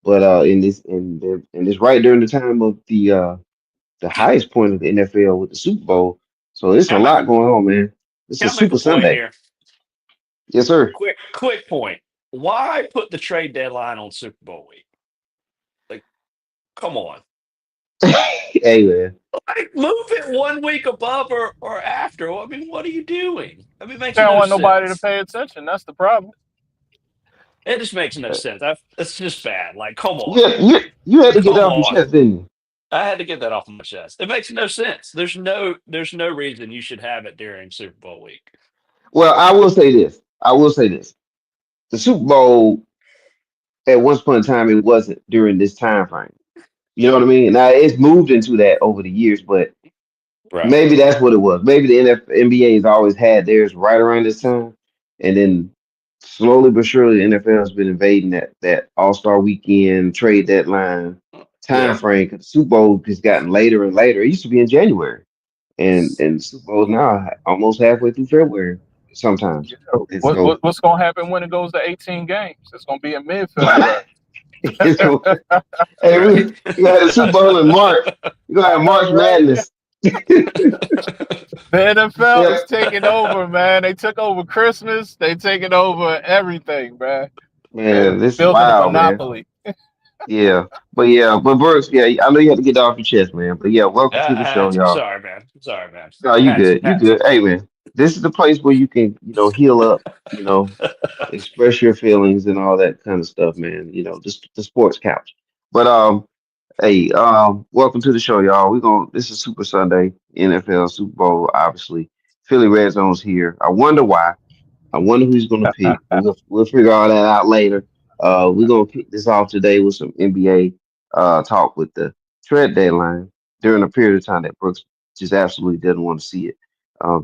But in this right during the time of the highest point of the NFL with the Super Bowl. So it's a Can I make lot going on, man. It's a can I make a Super point Sunday. here? Yes, sir. Quick point. Why put the trade deadline on Super Bowl week? Like, come on. Hey, man. Like, move it 1 week above or after. I mean, what are you doing? I mean, it makes They don't no want nobody to sense. pay attention. That's the problem. It just makes no sense. It's just bad. Like, come on. You had to get that Come off your on. chest, didn't you? I had to get that off my chest. It makes no sense. There's no reason you should have it during Super Bowl week. Well, I will say this. I will say this. The Super Bowl at once upon a time it wasn't during this time frame. You know what I mean? Now it's moved into that over the years, but Right. maybe that's what it was. Maybe the NBA has always had theirs right around this time, and then slowly but surely the NFL has been invading that All Star Weekend trade deadline time Yeah. frame. 'Cause the Super Bowl has gotten later and later. It used to be in January, and the Super Bowl is now almost halfway through February sometimes. Yeah. And so What's gonna happen when it goes to 18 games? It's gonna be in mid-February. it's going, hey, Right. we got the Super Bowl in March. We're gonna I have know, March right? Madness. The NFL Yeah, is taking over, man. They took over Christmas. They taking over everything, man. They're man, this is building a wild, man. monopoly. But Brooks, yeah, I know you had to get that off your chest, man. But yeah, welcome to the show, y'all. Sorry, man. Sorry, man. No, you good, you good. Hey, man, this is the place where you can, heal up, express your feelings and all that kind of stuff, man. Just the sports couch. But hey, welcome to the show, y'all. This is Super Sunday, NFL Super Bowl, obviously. Philly Red Zone's here. I wonder why. I wonder who's going to pick. We'll figure all that out later. We're going to kick this off today with some NBA talk with the trade deadline during a period of time that Brooks just absolutely doesn't want to see it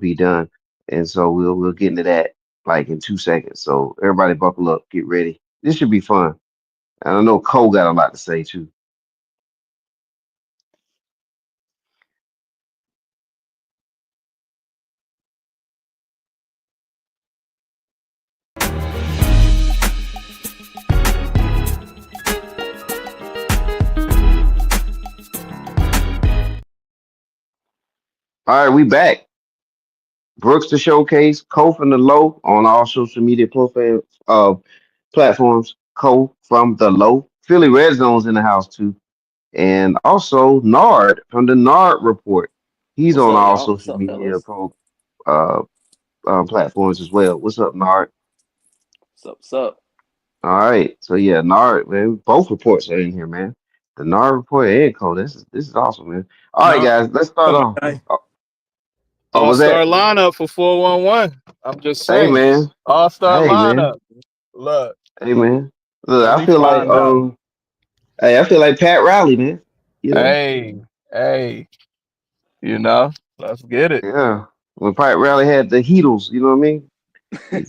be done. And so we'll get into that like in 2 seconds. So everybody buckle up, get ready. This should be fun. And I know Cole got a lot to say too. All right, we back. Brooks the Showcase, Cole from the Low on all social media platforms. Cole from the Low. Philly Red Zone's in the house too. And also Nard from the Nard Report. He's What's on up, all y'all? What's social up, media fellas? uh, platforms as well. What's up, Nard? What's up? What's up? All right. So yeah, Nard, man, both reports are in here, man. The Nard Report and Cole. This is awesome, man. All right, No, guys, let's start my off. guy. Oh, was All-star that? lineup for 411. I'm just Hey, saying. man. All-star Hey, man. lineup. Look, Hey, man. Look, let I me feel like find out. hey, I feel like Pat Riley, man. You know, Hey, hey, you know, let's get it. yeah. When Pat Riley had the Heatles, you know what I mean? He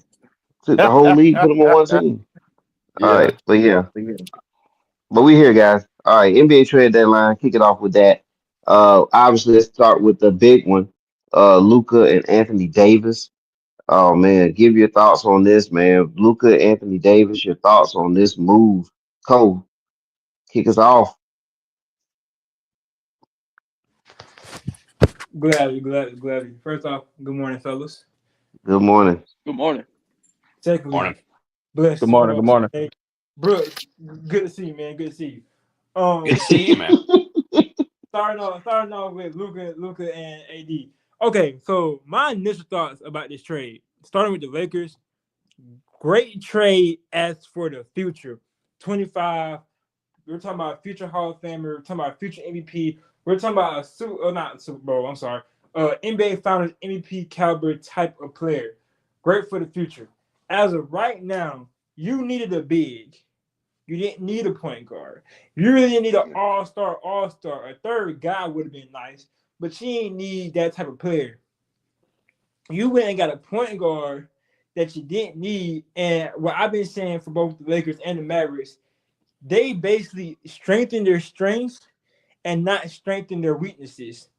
took the whole league, put them on one team. All Yeah. right, but yeah, but we here, guys. All right, NBA trade deadline. Kick it off with that. Obviously, let's start with the big one. Luca and Anthony Davis. Oh man, give your thoughts on this, man. Luca, Anthony Davis, your thoughts on this move. Cole, kick us off. Gladly. First off, good morning, fellas. Good morning. Good morning. Secondly, Morning. Good bless. morning. Good morning. Hey, Brooks, good to see you, man. Good to see you. Good to Um, see you, man. starting off with Luca and AD. Okay, so my initial thoughts about this trade, starting with the Lakers, great trade as for the future. 25. We're talking about future Hall of Famer. We're talking about future MVP. We're talking about not Super Bowl. I'm sorry. NBA Finals MVP caliber type of player. Great for the future. As of right now, you needed a big. You didn't need a point guard. You really didn't need an all-star. A third guy would have been nice, but you didn't need that type of player. You went and got a point guard that you didn't need. And what I've been saying for both the Lakers and the Mavericks, they basically strengthen their strengths and not strengthen their weaknesses.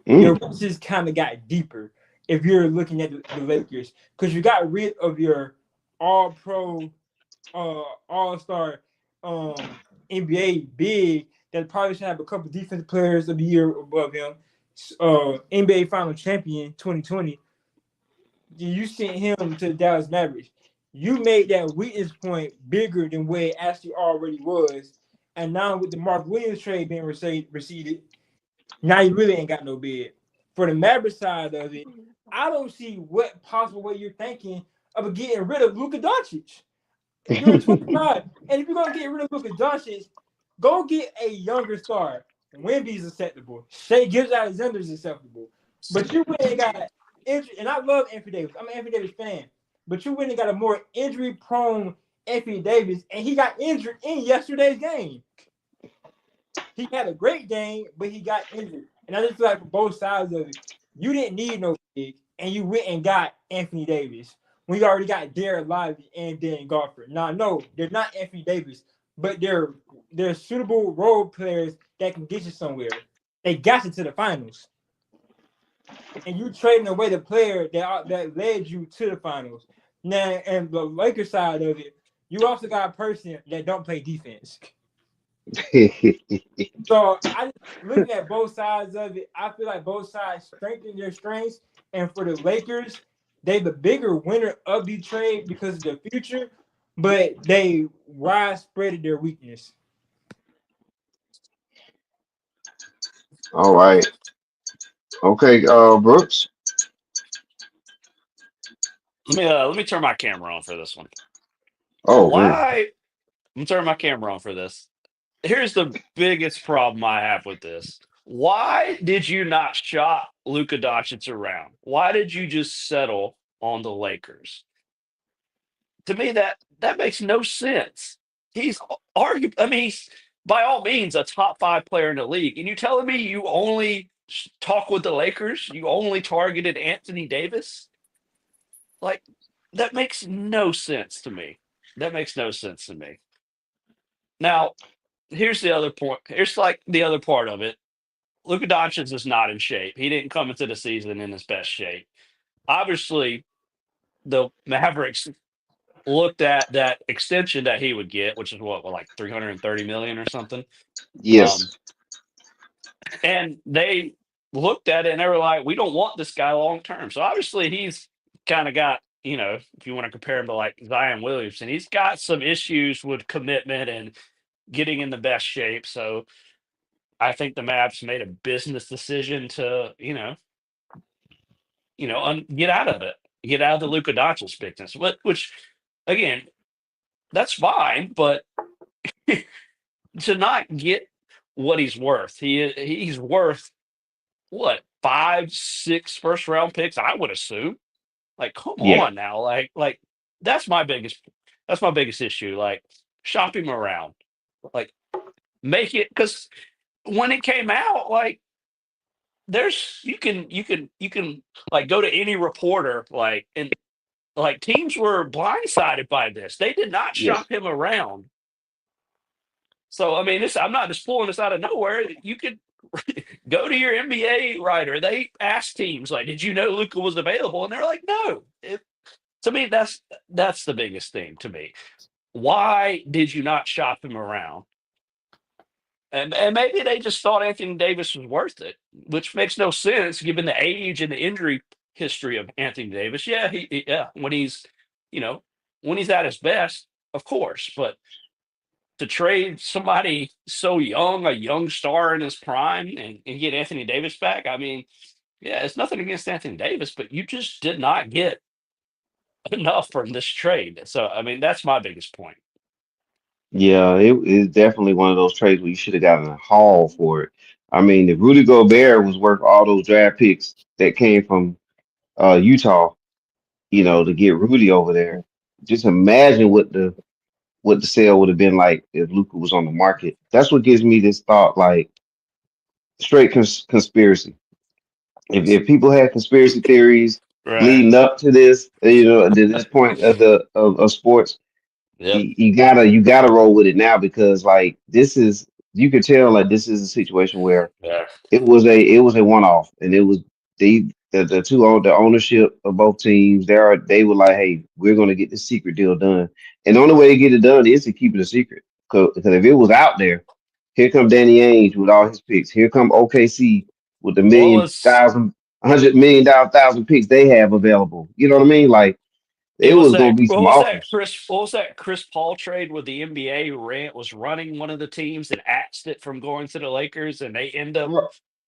Their Mm, weaknesses kind of got deeper if you're looking at the Lakers because you got rid of your all pro, all star NBA big that probably should have a couple defensive players of the year above him. NBA Final Champion 2020. You sent him to the Dallas Mavericks. You made that weakness point bigger than where it actually already was. And now with the Mark Williams trade being receded, now you really ain't got no bid. For the Mavericks side of it, I don't see what possible way you're thinking of getting rid of Luka Doncic. You're 25, and if you're gonna get rid of Luka Doncic, go get a younger star. Wemby's acceptable. Shea Gilgeous-Alexander is acceptable. But you went and got injury, and I love Anthony Davis. I'm an Anthony Davis fan. But you went and got a more injury-prone Anthony Davis, and he got injured in yesterday's game. He had a great game, but he got injured. And I just feel like for both sides of it, you didn't need no big, and you went and got Anthony Davis when you already got Derek Lively and Dan Garford. Now, no, they're not Anthony Davis, but they're suitable role players that can get you somewhere. They got you to the finals. And you trading away the player that led you to the finals. Now, and the Lakers side of it, you also got a person that don't play defense. So I looking at both sides of it, I feel like both sides strengthen their strengths. And for the Lakers, they the bigger winner of the trade because of the future, but they widespread their weakness. All right. Okay, Brooks. Let me turn my camera on for this one. Oh man. Why? I'm turning my camera on for this. Here's the biggest problem I have with this. Why did you not shop Luka Doncic around? Why did you just settle on the Lakers? To me, that makes no sense. He's he's by all means a top 5 player in the league. And you telling me you only talk with the Lakers? You only targeted Anthony Davis? Like, that makes no sense to me. That makes no sense to me. Now, here's the other point. Here's like the other part of it. Luka Doncic is not in shape. He didn't come into the season in his best shape. Obviously, the Mavericks looked at that extension that he would get, which is what, like 330 million or something. Yes. And they looked at it and they were like, we don't want this guy long term. So obviously he's kind of got, if you want to compare him to like Zion Williamson, he's got some issues with commitment and getting in the best shape. So I think the Mavs made a business decision to, get out of it, get out of the Luka Doncic business. Which, again, that's fine, but to not get what he's worth, he's worth what 5, 6 first round picks, I would assume. Like, come Yeah. on now, like that's my biggest issue. Like, shop him around, like make it because when it came out, like there's you can like go to any reporter and like teams were blindsided by this. They did not Yes. shop him around. So I mean, I'm not just pulling this out of nowhere. You could go to your NBA writer. They asked teams like, "Did you know Luka was available?" And they're like, "No." To me, that's the biggest thing to me. Why did you not shop him around? And maybe they just thought Anthony Davis was worth it, which makes no sense given the age and the injury history of Anthony Davis. Yeah, yeah, when he's when he's at his best, of course. But to trade somebody so young, a young star in his prime, and get Anthony Davis back, I mean, yeah, it's nothing against Anthony Davis, but you just did not get enough from this trade. So I mean, that's my biggest point. Yeah, it is definitely one of those trades where you should have gotten a haul for it. I mean, if Rudy Gobert was worth all those draft picks that came from Utah, to get Rudy over there, just imagine what the sale would have been like if Luka was on the market. That's what gives me this thought, like straight conspiracy. If people had conspiracy theories Right. leading up to this, to this point of sports, Yep. you gotta roll with it now because like this is you could tell like this is a situation where Yeah. it was a one off and it was the two own the ownership of both teams they were like, hey, we're gonna get the secret deal done, and the only way to get it done is to keep it a secret. Because if it was out there, here come Danny Ainge with all his picks. Here come OKC with the What was $100 million picks they have available. You know what I mean? Like it it was was gonna that be what some was that offers. Chris what was that Chris Paul trade with the NBA was running one of the teams and axed it from going to the Lakers, and they end up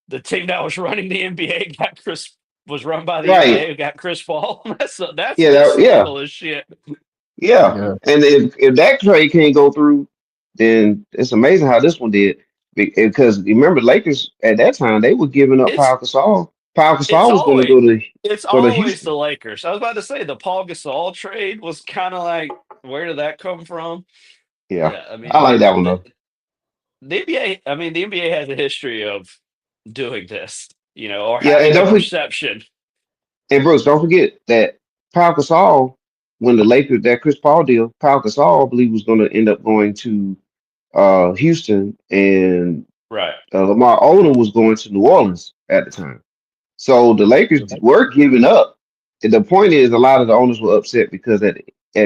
the team that was running the NBA got Chris was run by the Right. NBA got Chris Paul. That's Yeah, just yeah. scandalous shit. Yeah. Yeah. And if that trade can't go through, then it's amazing how this one did. Because remember, Lakers at that time they were giving up It's Pau Gasol. Pau it's Gasol was going to always it's go to always the Houston. Lakers. I was about to say the Paul Gasol trade was kind of like, where did that come from? Yeah, Yeah, I I mean like that one though. the NBA. I mean the NBA has a history of doing this, or Yeah, having the perception. and Brooks, don't forget that Pau Gasol, when the Lakers that Chris Paul deal, Pau Gasol, I believe, was going to end up going to Houston, and Right. Lamar Odom was going to New Orleans at the time. So the Lakers were giving up. And the point is, a lot of the owners were upset because at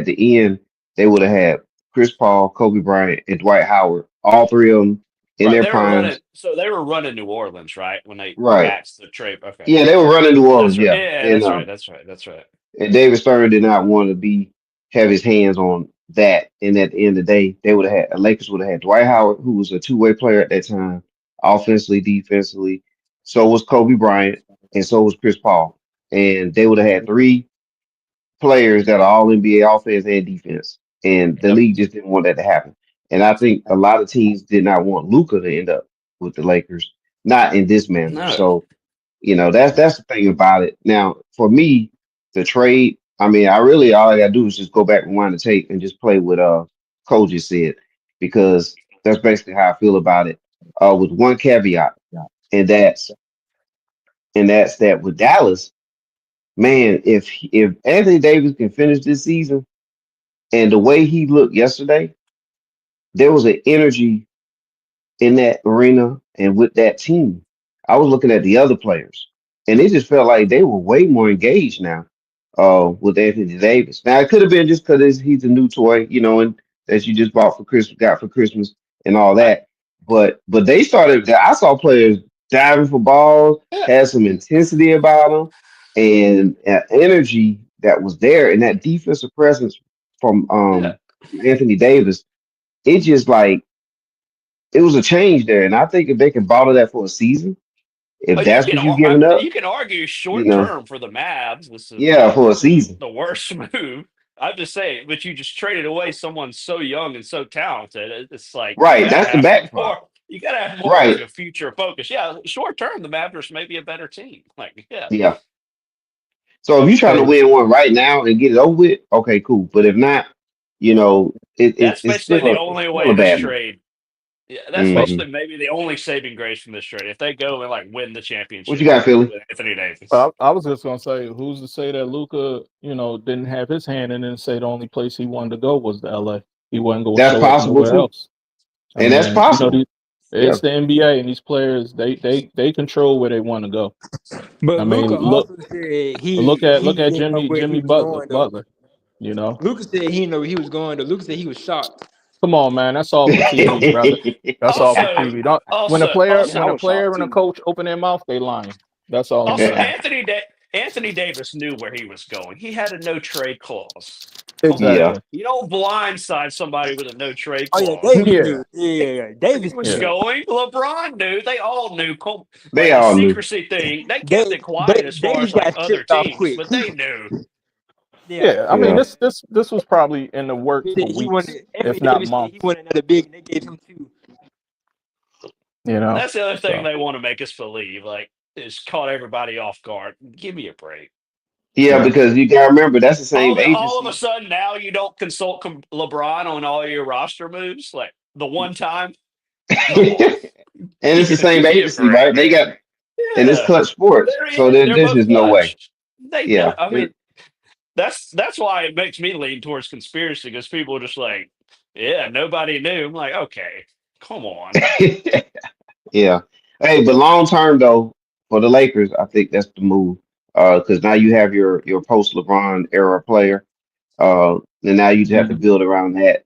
the end they would have had Chris Paul, Kobe Bryant, and Dwight Howard, all three of them in Right. their They were running. primes. So they were running New Orleans, right? When they Right. axed the trade. Okay. Yeah, they were running New That's Orleans. right. Yeah, Yeah, and that's right. That's right. That's right. David Stern did not want to have his hands on that. And at the end of the day, they would have had Lakers would have had Dwight Howard, who was a two-way player at that time, offensively, defensively. So was Kobe Bryant, and so was Chris Paul. And they would have had three players that are all NBA offense and defense. And the Yep. league just didn't want that to happen. And I think a lot of teams did not want Luca to end up with the Lakers, not in this manner. No. So that's the thing about it. Now, for me, the trade, I mean, I really all I gotta do is just go back and wind the tape and just play what Cole just said, because that's basically how I feel about it. With one caveat, and that's that with Dallas, man, if Anthony Davis can finish this season and the way he looked yesterday, there was an energy in that arena and with that team. I was looking at the other players, and it just felt like they were way more engaged now with Anthony Davis. Now it could have been just because he's a new toy, and that you just bought for Christmas, got for Christmas, and all Right. that. But they started. I saw players diving for balls, Yeah. had some intensity about them, and energy that was there, and that defensive presence from Yeah. Anthony Davis. It just like it was a change there, and I think if they can bottle that for a season, if You that's can what you're giving up, you can argue you short know, term for the Mavs. This is yeah, for a season, the worst move. I'm just saying, but you just traded away someone so young and so talented. It's like you right? got to That's the have backdrop, more. You got to have more like right? a future focus. Yeah, short term, the Mavericks may be a better team. Like, yeah, Yeah. So if you're trying to Hey, win one right now and get it over with, okay, cool. But if not, that's it's basically the it's only still a way this bad move. trade. Yeah, that's uh, Hmm. basically maybe the only saving grace from this trade. If they go and like win the What you championship got, Philly? with Anthony Davis. I was just gonna say, who's to say that Luca, didn't have his hand in it and say the only place he wanted to go was to LA. He wasn't gonna That's show up possible nowhere too, else. I and that's mean, possible. Yeah. it's the NBA and these players, they control where they want to go. But I mean, Luca also said look he at didn't know where he Jimmy was going though. Butler. You know, Luca said he didn't know where he was going though. Luca said he was shocked. come on, man, that's all for TV, brother. That's all for Also, TV. Don't also, when I a was player shocked and a too. coach open their mouth, they lying. That's all I'm Also, saying. Anthony Davis knew where he was going. He had a no trade clause. Come on, Yeah. Exactly. you don't blindside somebody with a no trade Oh yeah, clause. Davis Yeah. knew. Yeah. He Davis was knew. Yeah. going. LeBron knew. They all knew. They Like the all knew. secrecy thing, they kept it quiet as far Davis as like got other shipped off teams, quick. but they knew. Yeah. Yeah. I mean, Yeah. this was probably in the works for He weeks, wanted if Anthony not Davis said he months. wanted another big and they gave him two. And that's the other thing So they want to make us believe. Like, it's caught everybody off guard. Give me a break. Yeah, yeah. because you gotta remember that's the same All of a agency. sudden now you don't consult And LeBron on all your roster moves. Like the one time, come on, it's the same give me a agency, break, right? They man. got and it's Yeah, Clutch Sports, so they're there's both just no way. clutch. They know. Yeah. I mean, that's why it makes me lean towards conspiracy because people are just like, yeah, nobody knew. I'm like, okay, come on. Yeah. Hey, but long term though, for the Lakers, I think that's the move. Because now you have your post LeBron era player. And now you just have to mhm. build around that.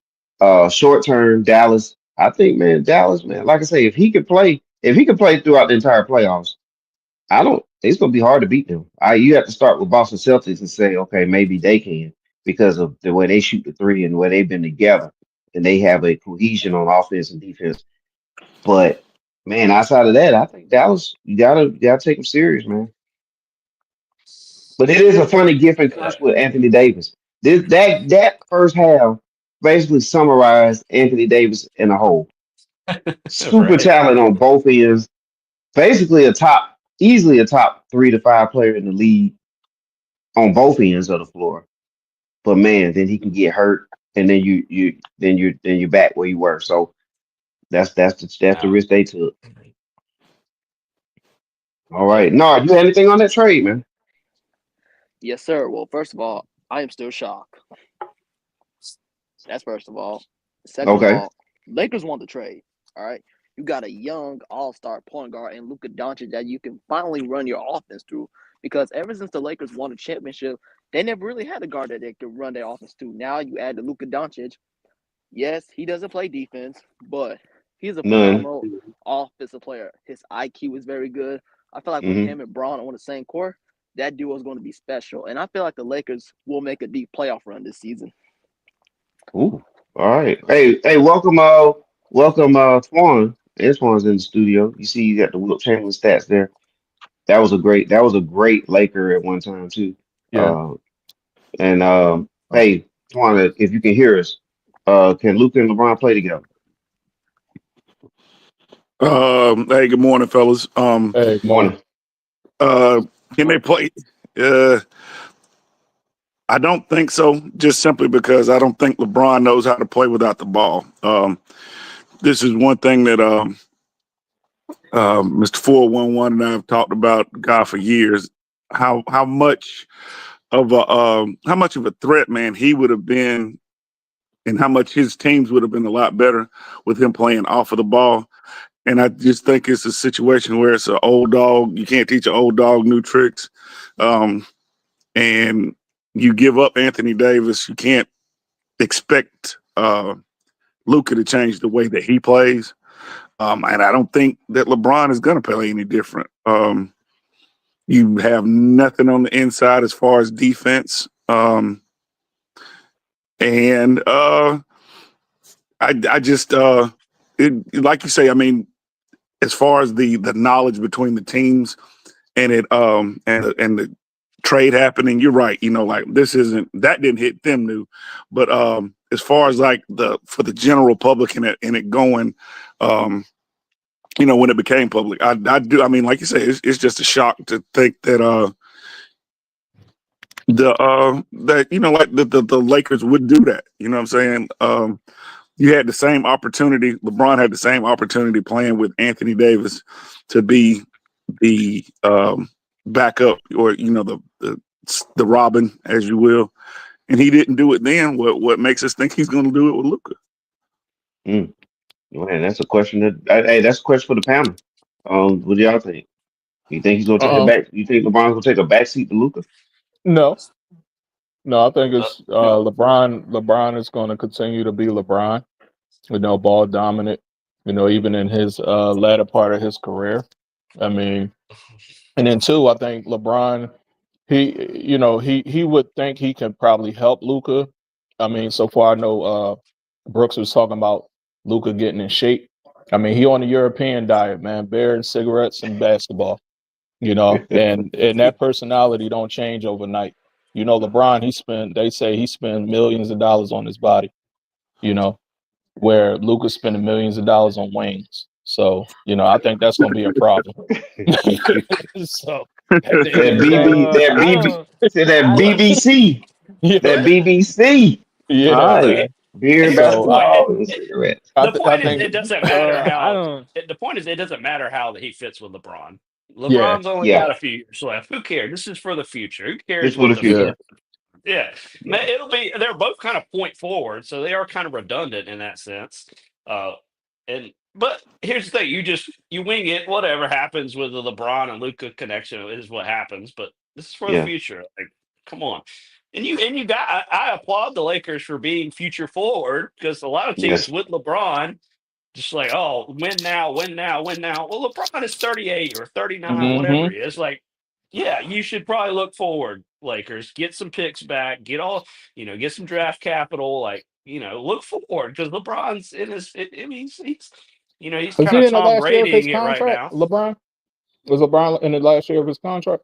Short term, Dallas. I think, man, Dallas, man. Like I say, if he could play throughout the entire playoffs, I don't. It's gonna be hard to beat them. You have to start with Boston Celtics and say, okay, maybe they can because of the way they shoot the three and the way they've been together, and they have a cohesion on offense and defense. But man, outside of that, I think Dallas, you gotta take them serious, man. But it is a funny gift and curse with Anthony Davis. That first half basically summarized Anthony Davis in a whole. Super Right. talent on both ends. Basically easily a top 3 to 5 player in the league on both ends of the floor. But man, then he can get hurt, and then you're back where you were. So that's the Now, risk they took. All right, no, you had anything on that trade, man? Yes, sir. Well, first of all, I am still shocked. That's first of all. Second of Okay, all, Lakers want the trade. All right. You got a young all-star point guard in Luka Doncic that you can finally run your offense through. Because ever since the Lakers won a championship, they never really had a guard that they could run their offense to. Now you add the Luka Doncic. Yes, he doesn't play defense, but he's a none. phenomenal offensive player. His IQ is very good. I feel like with Hmm. him and Braun on the same court, that duo is going to be special. And I feel like the Lakers will make a deep playoff run this season. Ooh, all right. Hey, welcome, Twan. Twan's in the studio. You see, you got the Wilt Chamberlain stats there. That was a great Laker at one time too. Yeah. Uh, and hey, Twan, if you can hear us, can Luka and LeBron play together? Hey, good morning, fellas. Hey, morning. Morning. Uh, can they play? Uh, I don't think so. Just simply because I don't think LeBron knows how to play without the ball. This is one thing that Mr. 411 and I have talked about God for years. How much of a threat, man, he would have been, and how much his teams would have been a lot better with him playing off of the ball. And I just think it's a situation where it's an old dog. You can't teach an old dog new tricks. Um, and you give up Anthony Davis. You can't expect Luka to change the way that he plays. And I don't think that LeBron is going to play any different. You have nothing on the inside as far as defense. And I just, like you say, I mean, as far as the knowledge between the teams and the trade happening, you're right. You know, like that didn't hit them new, but as far as like for the general public and it going, when it became public, I do. I mean, like you say, it's just a shock to think that like the Lakers would do that. You know what I'm saying? You had the same opportunity. LeBron had the same opportunity playing with Anthony Davis to be the backup, or the Robin, as you will, and he didn't do it then. What makes us think he's going to do it with Luka? Mm. Man, that's a question hey, that's a question for the panel. What do y'all think? You think he's gonna take a Um, back? You think LeBron's gonna take a back seat to Luca? no, no, I think uh, it's LeBron. LeBron is going to continue to be LeBron. Ball dominant. Even in his latter part of his career. I mean, and then two, I think LeBron, he would think he can probably help Luca. I mean, so far I know Brooks was talking about Luca getting in shape. I mean, he on the European diet, man, beer and cigarettes and basketball. And that personality don't change overnight. LeBron, they say he spent millions of dollars on his body. You know, where Luca's spending millions of dollars on wings. So, I think that's going to be a problem. So, at the end That of the day, BB, that I BB, don't. say that I don't. BBC, that yeah, BBC. All yeah, right, man. beer, here's the So, point. basketball, and cigarettes. I, The th- I point is, think, it doesn't matter I how. don't. The point is, it doesn't matter how he fits with LeBron. yeah, LeBron's only Yeah, got a few years left. Who cares? This is for the future. Who this cares for what the the yeah, future. future? Yeah, Yeah, man, it'll be. They're both kind of point forward, so they are kind of redundant in that sense. Uh, but here's the thing: you wing it. Whatever happens with the LeBron and Luca connection is what happens. But this is for the yeah. future. Like, come on. And you got I applaud the Lakers for being future forward because a lot of teams Yes. with LeBron just like, oh, win now, win now, win now. Well, LeBron is 38 or 39, whatever Mm-hmm. he is. Like, yeah, you should probably look forward, Lakers. Get some picks back, get some draft capital. Like, look forward because LeBron's in his. I mean, he's Is kind he of in the Tom last year of his Bradying it right contract? now. LeBron was LeBron in the last year of his contract?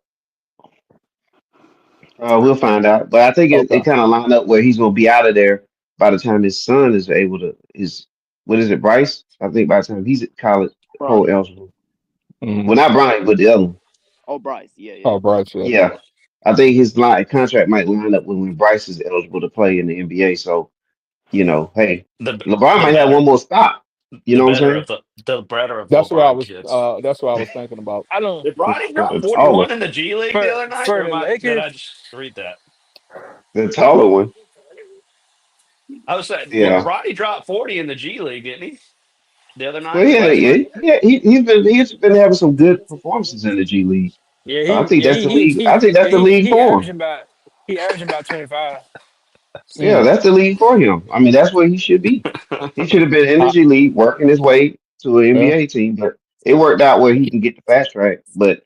We'll find out. But I think it Okay. kind of lined up where he's going to be out of there by the time his son is able to. His what is it, Bryce? I think by the time he's at college, pro Bronny. eligible. Mm-hmm. Well, not Brian, but the other one. Oh, Bryce. Yeah, yeah. Oh, Bryce. Yeah. Yeah, I think his contract might line up when Bryce is eligible to play in the NBA. So hey, The LeBron the might have one better more stop. You the know what I'm better saying? of the better of That's what I LeBron was. kids. That's what I was thinking about. I don't Did Bronny drop The taller, 41 in the G League the for other night, for or the did Lakers. I just read that? the taller one. I was saying, Yeah. Bronny dropped 40 in the G League, didn't he? The other Well, night, yeah, last yeah, night. yeah. He's been having some good performances in the G League. Yeah, I he think yeah that's he the he league. he I think yeah, that's the league he for him. averaging about 25. Yeah, Mm. that's the league for him. I mean, that's where he should be. He should have been in the I, G League, working his way to an yeah. NBA team, but it worked out where he can get the fast track. But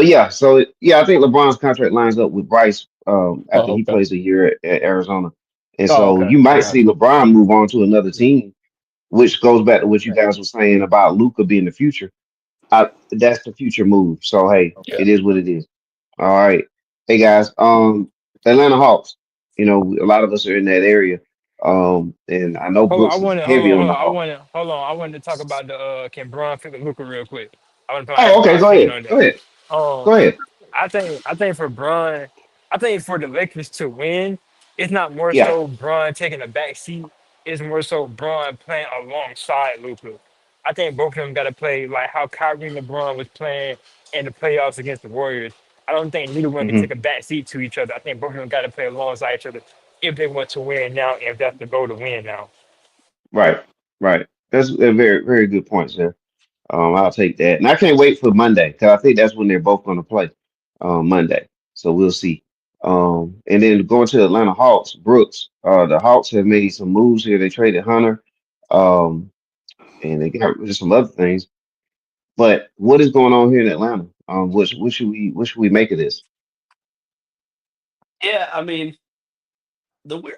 yeah, so yeah, I think LeBron's contract lines up with Bryce after Oh, he okay. plays a year at Arizona, and Oh, so okay. you I might got see you. LeBron move on to another team, which goes back to what you Yeah. guys were saying about Luca being the future. That's the future move. So hey, Yeah. it is what it is. All right. Hey guys, Atlanta Hawks. A lot of us are in that area. And I know Hold on, I Brooks is want to heavy on the Hawks. hold on. I wanted to talk about the can Bron fit with Luka real quick. I want to ask Oh, okay, Bron go opinion ahead. on Go that. ahead. Um, Go ahead. I think for Bron, I think for the Lakers to win, it's not more Yeah. so Bron taking a back seat. It's more so Bron playing alongside Luka. I think both of them got to play like how Kyrie and LeBron was playing in the playoffs against the Warriors. I don't think neither one can Hmm. take a back seat to each other. I think both of them got to play alongside each other if they want to win now, if that's the goal to win now. Right. Right. That's a very, very good point, sir. I'll take that. And I can't wait for Monday because I think that's when they're both going to play Monday. So we'll see. And then going to the Atlanta Hawks, Brooks. The Hawks have made some moves here. They traded Hunter, um, and they got rid of some other things. But what is going on here in Atlanta? What should we make of this? Yeah, I mean,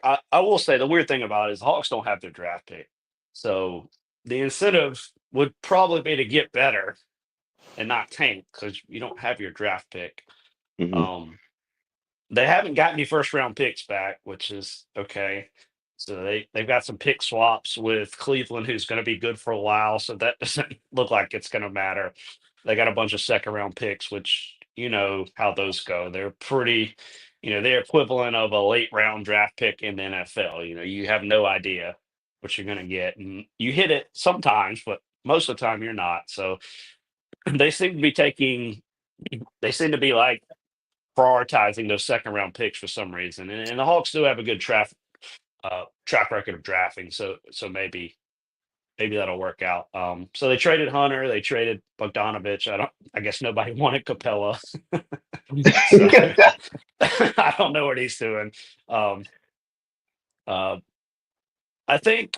I will say the weird thing about it is the Hawks don't have their draft pick, so the incentive would probably be to get better and not tank because you don't have your draft pick. Hmm. Um, They haven't got any first round picks back, which is okay. So they've got some pick swaps with Cleveland, who's going to be good for a while. So that doesn't look like it's going to matter. They got a bunch of second round picks, which you know how those go. They're pretty, they're equivalent of a late round draft pick in the NFL. You have no idea what you're going to get, and you hit it sometimes, but most of the time you're not. So they seem to be taking. They seem to be like prioritizing those second round picks for some reason. And the Hawks do have a good track record of drafting, so maybe that'll work out. So they traded Hunter, they traded Bogdanovich. I guess nobody wanted Capella, so I don't know what he's doing. Um, uh, I think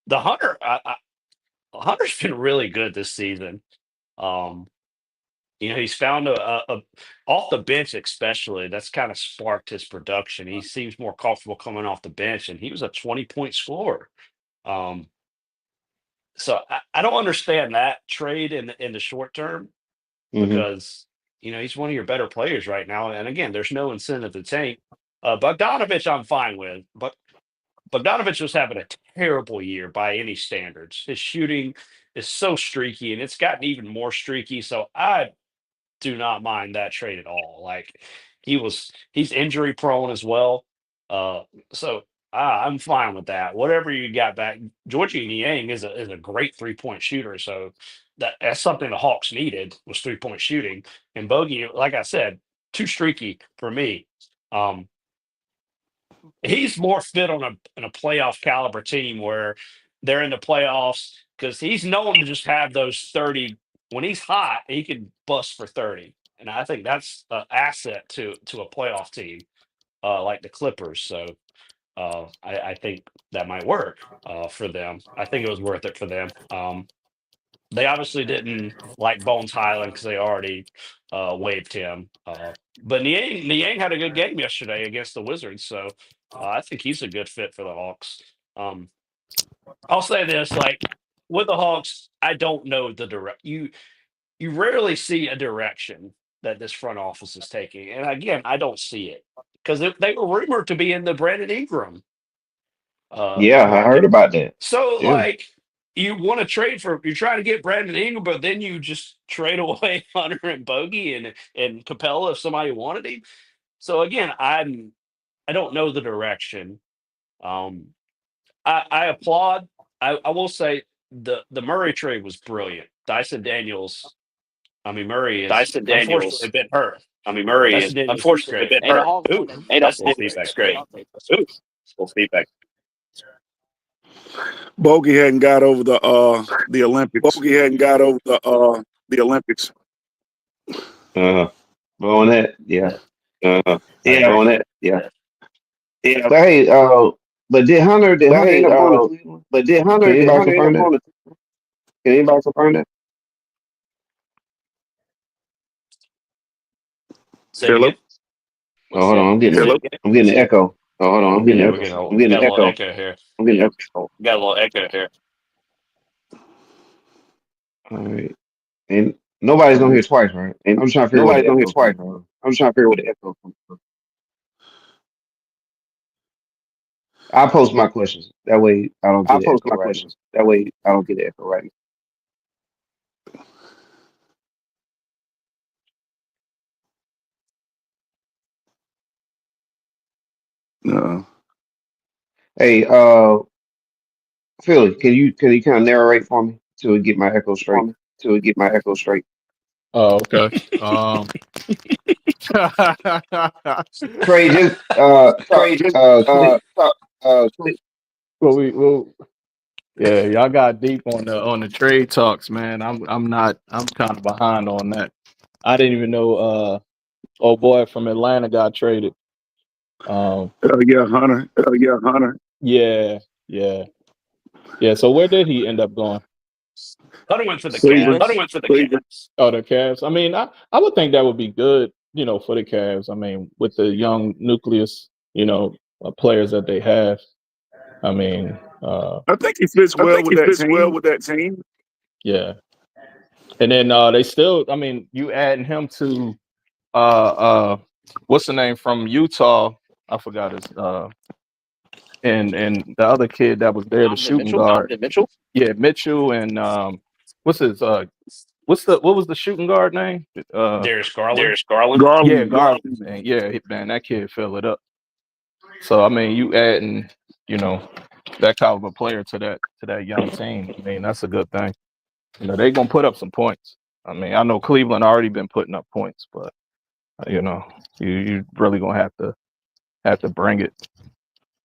the Hunter's been really good this season. Um, he's found off the bench, especially that's kind of sparked his production. He seems more comfortable coming off the bench, and he was a 20-point scorer. Um, so I don't understand that trade in the short term Hmm. because he's one of your better players right now. And again, there's no incentive to tank. Bogdanovich, I'm fine with, but Bogdanovich was having a terrible year by any standards. His shooting is so streaky, and it's gotten even more streaky. So I do not mind that trade at all. Like he's injury prone as well. Uh, so I'm fine with that. Whatever you got back, Georgie Niang is a great 3-point shooter. So that's something the Hawks needed was 3-point shooting. And Bogey, like I said, too streaky for me. Um, he's more fit on a playoff caliber team where they're in the playoffs because he's known to just have those 30 when he's hot he can bust for 30, and I think that's an asset to a playoff team. like the Clippers. So I think that might work for them. I think it was worth it for them. They obviously didn't like Bones Highland because they already waived him. But Niang had a good game yesterday against the Wizards, so I think he's a good fit for the Hawks. I'll say this: like with the Hawks, I don't know the direct. You rarely see a direction that this front office is taking, and again, I don't see it because they were rumored to be in the Brandon Ingram Yeah, I heard market. about that. So Yeah. like you want to trade for you're trying to get Brandon Ingram, but then you just trade away Hunter and Bogey and Capella if somebody wanted him. So again, I don't know the direction. Um I applaud. I will say the Murray trade was brilliant. Dyson Daniels, I mean Murray is Dyson unfortunately Daniels. been hurt. I mean, Murray Dyson is Daniels is unfortunately great. been Hey, the hurt. Hawks Ooh, won that. that's That's feedback. that's Great. great. I'll take that. Ooh, full feedback. Bogey hadn't got over the Olympics. Bogey hadn't got over the Olympics. Uh-huh. On that, yeah. I Yeah, agree. on that. Yeah. Yeah. So hey, did Hunter end Hey, up going to Cleveland? but did Can Hunter anybody end up confirm that? going to? Can anybody confirm that? Say it Hello? again. Oh, hold on, Hello. I'm getting an echo. Oh, hold on. I'm getting Yeah, an we're echo. getting I'm getting got an a little echo. echo here. I'm getting an echo. Got a little echo here. All right, and nobody's gonna hear twice, right? And I'm just trying to figure where nobody's the gonna hear echo twice. comes from. I'm just trying to figure where the echo comes from. I'll post my questions. That way I don't I'll get an post echo my right now. questions. That way I don't get the echo right. No. Hey, Philly, can you kind of narrate for me till we get my echo straight? To get my echo straight. Oh, okay. Trey, just Trey, just click. click. Well, yeah, y'all got deep on the trade talks, man. I'm kind of behind on that. I didn't even know old boy from Atlanta got traded. Yeah, Hunter. Yeah, Hunter. Yeah, yeah, yeah. So where did he end up going? Hunter went for the Cleveland. Hunter Cavs. went for the Cavs. Oh, the Cavs. I mean, I would think that would be good, for the Cavs. I mean, with the young nucleus, players that they have. I mean, I think he fits I well think with he that fits well team. with that team. Yeah, and then they still. I mean, you adding him to what's the name from Utah? I forgot his and the other kid that was there, the shooting guard. Mitchell. Yeah, Mitchell and what's his what was the shooting guard name? Darius Garland. Darius Garland. Yeah, Garland. Garland. Man, yeah, man, that kid fill it up. So I mean, you adding, that caliber player to that young team. I mean, that's a good thing. They're gonna put up some points. I mean, I know Cleveland already been putting up points, but you really gonna have to bring it.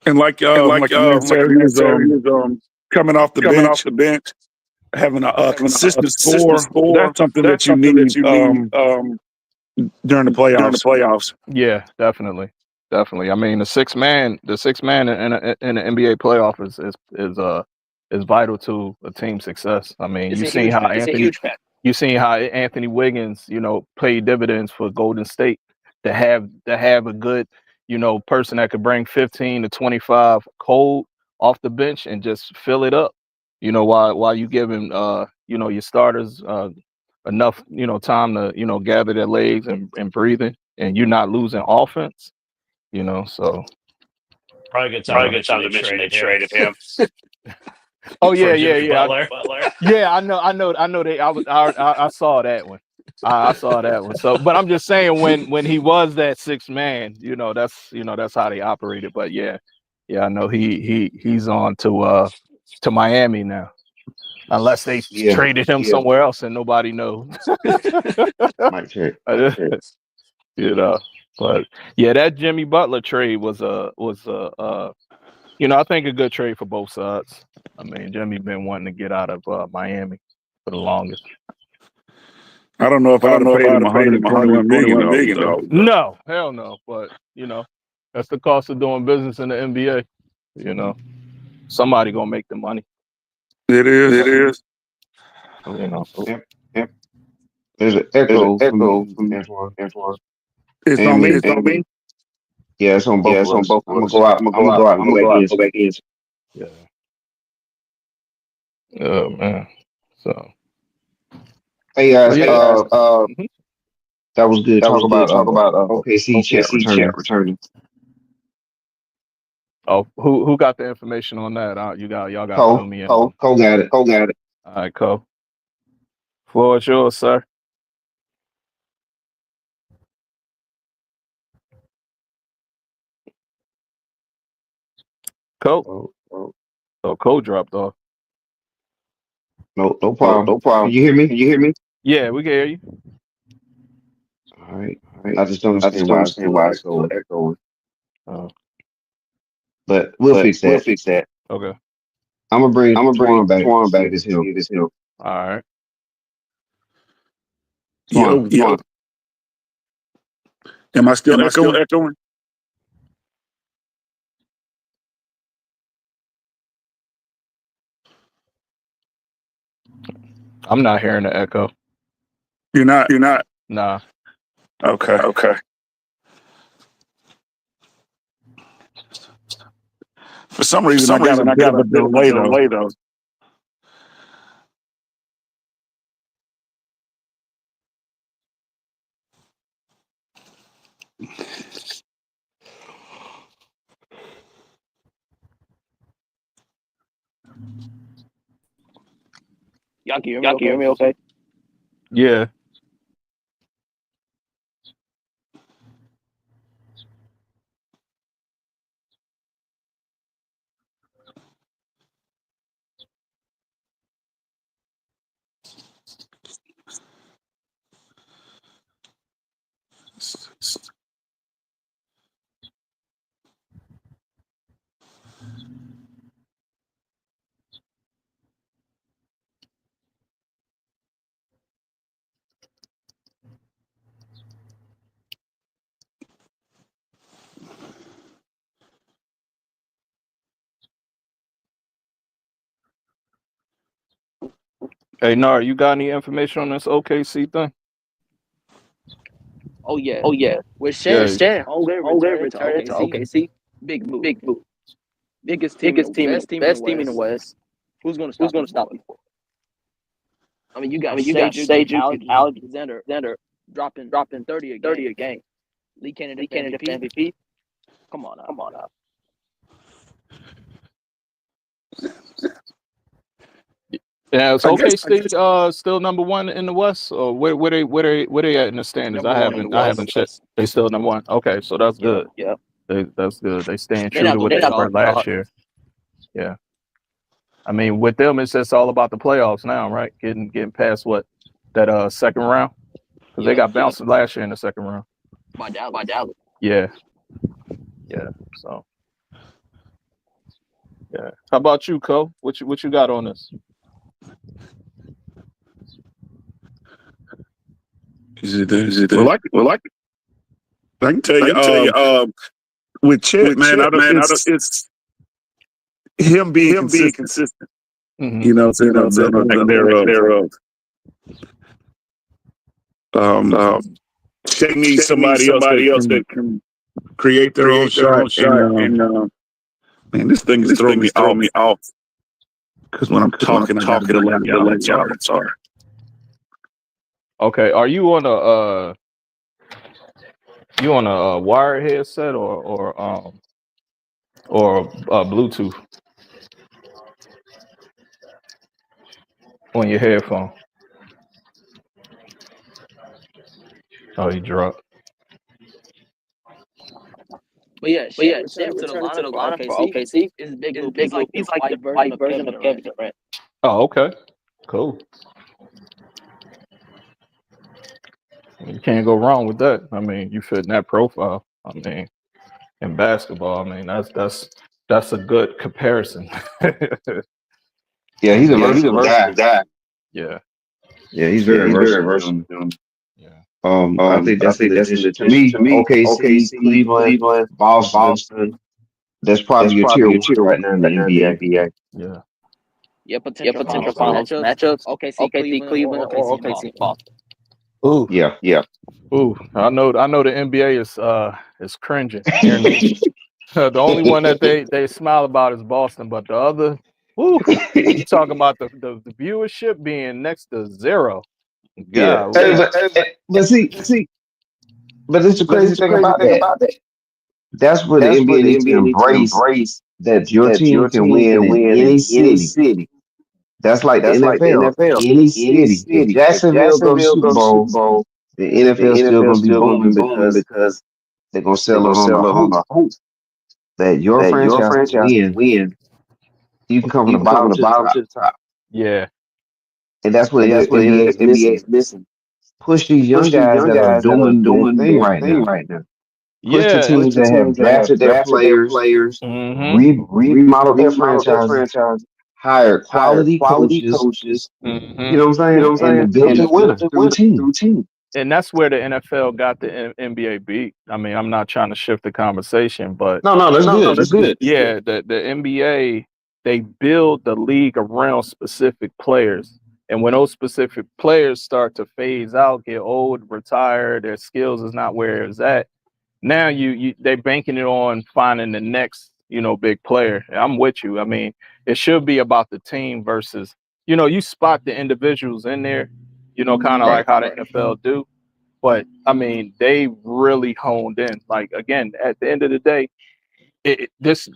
And like Like the man said, the he man was said, he was coming off the coming off bench, the bench, having a having a consistent consistent score. score. That's something That's that you something that need you need during the during the playoffs. playoffs. Yeah, definitely. I mean, the six man in the NBA playoff is vital to a team's success. I mean, It's a huge fact. you seen how Anthony Wiggins, paid dividends for Golden State to have a good, person that could bring 15 to 25 cold off the bench and just fill it up. While you giving your starters enough, time to, gather their legs and breathing, and you're not losing offense, so Probably a good time to Probably a good mention time they to mention they traded him traded him oh yeah, for yeah, Jimmy yeah. Butler. Yeah, I know they I saw that one. I saw that one. So but I'm just saying when he was that sixth man, that's how they operated. But yeah, I know he's on to Miami now. Unless they Yeah, traded him somewhere else and nobody knows. Mike check. you know. But yeah, that Jimmy Butler trade was I think a good trade for both sides. I mean, Jimmy been wanting to get out of Miami for the longest. I don't know if I I'd don't have know if paid I'd him have paid him 121 million 121 million though. though. No, hell no. But That's the cost of doing business in the NBA. You know, somebody gonna make the money. It is. You know. Yep. Yep. There's an echo from you, Antoine. It's And on me. me. Yeah, it's on both of us. I'm gonna go out. I'm gonna go out and go back in. Yeah. Oh man. So. Hey guys, Mhm. that was good. Talk about OKC chat returning. Oh, who got the information on that? Y'all got to fill Cole, me in. Cole got it. All right, Cole. Floor is yours, sir. Cole. Oh, Cole dropped off. No problem. Can you hear me? Yeah, we can hear you. All right. I just don't understand why it's still echoing. Oh, But we'll fix that. okay. I'm gonna bring Twan back and see if it's him. All right. Twan. Yo. Am I still echoing? I'm not hearing the echo. You're not. Nah. Okay. For some reason, I got a bit of a delay though. Y'all can hear me okay? Yeah. Hey, Nar, you got any information on this OKC thing? Oh yeah. With Yeah. Shan Holger returning to OKC, big move. Biggest team in the West. Who's gonna stop these boys? I mean, you got Sage Alexander dropping 30 a game. Lee candidate for MVP. Come on now. Yeah, is OKC still number one in the West, or where they at in the standings? Number I one in the haven't checked. They still number one. Okay, so that's good. Yeah. That's good. They staying They're true not to what gonna they fall were last year. Yeah. I mean, with them, it's just all about the playoffs now, right? Getting past that second round, because they got bounced last year in the second round by Dallas. Yeah. So yeah. How about you, Cole? What you got on this? Is it there? Well, I can tell you, with Chet, man, it's him being consistent. Mm-hmm. You know, saying the lack thereof. Shea needs somebody else that can create their own shot. And man, this thing is throwing me off. Because when I'm talking, I got to let y'all. Okay, are you on a wired headset or Bluetooth on your headphone? Oh, you dropped. But yeah, Shan returning to the lineup for OKC is a big move. He's like the white version of Kevin Durant. Oh, okay, cool. You can't go wrong with that. I mean, you fit in that profile. I mean, in basketball, I mean that's a good comparison. Yeah, he's a versatile guy. Yeah. Yeah, he's very versatile. Yeah. I think that's in addition to me. OKC, Cleveland, Boston. That's probably your tier one right now in the NBA. Yeah. Your potential finals matchups: OKC Cleveland or OKC Boston. Ooh. Yeah. Ooh. I know the NBA is cringing hearing this. The only one that they smile about is Boston, but the other, ooh, you talk about the viewership being next to zero. Yeah. God, But see, but it's the crazy thing about that. That's where the NBA needs to embrace that your team can win in any city. That's like the NFL. Any city. If Jacksonville goes to Super Bowl, the NFL is still going to be booming because they're going to sell it on the hope that your franchise can win. You can come from the bottom to the top. yeah, And that's what the NBA is missing. Push these young guys that are doing their thing right now. Push the yeah, teams that have drafted their players, remodeled their franchises, hired quality coaches, you know what I'm saying? And built a winner through team. and that's where the NFL got the NBA beat. I mean, I'm not trying to shift the conversation, but No, that's good. That's good. yeah, the NBA, they build the league around specific players. And when those specific players start to phase out, get old, retire, their skills is not where it's at. Now they're banking it on finding the next, big player. And I'm with you. I mean, it should be about the team versus, you spot the individuals in there, kind of Right. like how the NFL do. But I mean, they really honed in. Like again, at the end of the day, the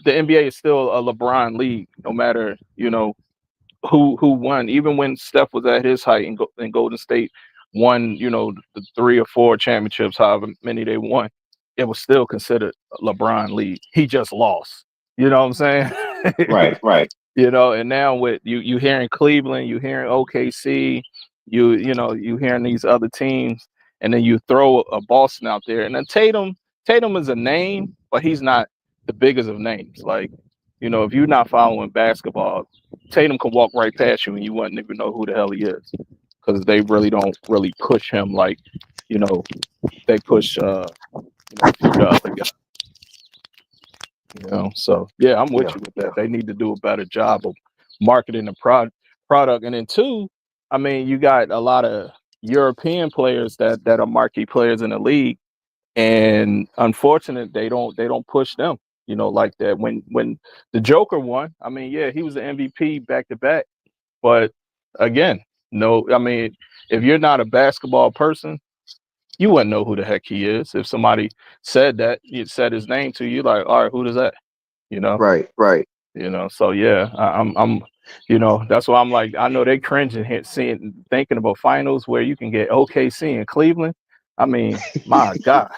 NBA is still a LeBron league, no matter who won. Even when Steph was at his height in Golden State, won the 3 or 4 championships, however many they won, it was still considered a LeBron league. He just lost. You know what I'm saying? Right. And now with you hearing Cleveland, you hearing OKC, you hearing these other teams, and then you throw a Boston out there, and then Tatum is a name, but he's not the biggest of names. Like, if you're not following basketball, Tatum can walk right past you and you wouldn't even know who the hell he is, because they really don't really push him like, they push the other guy. So yeah, I'm with you with that. They need to do a better job of marketing the product. And then 2, I mean, you got a lot of European players that are marquee players in the league, and unfortunately, they don't push them. Like that. When the Joker won, I mean, yeah, he was the MVP back to back, but again, no, I mean, if you're not a basketball person, you wouldn't know who the heck he is. If somebody said said his name to you, like, all right, who is that? Right. So yeah, I'm that's why I'm like, I know they cringing thinking about finals where you can get OKC in Cleveland. I mean, my God.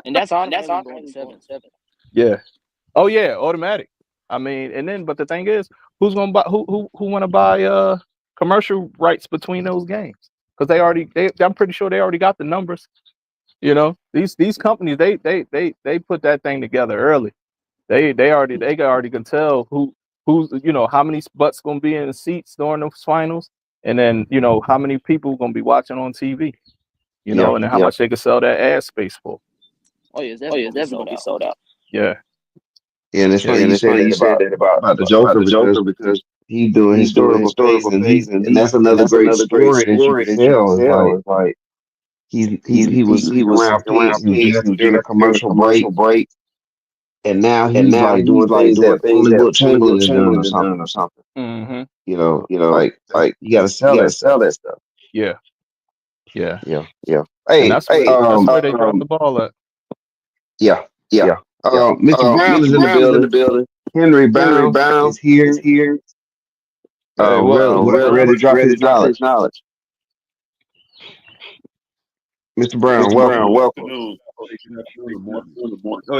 And that's automatically going to 7. Yeah. Oh yeah, automatic. I mean, and then but the thing is, who's gonna buy who want to buy commercial rights between those games? Because I'm pretty sure they already got the numbers. These companies, they put that thing together early. They already can tell who's how many butts gonna be in the seats during the finals, and then how many people gonna be watching on TV, Yeah. and then how much they can sell that ad space for. Oh yeah, it's definitely going to be sold out. Yeah. Yeah, and it's funny you said that about the Joker because he's doing historical things, and that's another great story that you can tell. Is like he was sneaking around pigs. He was dressed during a commercial break, and now he's like doing things that only Wilt Chamberlain has done or something. Mm-hmm. Like you got to sell that stuff. Yeah. Hey, And that's where they dropped the ball at. yeah. Mr. Brown is in the building. Henry Brown is here. Ready to drop his knowledge. Mr. Brown, welcome. Oh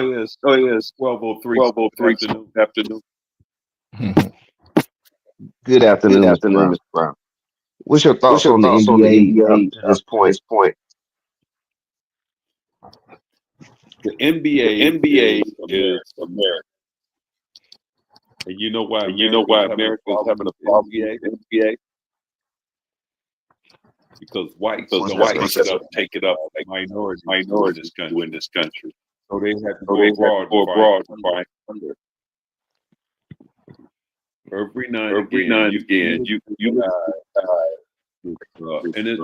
yes, 12:03 afternoon. Good afternoon, Mr. Brown. What's your thoughts on the NBA to this point? The NBA is America. And you know why America is having a problem with the NBA? because whites What's don't that? take it up like minorities do in this country. So they have to So go they have to abroad go to find abroad to find under. every now and Every again now and again, you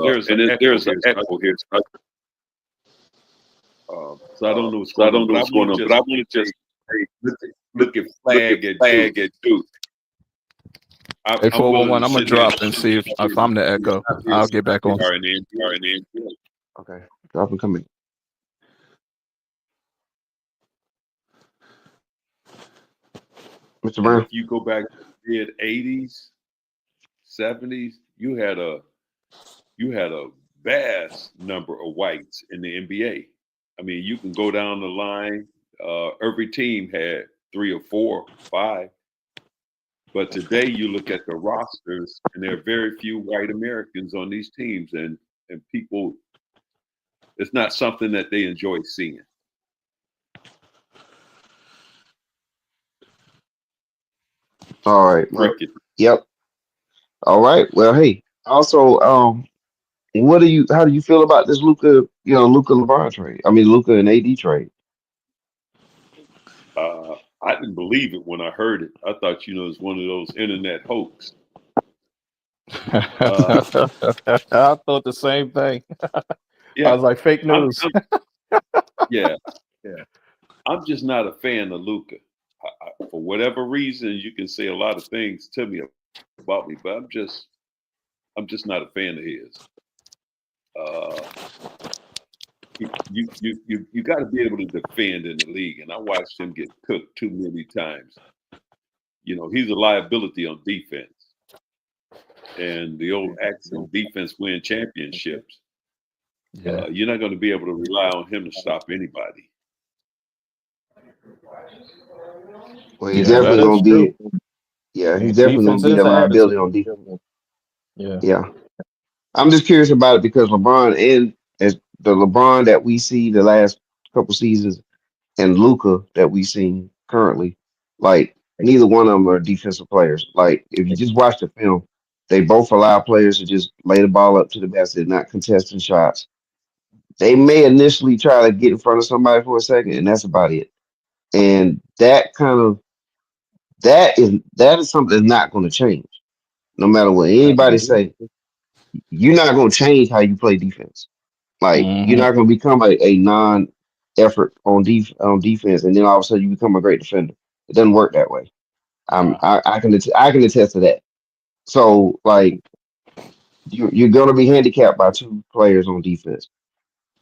there's an echo there's an here. echo here. So I don't know what's So I going don't on, know but I what's going want on, to but I just want to just look at flag at flag Duke. at Duke. Hey, I'm willing 411, to I'm gonna sit here drop and see if I'm the echo. I'll get back on. Okay, drop and come in. Mr. And Brown. if you go back to the mid '80s, '70s, you had a vast number of whites in the NBA. I mean, you can go down the line. Every team had 3 or 4, 5. But today, you look at the rosters, and there are very few white Americans on these teams, and people, it's not something that they enjoy seeing. All right. Well, Cricket. yep. All right. Well, hey. Also, how do you feel about this Luca LeBron trade? I mean, Luca and AD trade. I didn't believe it when I heard it. I thought, it was one of those internet hoax. I thought the same thing. Yeah, I was like, fake news. yeah. I'm just not a fan of Luca. For whatever reason, you can say a lot of things to me about me, but I'm just not a fan of his. You got to be able to defend in the league, and I watched him get cooked too many times. He's a liability on defense, and the old accent, defense win championships. Yeah. You're not going to be able to rely on him to stop anybody. Well, he's Yeah, definitely that is gonna be. true. Yeah, he's definitely Defense gonna be is a the liability attitude. on defense. Yeah. Yeah, I'm just curious about it because LeBron and as the LeBron that we see the last couple seasons and Luca that we seen currently, like neither one of them are defensive players. Like if you just watch the film, they both allow players to just lay the ball up to the basket, not contesting shots. They may initially try to get in front of somebody for a second, and that's about it. And that is something that's not going to change. No matter what anybody say, you're not going to change how you play defense. Like you're Mm-hmm. not going to become a non-effort on defense, and then all of a sudden you become a great defender. It doesn't work that way. Nah. I can attest to that. So like you're going to be handicapped by two players on defense.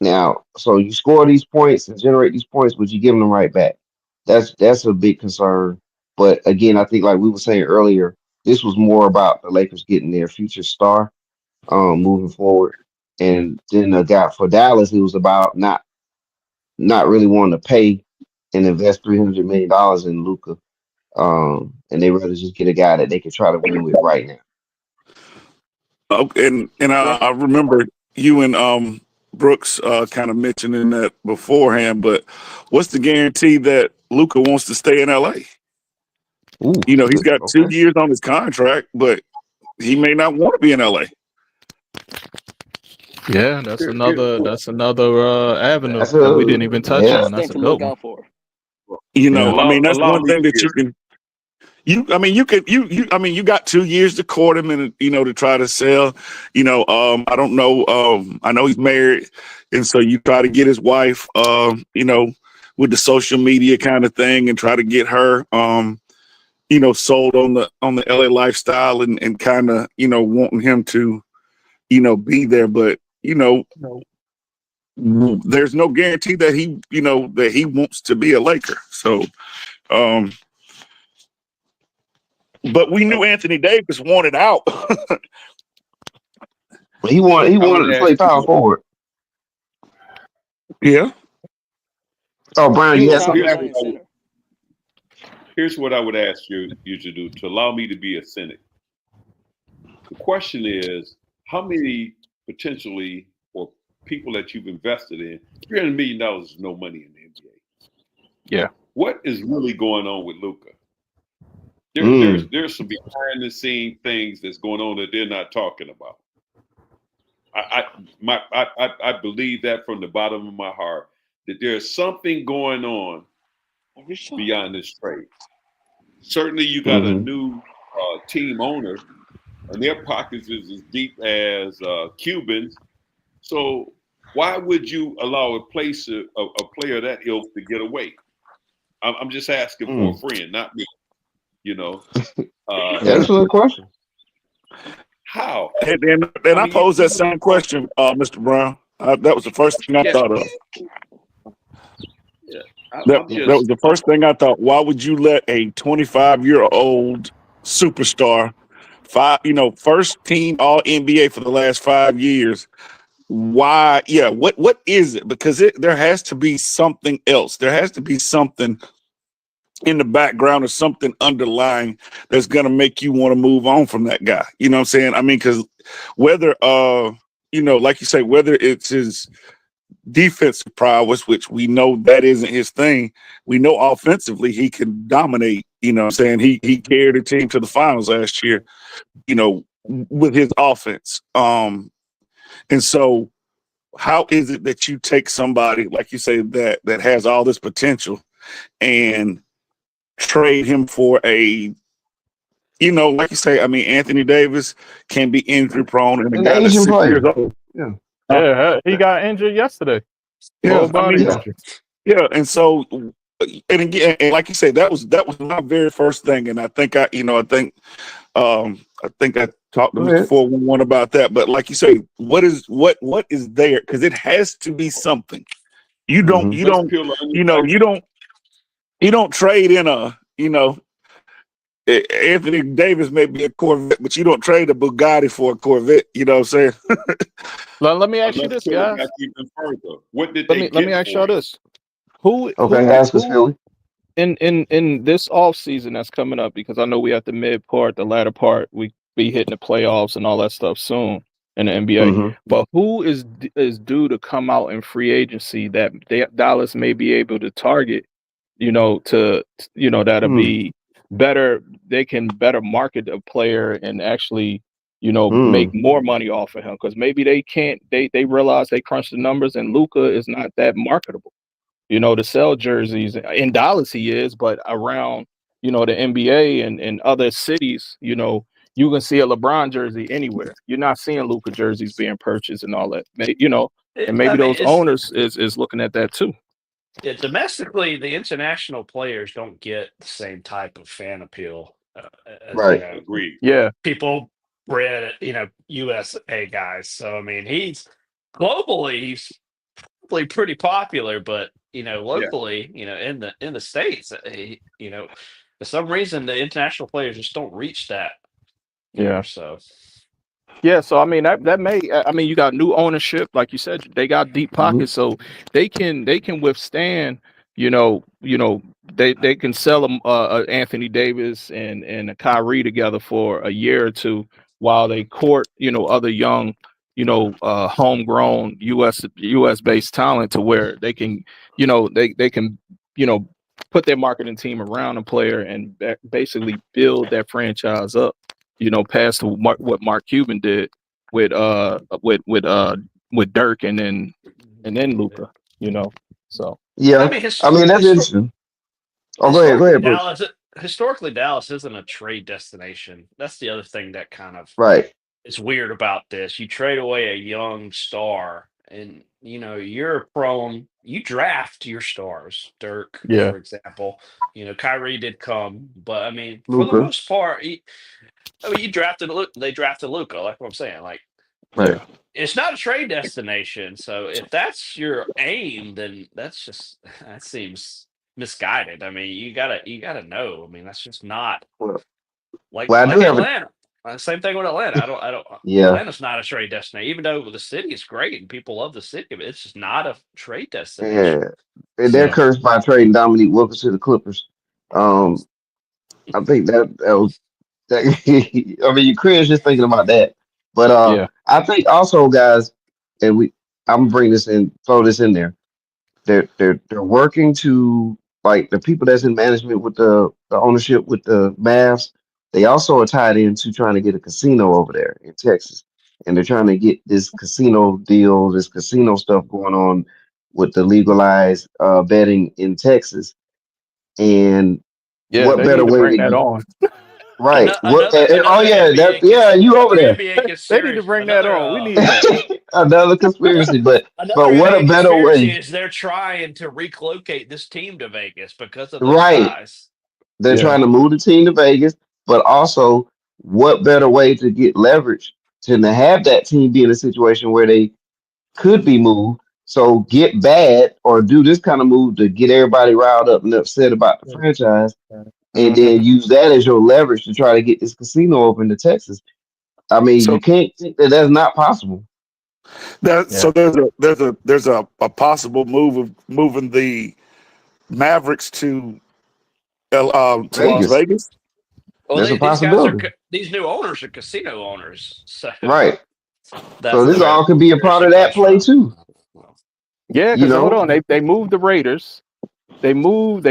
Now, so you score these points and generate these points, but you give them right back. That's a big concern. But again, I think like we were saying earlier, this was more about the Lakers getting their future star moving forward. And then for Dallas, it was about not really wanting to pay and invest $300 million in Luca. And they rather just get a guy that they can try to win with right now. Okay, and I remember you and Brooks kind of mentioning that beforehand, but what's the guarantee that Luca wants to stay in LA? Ooh, He's got 2 okay. years on his contract, but he may not want to be in LA. Yeah, that's another avenue That's that we didn't even touch yeah. on. That's Thing a to good look one. out for. Yeah. I mean, that's Allow one me thing to that you got 2 years to court him and to try to sell. I don't know. I know he's married, and so you try to get his wife, with the social media kind of thing, and try to get her, sold on the LA lifestyle and kind of wanting him to, be there, but there's no guarantee that he wants to be a Laker. So. But we knew Anthony Davis wanted out. He wanted to play power forward. Yeah. Oh, Brian, He you was had trying to something? play center. Here's what I would ask you to do to allow me to be a cynic. The question is, how many potentially or people that you've invested in, $300 million is no money in the NBA. Yeah. What is really going on with Luca? There's some behind the scene things that's going on that they're not talking about. I believe that from the bottom of my heart that there's something going on beyond this trade. Certainly, you got a Mm-hmm. new team owner, and their pockets is as deep as Cubans. So why would you allow a player that ilk to get away? I'm just asking for a Mm. friend, not me. You know, Yeah. Excellent question. how? And I I mean, posed that same question, Mr. Brown. That was the first thing I yeah, thought of. yeah. That I'm that was just the first thing I thought. Why would you let a 25-year-old superstar, first team All NBA for the last 5 years? Why? Yeah. What is it? Because there has to be something else. There has to be something in the background or something underlying that's gonna make you want to move on from that guy. You know what I'm saying? I mean, because whether like you say, whether it's his defensive prowess, which we know that isn't his thing. We know offensively he can dominate. You know what I'm saying? He carried the team to the finals last year, with his offense. And so how is it that you take somebody, like you say, that has all this potential and trade him for like you say, I mean, Anthony Davis can be injury prone and a An guy that's Asian 6 years player. old. Yeah. Uh, Yeah, he got injured yesterday. Lower yeah, I body mean, Yeah. injury. yeah, and so, and again, and like you said, that was my very first thing, and I think I talked to Go Mr. ahead. 411 about that. But like you say, what is there? Because it has to be something. You don't, Mm-hmm. you let's don't, peel the onion you know, back. you don't trade in Anthony Davis may be a Corvette, but you don't trade a Bugatti for a Corvette. You know what I'm saying? Let me ask you Let's this, peel it back guys. even further. What did Let they me get ask y'all for him? this. Who Okay, who ask us, who Philly. in this off season that's coming up, because I know we at the mid part, the latter part, we be hitting the playoffs and all that stuff soon in the NBA. Mm-hmm. But who is due to come out in free agency that Dallas may be able to target, that'll Mm. be better. They can better market a player and actually, make Mm. more money off of him, because maybe they can't. They realize they crunch the numbers and Luka is not that marketable, to sell jerseys. In Dallas he is, but around, the NBA and other cities, you can see a LeBron jersey anywhere. You're not seeing Luka jerseys being purchased and all that. And I maybe mean, those owners is looking at that too. domestically, the international players don't get the same type of fan appeal as Right. Agreed. Yeah, people bred USA guys. So I mean, he's probably pretty popular, but Yeah. locally, in the states, for some reason the international players just don't reach that. yeah. So Yeah, so I mean that may, I mean, you got new ownership, like you said, they got deep Mm-hmm. pockets, so they can withstand, they can sell them Anthony Davis and a Kyrie together for a year or two while they court, other young, homegrown US based talent, to where they can, they can, put their marketing team around a player and basically build that franchise up, past what Mark Cuban did with with Dirk and then Luca, So I Yeah. mean, I mean, that's interesting. Oh, go ahead. Go historically ahead, Bruce. Dallas isn't a trade destination. That's the other thing that kind of Right. is weird about this. You trade away a young star, and you draft your stars. Dirk, yeah, for example. Kyrie did come, but I mean, for the Luca. most part, they drafted Luca. Like what I'm saying, like Right. yeah, it's not a trade destination. So if that's your aim, then that seems misguided. I mean, you gotta know. I mean, that's just not Well, like well, I do like have a Atlanta. Same thing with Atlanta. I don't. yeah. Atlanta's not a trade destination, even though the city is great and people love the city, but it's just not a trade destination. Yeah. And they're yeah, So cursed by trading Dominique Wilkins to the Clippers. Um, I think that was that. I mean, you cringe just thinking about that. But yeah, I think also, guys, and I'm gonna bring this in, throw this in there. They're working to, like, the people that's in management with the ownership with the Mavs. They also are tied into trying to get a casino over there in Texas. and they're trying to get this casino deal, this casino stuff going on with the legalized betting in Texas. And Yeah, what they better need to way bring to that get on. right? What? Oh Another yeah, NBA you over another there. NBA They need to conspiracy bring that on. We need that. Another conspiracy, another but what a NBA better conspiracy way, is they're trying to relocate this team to Vegas because of those right? ties. They're Yeah. trying to move the team to Vegas, but also what better way to get leverage than to have that team be in a situation where they could be moved. So get bad or do this kind of move to get everybody riled up and upset about the franchise, and Hmm. then use that as your leverage to try to get this casino open to Texas. I mean, you So can't think that that's not possible. Yeah. there's a possible move of moving the Mavericks to Las Vegas, Vegas. Well, there's a these guys are possibility, these new owners are casino owners, so right? So that's this where the all could be a part conspiracy of that comes play from. too. Yeah, You because hold know, on, they moved the Raiders. They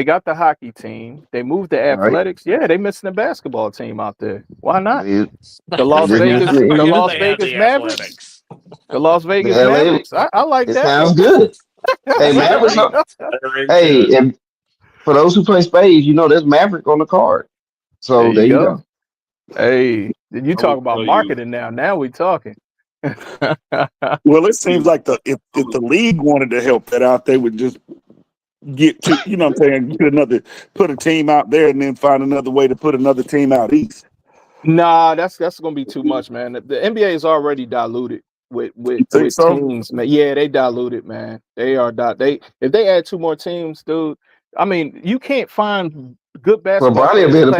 got the hockey team. They moved the right? Athletics. Yeah, they missing the basketball team out there. Why not? They, The they Las just Vegas, missing the Because Las they have Vegas the Mavericks. athletics. The Las the Vegas LA. Mavericks. I like It that. sounds good. Hey, Mavericks. Very, very Hey, good. and for those who play spades, you know there's Maverick on the card. There So you there you go. go. Hey, you I talk would about tell you, marketing now. Now we talking. Well, it seems you like if the league wanted to help that out, they would just get to what I'm saying, put a team out there and then find another way to put another team out east. Nah, that's gonna be too much, man. The NBA is already diluted You think with so? teams, man. Yeah, they diluted, man. They are they if they add two more teams, dude. I mean, you can't find good Well, basketball Bronny will be players able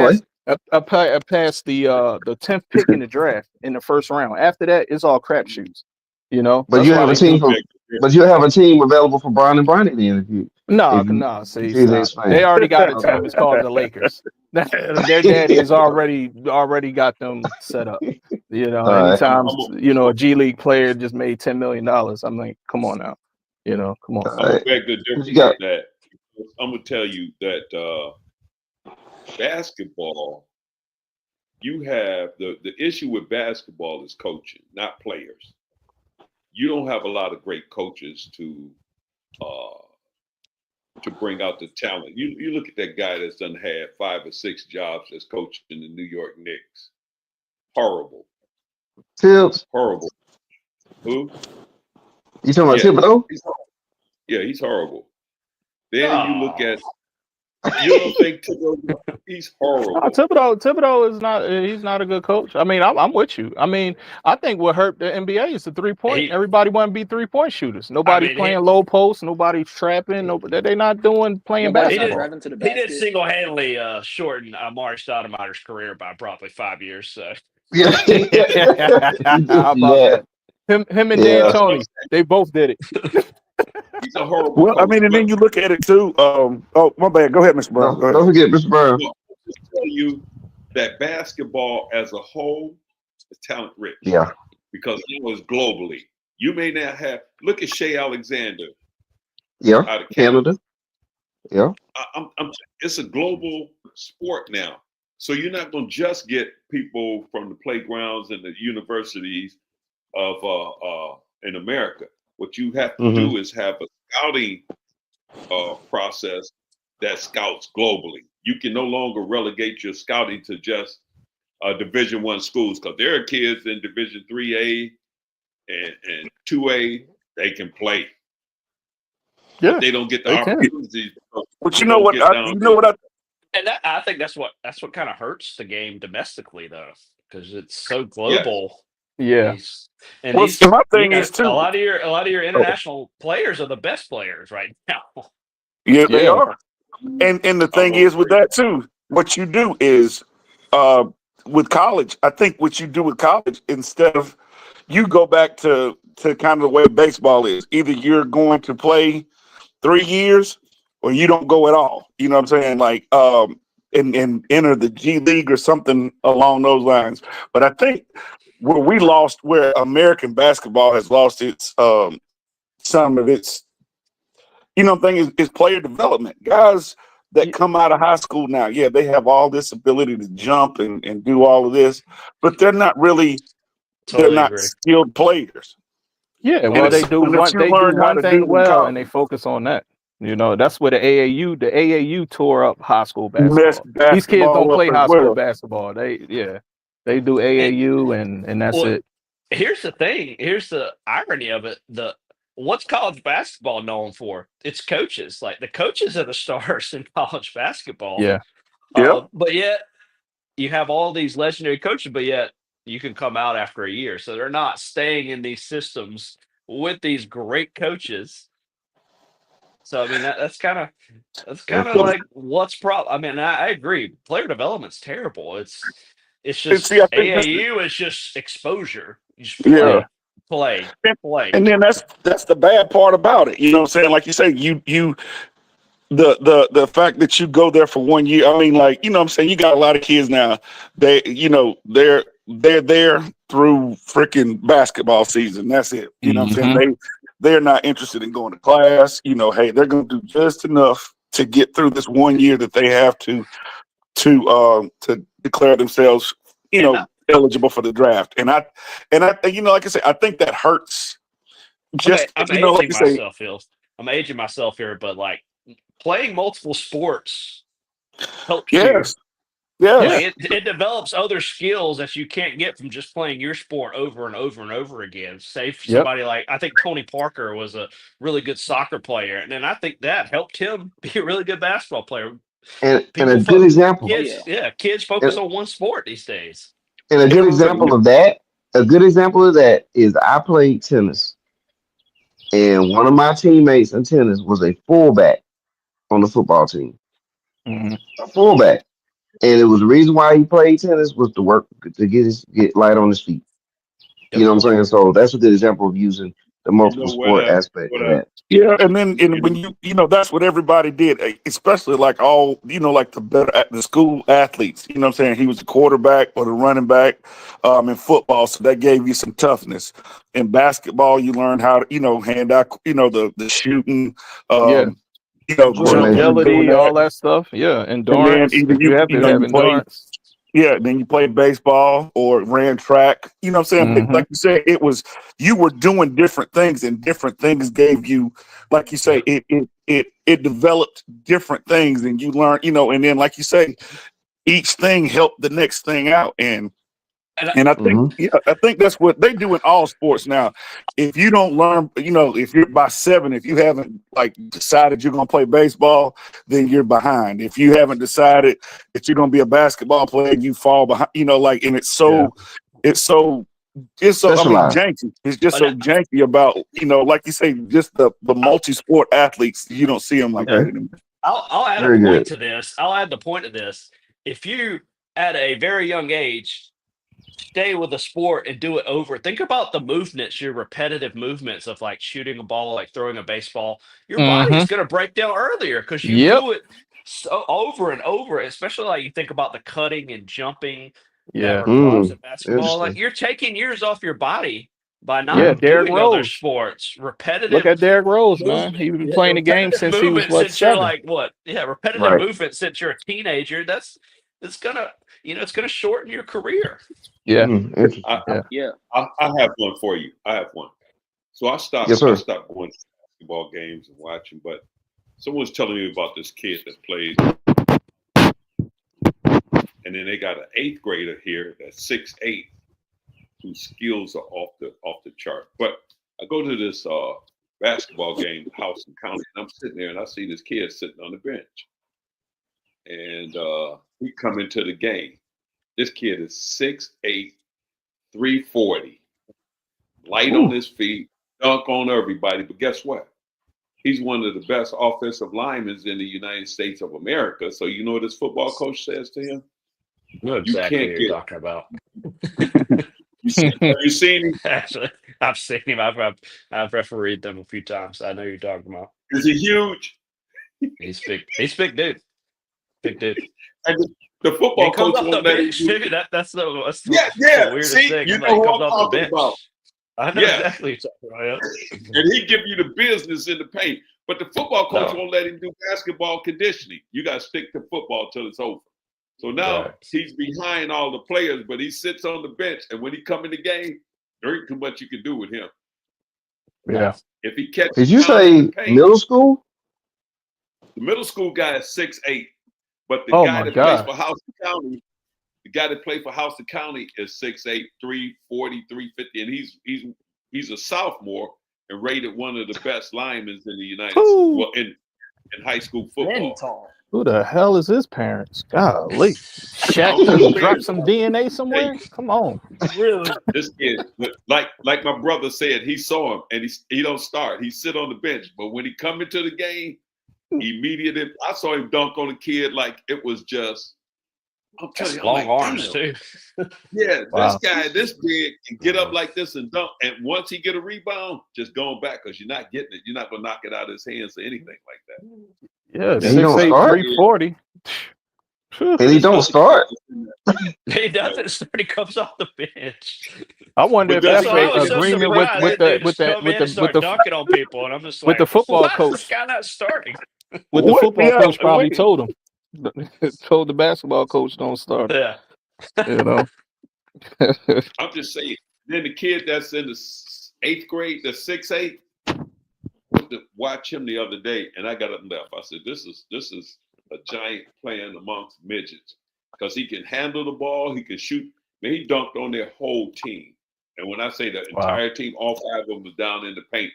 to play, past the 10th pick in the draft in the first round. After that, it's all crapshoots. You know, but that's you why have a they team do. for, but you have a team available for Bron and Bronny then No, if no, you see, see they stop. They expand. already got a Okay. team. It's called the Lakers. Their daddy has already got them set up. You know, All right. anytime a G League player just made $10 million, I'm like, come on now. Come on. All I'm gonna right. beg the What you difference got? with that. I'm gonna tell you that basketball, you have the issue with basketball is coaching, not players. You don't have a lot of great coaches uh, to bring out the talent. You look at that guy that's done had 5 or 6 jobs as coach in the New York Knicks. Horrible, Tips. horrible. Who? You talking about Yeah, Thibodeau? he's horrible. Then you look Oh, at you don't think he's No, horrible. Thibodeau is not. He's not a good coach. I mean, I'm with you. I mean, I think what hurt the NBA is the 3-point. he. Everybody want to be 3-point shooters. I Nobody's mean, he playing low post. Nobody's trapping. Nobody. They're not doing playing Nobody's he not did. basketball. driving to the He did basket. single-handedly shorten Amari Stoudemire's career by probably 5 years. So Yeah. He did How do about that. that? Him and Yeah. That's what I'm D'Antoni, they both did it. He's a horrible Well, I coach. mean, and But then you look at it too. Oh, my bad. Go ahead, Mr. Brown. Go Don't ahead. forget Mr. Brown. no, I'll just tell you that basketball as a whole is talent rich Yeah. because it was globally. You may not have look at Shea Alexander Yeah. out of Canada. Canada. Yeah. It's a global sport now. So you're not going to just get people from the playgrounds and the universities of in America. What you have to Mm-hmm. do is have a scouting process that scouts globally. You can no longer relegate your scouting to just Division I schools because there are kids in Division 3A and 2A. They can play, Yeah, but they don't get the they can. opportunities. But They you know don't what? get down You there. know what? And I think that's what kind of hurts the game domestically, though, because it's so Yes. global. Yeah. And Well, these, so my thing is a too. lot of your international players are the best players right now. Yeah, they Yeah. are. And the thing Although is with that too, what you do is with college, I think what you do with college, instead of you go back to kind of the way baseball is. Either you're going to play 3 years or you don't go at all. You know what I'm saying? Like and enter the G League or something along those lines. But I think where American basketball has lost its some of its thing is player development. Guys that come out of high school now, yeah, they have all this ability to jump and do all of this, but they're not really they're Totally not agree. skilled players. Yeah, And well, it's they do something that one. you They do learn how one to do thing in well, college. and they focus on that. That's where the AAU tore up high school Messed basketball. These kids don't basketball up play as high school well. basketball. They do And AAU, and that's well, it. here's the thing. Here's the irony of it. What's college basketball known for? It's coaches. Like the coaches are the stars in college basketball. Yeah, Yep. But yet you have all these legendary coaches, but yet you can come out after a year. So they're not staying in these systems with these great coaches. So I mean that's kind That's of true. like what's problem. I mean, I agree. Player development's terrible. It's And see, just I think that's AAU is just exposure. You just yeah. play, And, play. and then that's the bad part about it. You know what I'm saying? Like you say, you the fact that you go there for 1 year, I mean, like, you know what I'm saying, you got a lot of kids now, they're there through freaking basketball season. That's it. You know what I'm hmm saying? They're not interested in going to class. Hey, they're gonna do just enough to get through this 1 year that they have to declare themselves, And I, eligible for the draft. And I like I said, I think that hurts. Just I'm like aging you say, myself, Phil. I'm aging myself here, but like playing multiple sports helps you. yes, yes, Like yeah, it develops other skills that you can't get from just playing your sport over and over and over again. Say for yep, somebody like I think Tony Parker was a really good soccer player, and then I think that helped him be a really good basketball player. And a People, good example, Oh yeah. kids and, focus on one sport these days. and a yes, good sir. example of that, a good example of that is I played tennis, and one of my teammates in tennis was a fullback on the football team, hmm a fullback, and it was the reason why he played tennis was to work to get light on his feet. You Yep. know what I'm saying? So that's a good example of using the You multiple know what? sport aspect What? of that. Yeah, and then You and know, when that's what everybody did, especially like all like the school athletes. You know what I'm saying? He was the quarterback or the running back in football, so that gave you some toughness. In basketball, you learn how to hand out the shooting, yeah. um, Coordination. jumping, doing Agility, that, all that stuff. Yeah, and then endurance. either If you have to have you play. endurance. Yeah, then you played baseball or ran track. You know what I'm saying? But hmm like you said, you were doing different things, and different things gave you, like you say, Yep. it developed different things, and you learn, and then like you say, each thing helped the next thing out, And and Hmm. I think that's what they do in all sports now. If you don't learn, if you're by 7, if you haven't like decided you're gonna play baseball, then you're behind. If you haven't decided that you're gonna be a basketball player, you fall behind. And Yeah, it's so I mean Specialized. janky. It's just and so janky about like you say, just the multi-sport athletes. You don't see them like that Okay. anymore. I'll add a Very point good. to this. I'll add the point to this. If you at a very young age stay with a sport and do it over. Think about the movements, your repetitive movements of like shooting a ball, like throwing a baseball. Your hmm body's going to break down earlier because you Yep. do it so over and over. Especially like you think about the cutting and jumping that Yeah. requires in Mm, basketball. Like interesting. you're taking years off your body by Yeah. not Yeah. Derrick doing other Rose. sports. Look Repetitive at Derrick Rose, man. movement, He's been yeah, playing the game repetitive since he was movement what, since you're 7. like what? Yeah, repetitive Right. movement since you're a teenager. It's gonna it's gonna shorten your career. Yeah. Interesting. I, Yeah. Yeah. I have one for you. I have one. So Yes, I sir. stopped going to basketball games and watching, but someone was telling me about this kid that played, and then they got an 8th grader here that's 6'8", whose skills are off the chart. But I go to this basketball game, House and County, and I'm sitting there and I see this kid sitting on the bench, and we come into the game. This kid is 6'8", 340, light on Ooh. his feet, dunk on everybody. But guess what? He's one of the best offensive linemen in the United States of America. So you know what his football coach says to him? I know You exactly what can't you're get. talking about. Have you seen him? Actually, I've seen him. I've refereed them a few times. I know who you're talking about. Is he huge? He's big. He's big dude. Big dude. And the He football comes coach off the won't let him bench do. too. That's Yeah, the yeah. weirdest See, thing. you I'm know like, he who comes I'm off the talking bench. about. I know Yeah, exactly what you're talking about. Yeah. and he give you the business in the paint. But the football coach No. won't let him do basketball conditioning. You got to stick to football till it's over. So now Right. he's behind all the players, but he sits on the bench. And when he come in the game, There ain't too much you can do with him. Yeah. If he catches Did you down in say the paint, middle school? the middle school guy is 6'8", but the Oh guy my that plays God. for Houston County, is 6'8", 340, 350, and he's a sophomore and rated one of the best linemen in the United States. Who, Well, in high school Plenty football. tall. who the hell is his parents? Golly. Shaq I'm done just dropped saying, some DNA somewhere? Come on. Really? this kid, like my brother said, he saw him and he don't start. He sit on the bench, but when he come into the game, immediately I saw him dunk on a kid like it was just. I'm telling you, I'm Long like, arms damn. too. Yeah, Wow. this guy, this big, can get up like this and dunk. And once he get a rebound, just going back because you're not getting it. You're not gonna knock it out of his hands or anything like that. Yeah, And he don't 6'8", start? 340. And he There's don't other start? kids He doesn't start. He comes off the bench. I wonder But if that's that's So I a was so agreement surprised with that dude the just come in and start with dunking on people, and I'm just with like, the football why is this coach. guy not starting? With the What? football Yeah, coach probably wait. told him. Told the basketball coach don't start him, Yeah. you know. I'm just saying. Then the kid that's in the 8th grade, the 6'8", went to watch him the other day, and I got up and left. I said, "This is a giant playing amongst midgets because he can handle the ball, he can shoot. Man, he dunked on their whole team, and when I say the Wow. entire team, all 5 of them was down in the paint.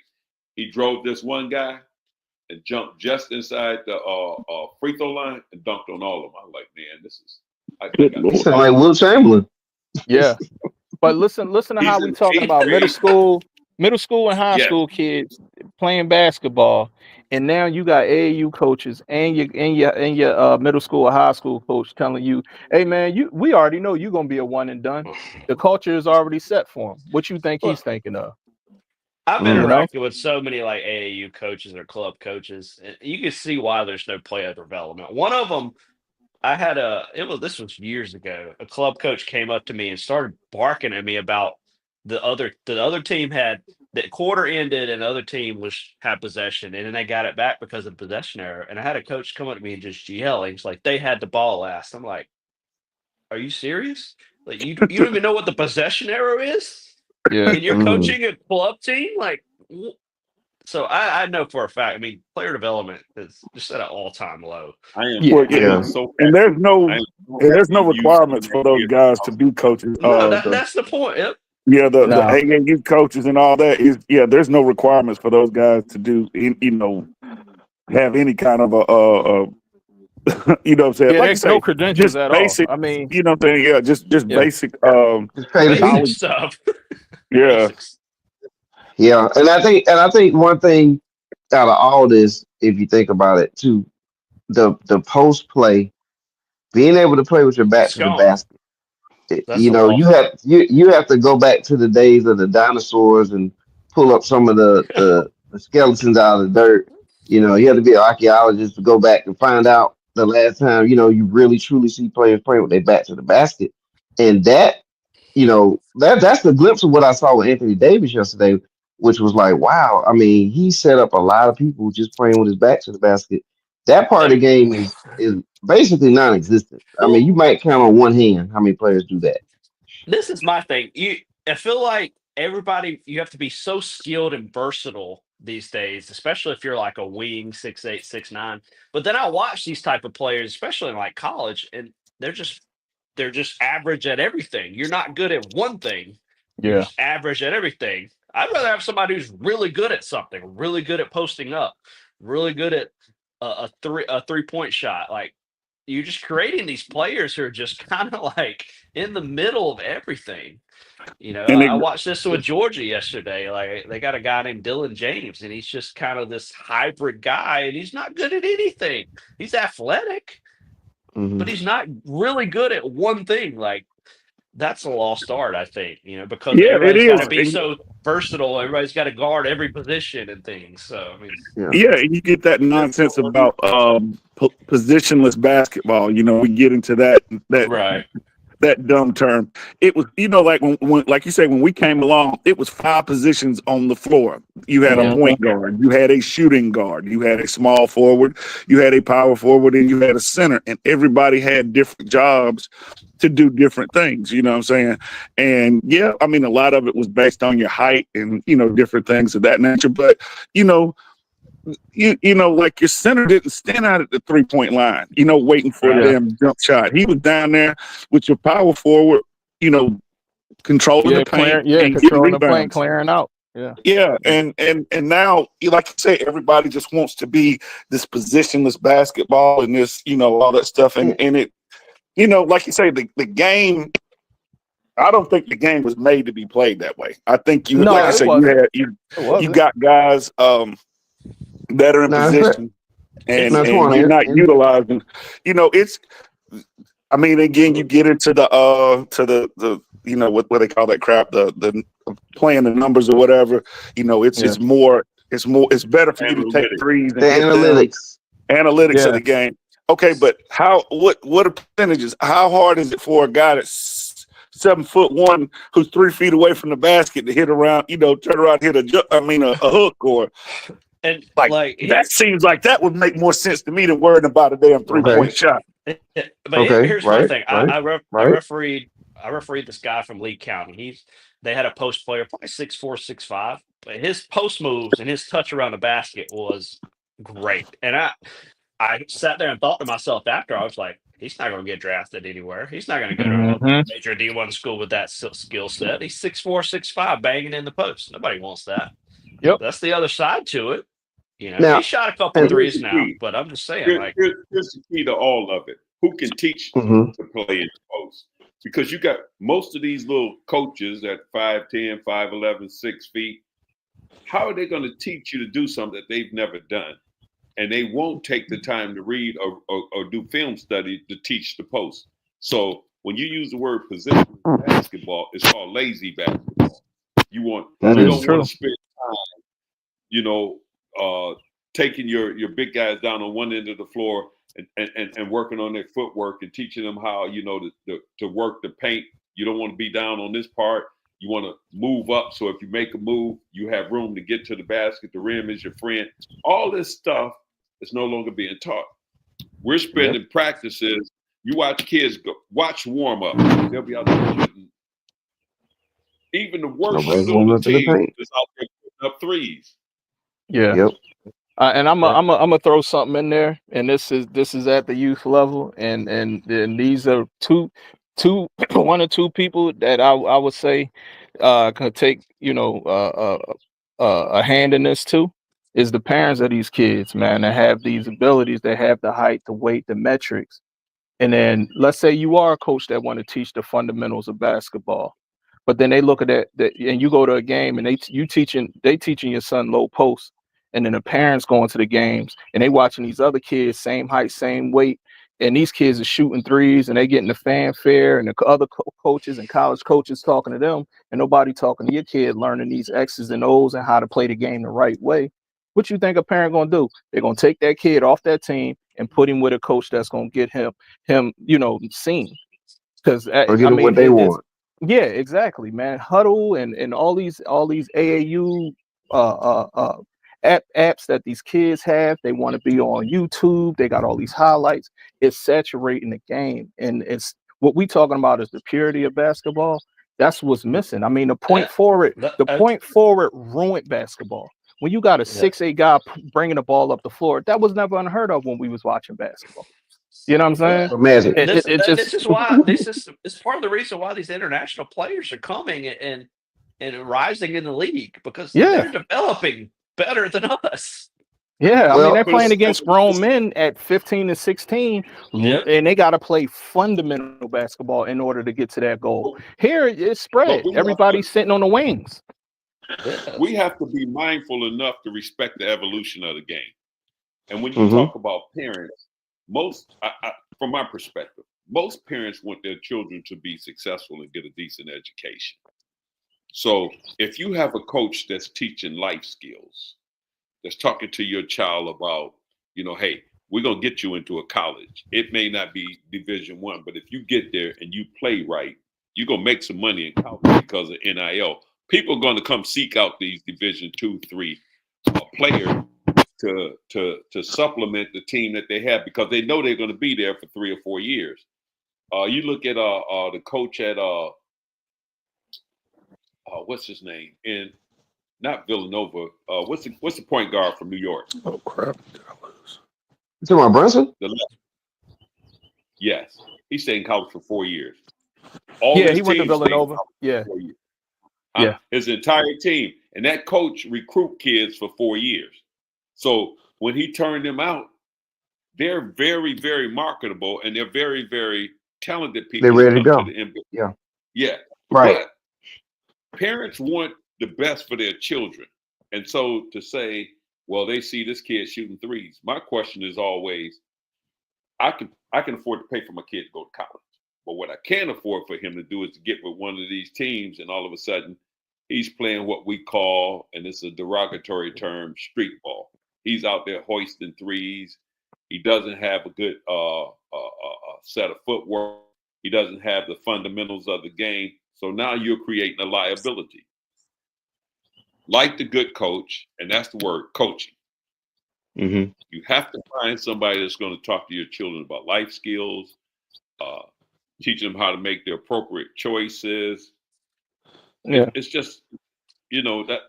He drove this one guy and jumped just inside the free throw line and dunked on all of them. I was like, man, this is. Good He Lord. sound like Will Chamberlain. Yeah. But listen to He's how we in talking 8th about grade. middle school and high Yeah. school kids playing basketball, and now you got AAU coaches and your middle school or high school coach telling you, "Hey man, we already know you're gonna be a one and done. The culture is already set for him. What you think he's Look, thinking of?" I've You know? interacted with so many like AAU coaches or club coaches, and you can see why there's no player development. One of them, this was years ago. A club coach came up to me and started barking at me about the other team had the quarter ended and the other team had possession, and then they got it back because of possession error. And I had a coach come up to me and just yelling, "It's like they had the ball last." I'm like, "Are you serious? Like you don't even know what the possession error is, Yeah. and you're Mhm. coaching a club team like." So I know for a fact. I mean, player development is just at an all-time low. I am, Yeah. Well, I Yeah. am so and happy. I am so there's no happy you requirements seen for that those kid. guys to be coaches. No, that's the point. Yep. The No. AAU coaches and all that is there's no requirements for those guys to do have any kind of a you know what I'm saying? Yeah, Like you there's no say, credentials just at all. basic, I mean, you know what I'm saying? Yeah, just yeah. basic Just pay the Basic people. knowledge. stuff. Yeah. Basics. Yeah. And I think one thing out of all this, if you think about it too, the post play, being able to play with your back It's to the gone. basket. That's a lost art. You have to go back to the days of the dinosaurs and pull up some of the skeletons out of the dirt. You have to be an archaeologist to go back and find out the last time you really truly see players playing with their back to the basket. And that's the glimpse of what I saw with Anthony Davis yesterday, which was like, wow. I mean, he set up a lot of people just playing with his back to the basket. That part of the game is basically non-existent. I mean, you Well, might count on one hand how many players do that. this is my thing. I feel like you have to be so skilled and versatile these days, especially if you're like a wing 6'8", 6'9". But then I watch these type of players, especially in like college, and they're just average at everything. You're not good at one thing. You're Yeah. just average at everything. I'd rather have somebody who's really good at something, really good at posting up, really good at a 3-point shot. Like you're just creating these players who are just kind of like in the middle of everything. And I watched this with Georgia yesterday. Like they got a guy named Dylan James, and he's just kind of this hybrid guy, and he's not good at anything. He's athletic, but he's not really good at one thing. Like that's a lost art, I think, because yeah, it everybody's got to is. be so versatile. Everybody's got to guard every position and things. So, I mean, Yeah, and you get that nonsense about positionless basketball. We get into that right. that dumb term. It was, like when like you say, when we came along, it was 5 positions on the floor. You had a Mhm. point guard, you had a shooting guard, you had a small forward, you had a power forward, and you had a center, and everybody had different jobs to do different things. You know what I'm saying? And yeah, I mean, a lot of it was based on your height and different things of that nature. But you know, like your center didn't stand out at the 3-point line, waiting for the Right. Yeah. damn jump shot. He was down there with your power forward, controlling the Yeah, paint clearing. Yeah, and getting controlling the plane, rebounds. clearing out. Yeah. Yeah, and now, like you say, everybody just wants to be this positionless basketball and this, all that stuff, and it, like you say, the game. I don't think the game was made to be played that way. I think like No, you it say, wasn't. It you wasn't. got guys that are in Now, position, and now, Twan, you're not utilizing. It's. I mean, again, you get into the what they call that crap, the playing the numbers or whatever. It's Yeah. it's better for you to take Analytics. threes and the hit them. analytics. Analytics of Yeah. the game. Okay, but what are percentages? How hard is it for a guy that's 7'1" who's 3 feet away from the basket to hit around, turn around, hit a hook, or And like like that seems like that would make more sense to me than worrying about a damn Okay. 3-point shot. but Okay. here's my Right. thing. Right. I Right. refereed this guy from Lee County. They had a post player, probably 6'4", 6'5", but his post moves and his touch around the basket was great. And I sat there and thought to myself after, I was like, he's not going to get drafted anywhere. He's not going to go to a Mhm. major D1 school with that skill set. He's 6'4", 6'5", banging in the post. Nobody wants that. Yep. That's the other side to it. He Now, shot a couple and threes Here's the now, key. but I'm just saying, like, Here's the key to all of it. Who can teach mhm. to play in the post? Because you got most of these little coaches at 5'10", 5'11", 6 feet. How are they going to teach you to do something that they've never done? And they won't take the time to read or do film study to teach the post. So when you use the word position basketball, it's called lazy basketball. You That don't is want true. to spend taking your big guys down on one end of the floor and working on their footwork and teaching them how, to work the paint. You don't want to be down on this part. You want to move up. So if you make a move, you have room to get to the basket. The rim is your friend. All this stuff is no longer being taught. We're spending practices. You watch kids watch warm up. They'll be out there shooting. Even the worst nobody's shooter on warming the up in the team paint. is out there putting up threes. Yeah. Yep. And I'm Yeah. gonna throw something in there, and this is at the youth level, and these are two one or two people that I would say could take a hand in this too, is the parents of these kids, man, that have these abilities, that have the height, the weight, the metrics. And then let's say you are a coach that want to teach the fundamentals of basketball, but then they look at that and you go to a game and they teaching your son low post, and then the parents going to the games and they watching these other kids same height, same weight, and these kids are shooting threes and they getting the fanfare, and the other coaches and college coaches talking to them, and nobody talking to your kid learning these X's and O's and how to play the game the right way. What you think a parent gonna do? They're gonna take that kid off that team and put him with a coach that's gonna get him seen. Because Or I get them mean, what they it's want. yeah, exactly, man. Huddle and all these AAU apps that these kids have. They want to be on YouTube. They got all these highlights. It's saturating the game, and it's what we talking about is the purity of basketball. That's what's missing. I mean, the point forward ruined basketball. When you got a 6'8" guy bringing the ball up the floor, that was never unheard of when we was watching basketball. You know what I'm saying? So Magic. It just This is why it's part of the reason why these international players are coming and rising in the league, because yeah. they're developing better than us. Yeah, I mean, they're Well, playing against grown men at 15 and 16, Yep. and they got to play fundamental basketball in order to get to that goal. Here, it's spread. Everybody's sitting on the wings. We have to be mindful enough to respect the evolution of the game. And when you Mhm. talk about parents, from my perspective, most parents want their children to be successful and get a decent education. So if you have a coach that's teaching life skills, that's talking to your child about, hey, we're gonna get you into a college. It may not be Division I, but if you get there and you play right, you're gonna make some money in college because of NIL. People are gonna come seek out these Division II, III players to supplement the team that they have because they know they're gonna be there for 3 or 4 years. You look at the coach at what's his name in not Villanova. What's the point guard from New York? Oh crap! Did I lose? You talking about Brunson? Yes, he stayed in college for 4 years. All Yeah, his he went to teams stayed in Villanova. college Yeah, for 4 years. yeah, His entire team, and that coach recruit kids for 4 years. So when he turned them out, they're very, very marketable, and they're very, very talented They're people to ready to come to go. the NBA. Yeah. Yeah, Right. but parents want the best for their children. And so to say, well, they see this kid shooting threes. My question is always, I can afford to pay for my kid to go to college. But what I can't afford for him to do is to get with one of these teams and all of a sudden he's playing what we call, and it's a derogatory term, street ball. He's out there hoisting threes. He doesn't have a good set of footwork. He doesn't have the fundamentals of the game. So now you're creating a liability. Like the good coach, and that's the word, coaching. Mm-hmm. You have to find somebody that's going to talk to your children about life skills, teach them how to make the appropriate choices. yeah. It's just, that.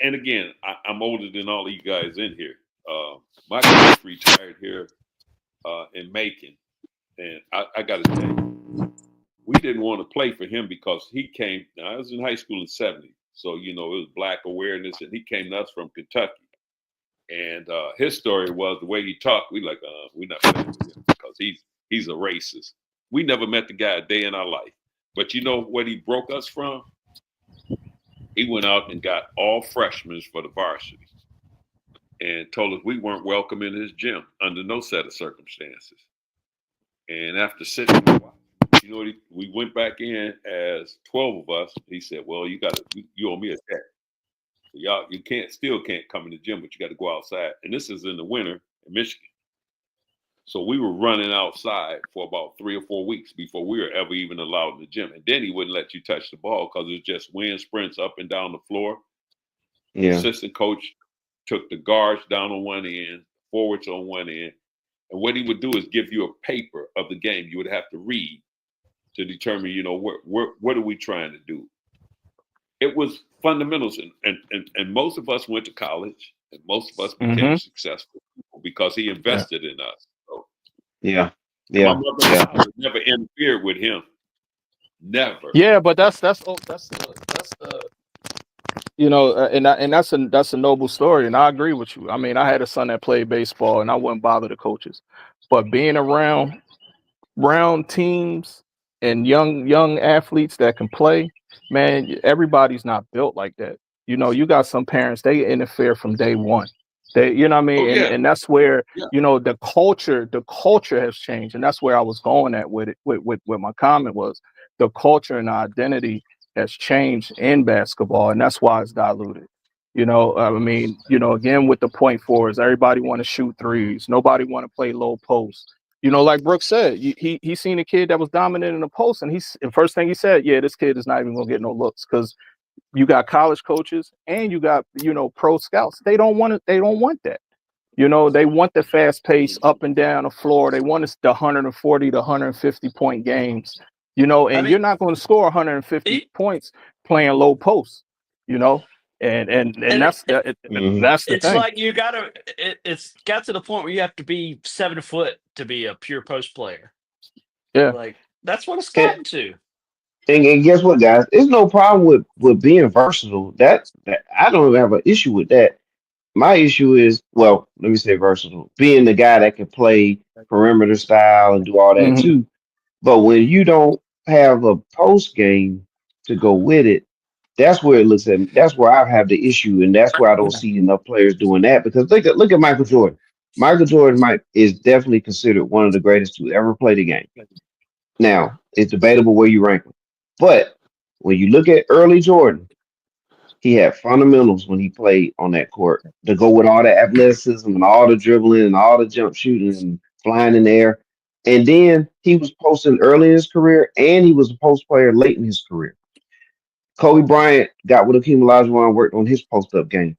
And again, I'm older than all of you guys in here. My coach retired here in Macon, and I got to tell you, we didn't want to play for him because he came. Now, I was in high school in '70, so it was Black awareness, and he came to us from Kentucky. And his story was the way he talked. We like, we're not playing with him because he's a racist. We never met the guy a day in our life. But you know what he broke us from? He went out and got all freshmen for the varsity and told us we weren't welcome in his gym under no set of circumstances. And after sitting, we went back in as 12 of us. He said, well, you owe me a debt. So y'all, you still can't come in the gym, but you got to go outside. And this is in the winter in Michigan. So we were running outside for about 3 or 4 weeks before we were ever even allowed in the gym. And then he wouldn't let you touch the ball because it was just wind sprints up and down the floor. Yeah. The assistant coach took the guards down on one end, forwards on one end. And what he would do is give you a paper of the game you would have to read to determine, what are we trying to do? It was fundamentals. And most of us went to college and most of us became successful because he invested in us. So, Yeah. my mother never interfered with him. Never. Yeah, but that's the and that's a noble story, and I agree with you. I mean, I had a son that played baseball, and I wouldn't bother the coaches, but being around teams and young athletes that can play, man, everybody's not built like that. You got some parents, they interfere from day one. They, what I mean, and that's where the culture has changed, and that's where I was going at with it. With my comment was the culture and identity has changed in basketball, and that's why it's diluted. I mean, again with the point forwards, everybody want to shoot threes. Nobody want to play low post. Like Brooks said, he seen a kid that was dominant in the post, and the first thing he said, yeah, this kid is not even gonna get no looks because you got college coaches and you got pro scouts. They don't want it. They don't want that. They want the fast pace up and down the floor. They want the 140 to 150 point games. And you're not going to score 150 points playing low post. And that's the It's thing. like you gotta. It's got to the point where you have to be 7 foot to be a pure post player. Yeah, like that's what it's gotten to. And guess what, guys? There's no problem with being versatile. That I don't have an issue with that. My issue is, well, let me say versatile. Being the guy that can play perimeter style and do all that too. But when you don't have a post game to go with it, that's where it looks at. That's where I have the issue, and that's where I don't see enough players doing that. Because look at Michael Jordan. Michael Jordan is definitely considered one of the greatest to ever play the game. Now, it's debatable where you rank him. But when you look at early Jordan, He had fundamentals when he played on that court to go with all the athleticism and all the dribbling and all the jump shooting and flying in the air. And then he was posting early in his career, and he was a post player late in his career. Kobe Bryant got with Akeem Olajuwon, worked on his post up game.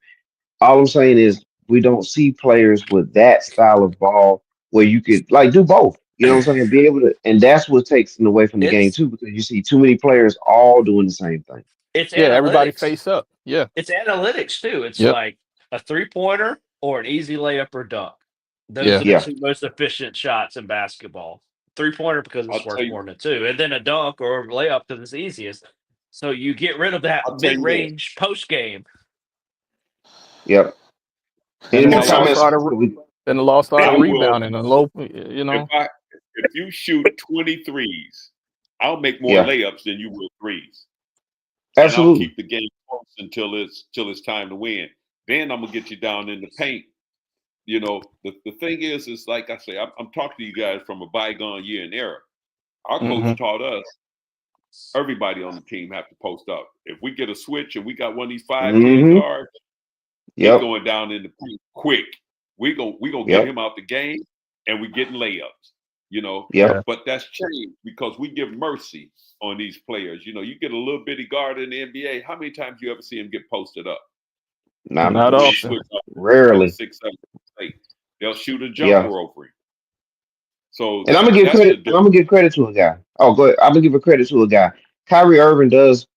All I'm saying is we don't see players with that style of ball where you could like do both. You know what I'm saying? Be able to, and that's what takes them away from the game It's too, because you see too many players all doing the same thing. it's Yeah, everybody analytics. face up. Yeah. It's analytics too. It's Yep. like a 3-pointer or an easy layup or dunk. Those Yeah. are the Yeah, two most efficient shots in basketball. 3-pointer because I'll it's tell worth you. more than two, and then a dunk or a layup because it's easiest. So you get rid of that I'll tell you this. mid-range post game. yep. And Any then more it's all comments? started. So we, Then the law started I will. rebounding and low. If I if you shoot 20 threes, I'll make more yeah, layups than you will threes, and I'll absolutely. keep the game close until it's time to win. Then I'm gonna get you down in the paint. The thing is like I say, I'm talking to you guys from a bygone year and era. Our Mm-hmm. coach taught us everybody on the team have to post up. If we get a switch and we got one of these 5'10 Mm-hmm. guards, he Yep. going down in the paint quick. We gonna get Yep. him out the game, and we getting layups. Yep. But that's changed because we give mercy on these players. You get a little bitty guard in the NBA. How many times you ever see him get posted up? Not Not Because they often. switch up rarely. 6, 7, 8. They'll shoot a Yeah. jumper over him. So And I'm gonna give that's the credit. And I'm difference. gonna give credit to a guy. Oh, go ahead. I'm gonna give a credit to a guy. Kyrie Irving does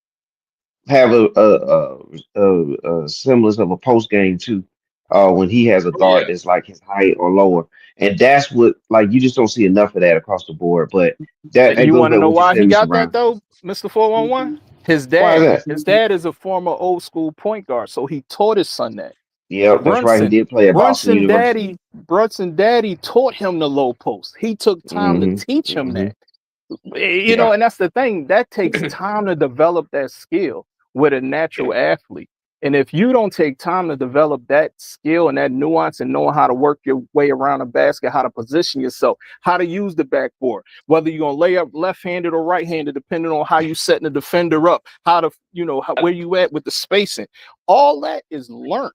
have a semblance of a post game too. When he has a Oh yeah, guard that's like his height or lower, and that's what like you just don't see enough of that across the board. But that And that you goes want to back to know what you why he said, Mr. got that Brown. though, Mr. 411? His Why is dad. that? His dad is a former old school point guard, so he taught his son that. Yep, that's right. He Brunson, did play at Boston University. Brunson daddy taught him the low post. He took time to teach him Hmm. that. You know, Yeah, and that's the thing. That takes time to develop that skill with a natural athlete. And if you don't take time to develop that skill and that nuance and knowing how to work your way around a basket, how to position yourself, how to use the backboard, whether you're gonna lay up left-handed or right-handed, depending on how you setting the defender up, how to, where you at with the spacing, all that is learned.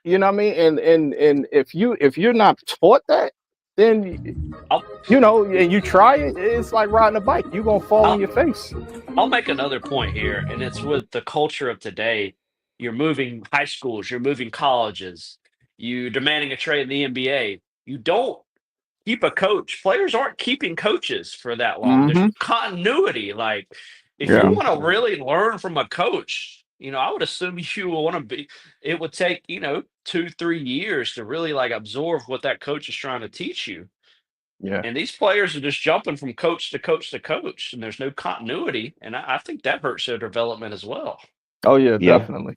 You know what I mean? And if you're not taught that, then I'll, and you try it, it's like riding a bike. You're gonna fall on I'll your face. I'll make another point here, and it's with the culture of today. You're moving high schools, you're moving colleges, you demanding a trade in the NBA. You don't keep a coach. Players aren't keeping coaches for that long. There's Mm-hmm. continuity. Like, if you Yeah. want to really learn from a coach, I would assume you will want to be. It would take 2-3 years to really like absorb what that coach is trying to teach you. Yeah. And these players are just jumping from coach to coach to coach, and there's no continuity. And I think that hurts their development as well. Oh yeah, yeah. definitely.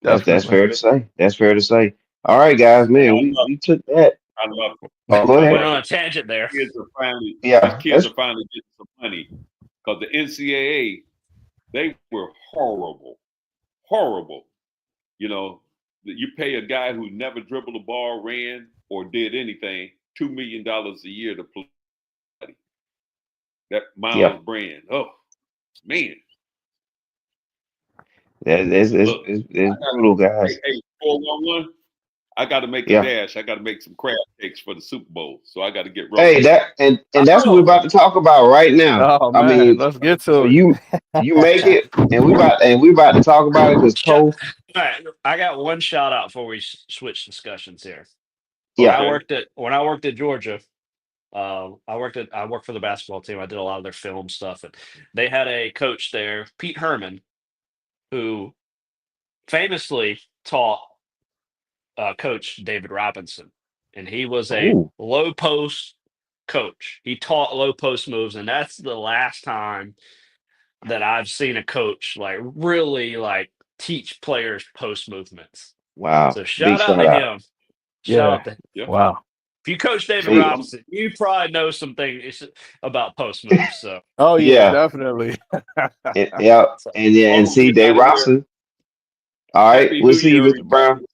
That's Definitely. fair to say. That's fair to say. All right, guys, and man, we took that. I love it. Oh, go Went ahead. on a tangent there. Kids are finally these Yeah, kids that's are finally getting some money because the NCAA, they were horrible, horrible. You pay a guy who never dribbled a ball, ran, or did anything $2 million a year to play. That yeah. Miles Brand. Oh man, It's look, it's brutal, guys. hey, 411. I got to make a Yeah. dash. I got to make some crab cakes for the Super Bowl, so I got to get Hey, rolling. and that's what we're about to talk about right now. Oh I man, mean, let's get so to you make it, and we about to talk about it because Shut. Cole. All right, I got one shout out before we switch discussions here. When Yeah. I Okay. worked at Georgia, I worked for the basketball team. I did a lot of their film stuff, and they had a coach there, Pete Herman, who famously taught Coach David Robinson, and he was a Ooh. low post coach. He taught low post moves, and that's the last time that I've seen a coach like really like teach players post movements. Wow. So Big shout out shout to out. him. Shout yeah. out to Yeah. Wow. if you coach David See. Robinson, you probably know some things about post moves. So, Oh yeah, Yeah. definitely. Yeah. so And yeah, Well, and I'm gonna see get Dave out of here. Robson. All right. Happy We'll New see you, Year, Mr. Brown. everybody.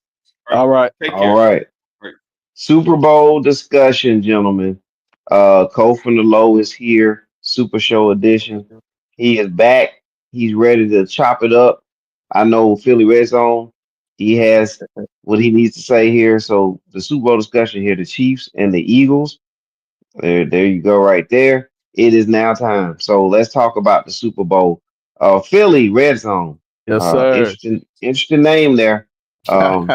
All right. Take All care. right. Right. Super Bowl discussion, gentlemen. Cole from the Low is here. Super Show edition. He is back. He's ready to chop it up. I know Philly Red Zone. He has what he needs to say here. So the Super Bowl discussion here: the Chiefs and the Eagles. There you go, right there. It is now time. So let's talk about the Super Bowl. Philly Red Zone. Yes, sir. Interesting name there. How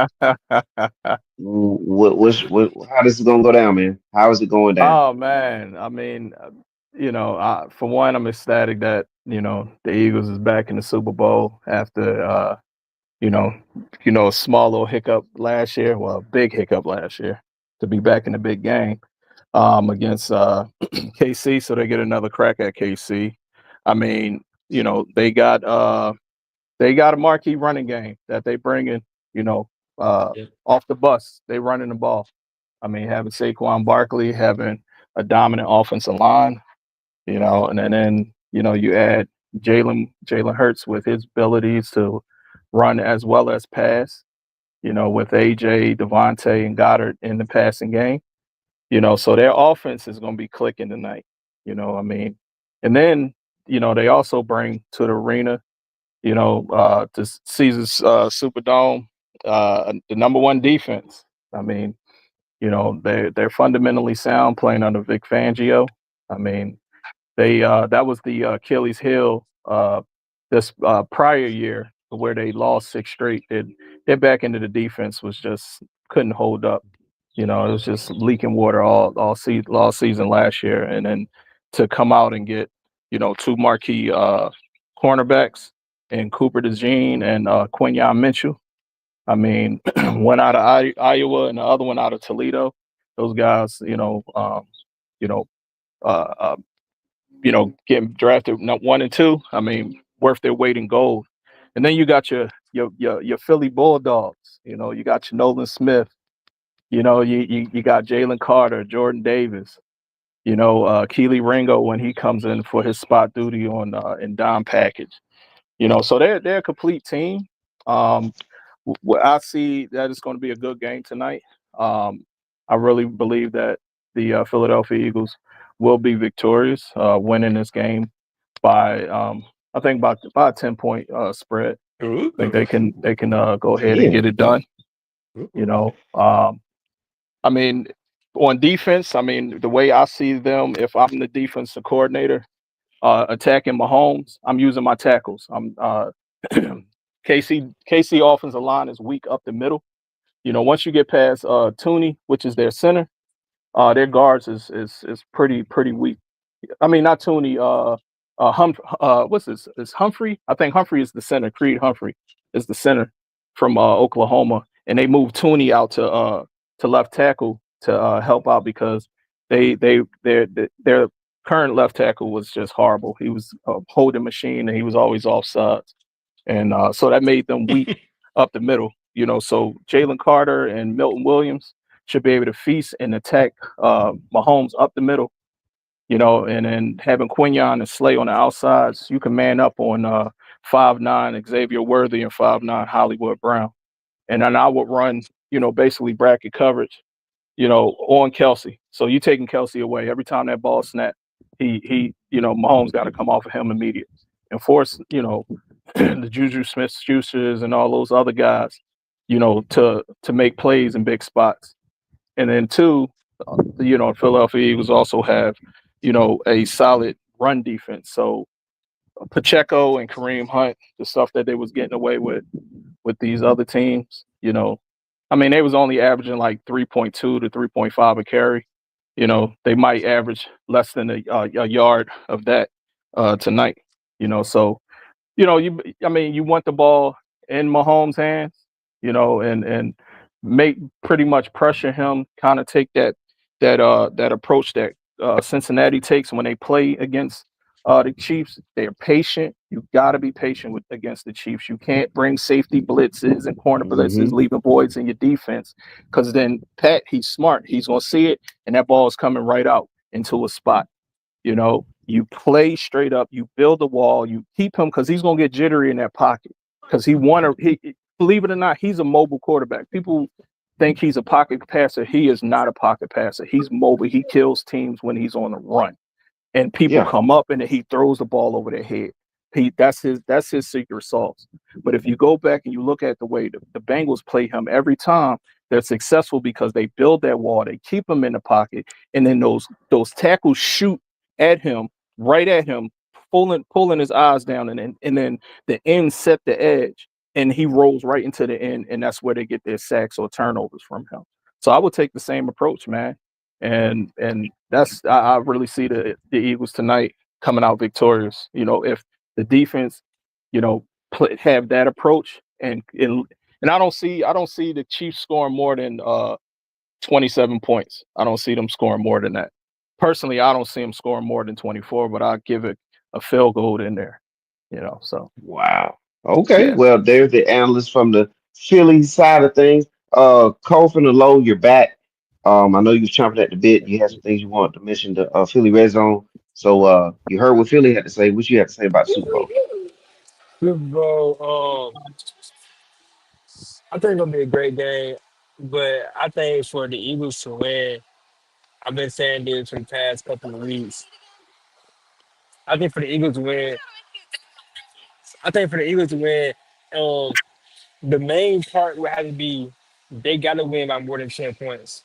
this is gonna go down, man? How is it going down? Oh man, I mean, for one, I'm ecstatic that the Eagles is back in the Super Bowl after you know, a small little hiccup last year, well, a big hiccup last year, to be back in the big game against KC, so they get another crack at KC. I mean, they got a marquee running game that they bring in, you know, Yep. off the bus. They running the ball. I mean, having Saquon Barkley, having a dominant offensive line, and then you add Jalen Hurts with his abilities to run as well as pass. With AJ, Devontae, and Goddard in the passing game. So their offense is going to be clicking tonight. I mean, and then they also bring to the arena, this season's Superdome, the number one defense. I mean, they're fundamentally sound playing under Vic Fangio. I mean, they that was the Achilles heel this prior year where they lost six straight. Their back end of the defense was just couldn't hold up. It was just leaking water all season last year, and then to come out and get two marquee cornerbacks and Cooper DeJean and Quinyon Mitchell. I mean, one out of Iowa and the other one out of Toledo. Those guys, you know, uh, uh, getting drafted 1 and 2. I mean, worth their weight in gold. And then you got your Philly Bulldogs. You got your Nolan Smith. You got Jalen Carter, Jordan Davis. Keely Ringo when he comes in for his spot duty on in Dom package. So they're a complete team. I see that it's going to be a good game tonight. I really believe that the Philadelphia Eagles will be victorious, winning this game by I think by a 10-point spread. I think they can go ahead and 10. get it done. I mean, on defense, I mean the way I see them, if I'm the defensive coordinator attacking Mahomes, I'm using my tackles. I'm KC offensive line is weak up the middle. Once you get past Tooney, which is their center, their guards is pretty weak. I mean, not Tooney. What's this? Is Humphrey? I think Humphrey is the center. Creed Humphrey is the center from Oklahoma, and they moved Tooney out to left tackle to help out because their current left tackle was just horrible. He was a holding machine, and he was always offsides, and so that made them weak up the middle. So Jalen Carter and Milton Williams should be able to feast and attack Mahomes up the middle. And then having Quinyon and Slay on the outsides, you can man up on 5'9" Xavier Worthy and 5'9" Hollywood Brown. And then I would run, basically bracket coverage, on Kelsey. So you taking Kelsey away every time that ball snap, Mahomes got to come off of him immediately and force, the Juju Smith-Schusters and all those other guys, to make plays in big spots. And then two, Philadelphia Eagles also have, a solid run defense. So Pacheco and Kareem Hunt, the stuff that they was getting away with these other teams, I mean, they was only averaging like 3.2 to 3.5 a carry. They might average less than a yard of that tonight. So you want the ball in Mahomes' hands, and make pretty much pressure him, kind of take that approach that Cincinnati takes when they play against the Chiefs. They're patient. You got to be patient against the Chiefs. You can't bring safety blitzes and corner blitzes, leaving voids in your defense, because then Pat, he's smart. He's going to see it, and that ball is coming right out into a spot. You play straight up, you build a wall, you keep him because he's going to get jittery in that pocket because he believe it or not, he's a mobile quarterback. People think he's a pocket passer. He is not a pocket passer. He's mobile. He kills teams when he's on the run. And people come up and he throws the ball over their head. That's his secret sauce. But if you go back and you look at the way the Bengals play him every time, they're successful because they build that wall, they keep him in the pocket, and then those tackles shoot at him, right at him, pulling his eyes down, and then the end set the edge, and he rolls right into the end, and that's where they get their sacks or turnovers from him. So I would take the same approach, man. And that's I really see the Eagles tonight coming out victorious. If the defense, have that approach, and I don't see the Chiefs scoring more than 27 points. I don't see them scoring more than that. Personally, I don't see them scoring more than 24, but I'll give it a field goal in there. So Wow. Okay. yeah. Well, there's the analyst from the Philly side of things. Cole from the low, you're back. I know you was chomping at the bit. You had some things you wanted to mention to Philly Red Zone. So you heard what Philly had to say. What you had to say about Super Bowl? Super Bowl, I think it's gonna be a great game, but I think for the Eagles to win, I've been saying this for the past couple of weeks. I think for the Eagles to win, I think for the Eagles to win, um, the main part would have to be they gotta win by more than 10 points.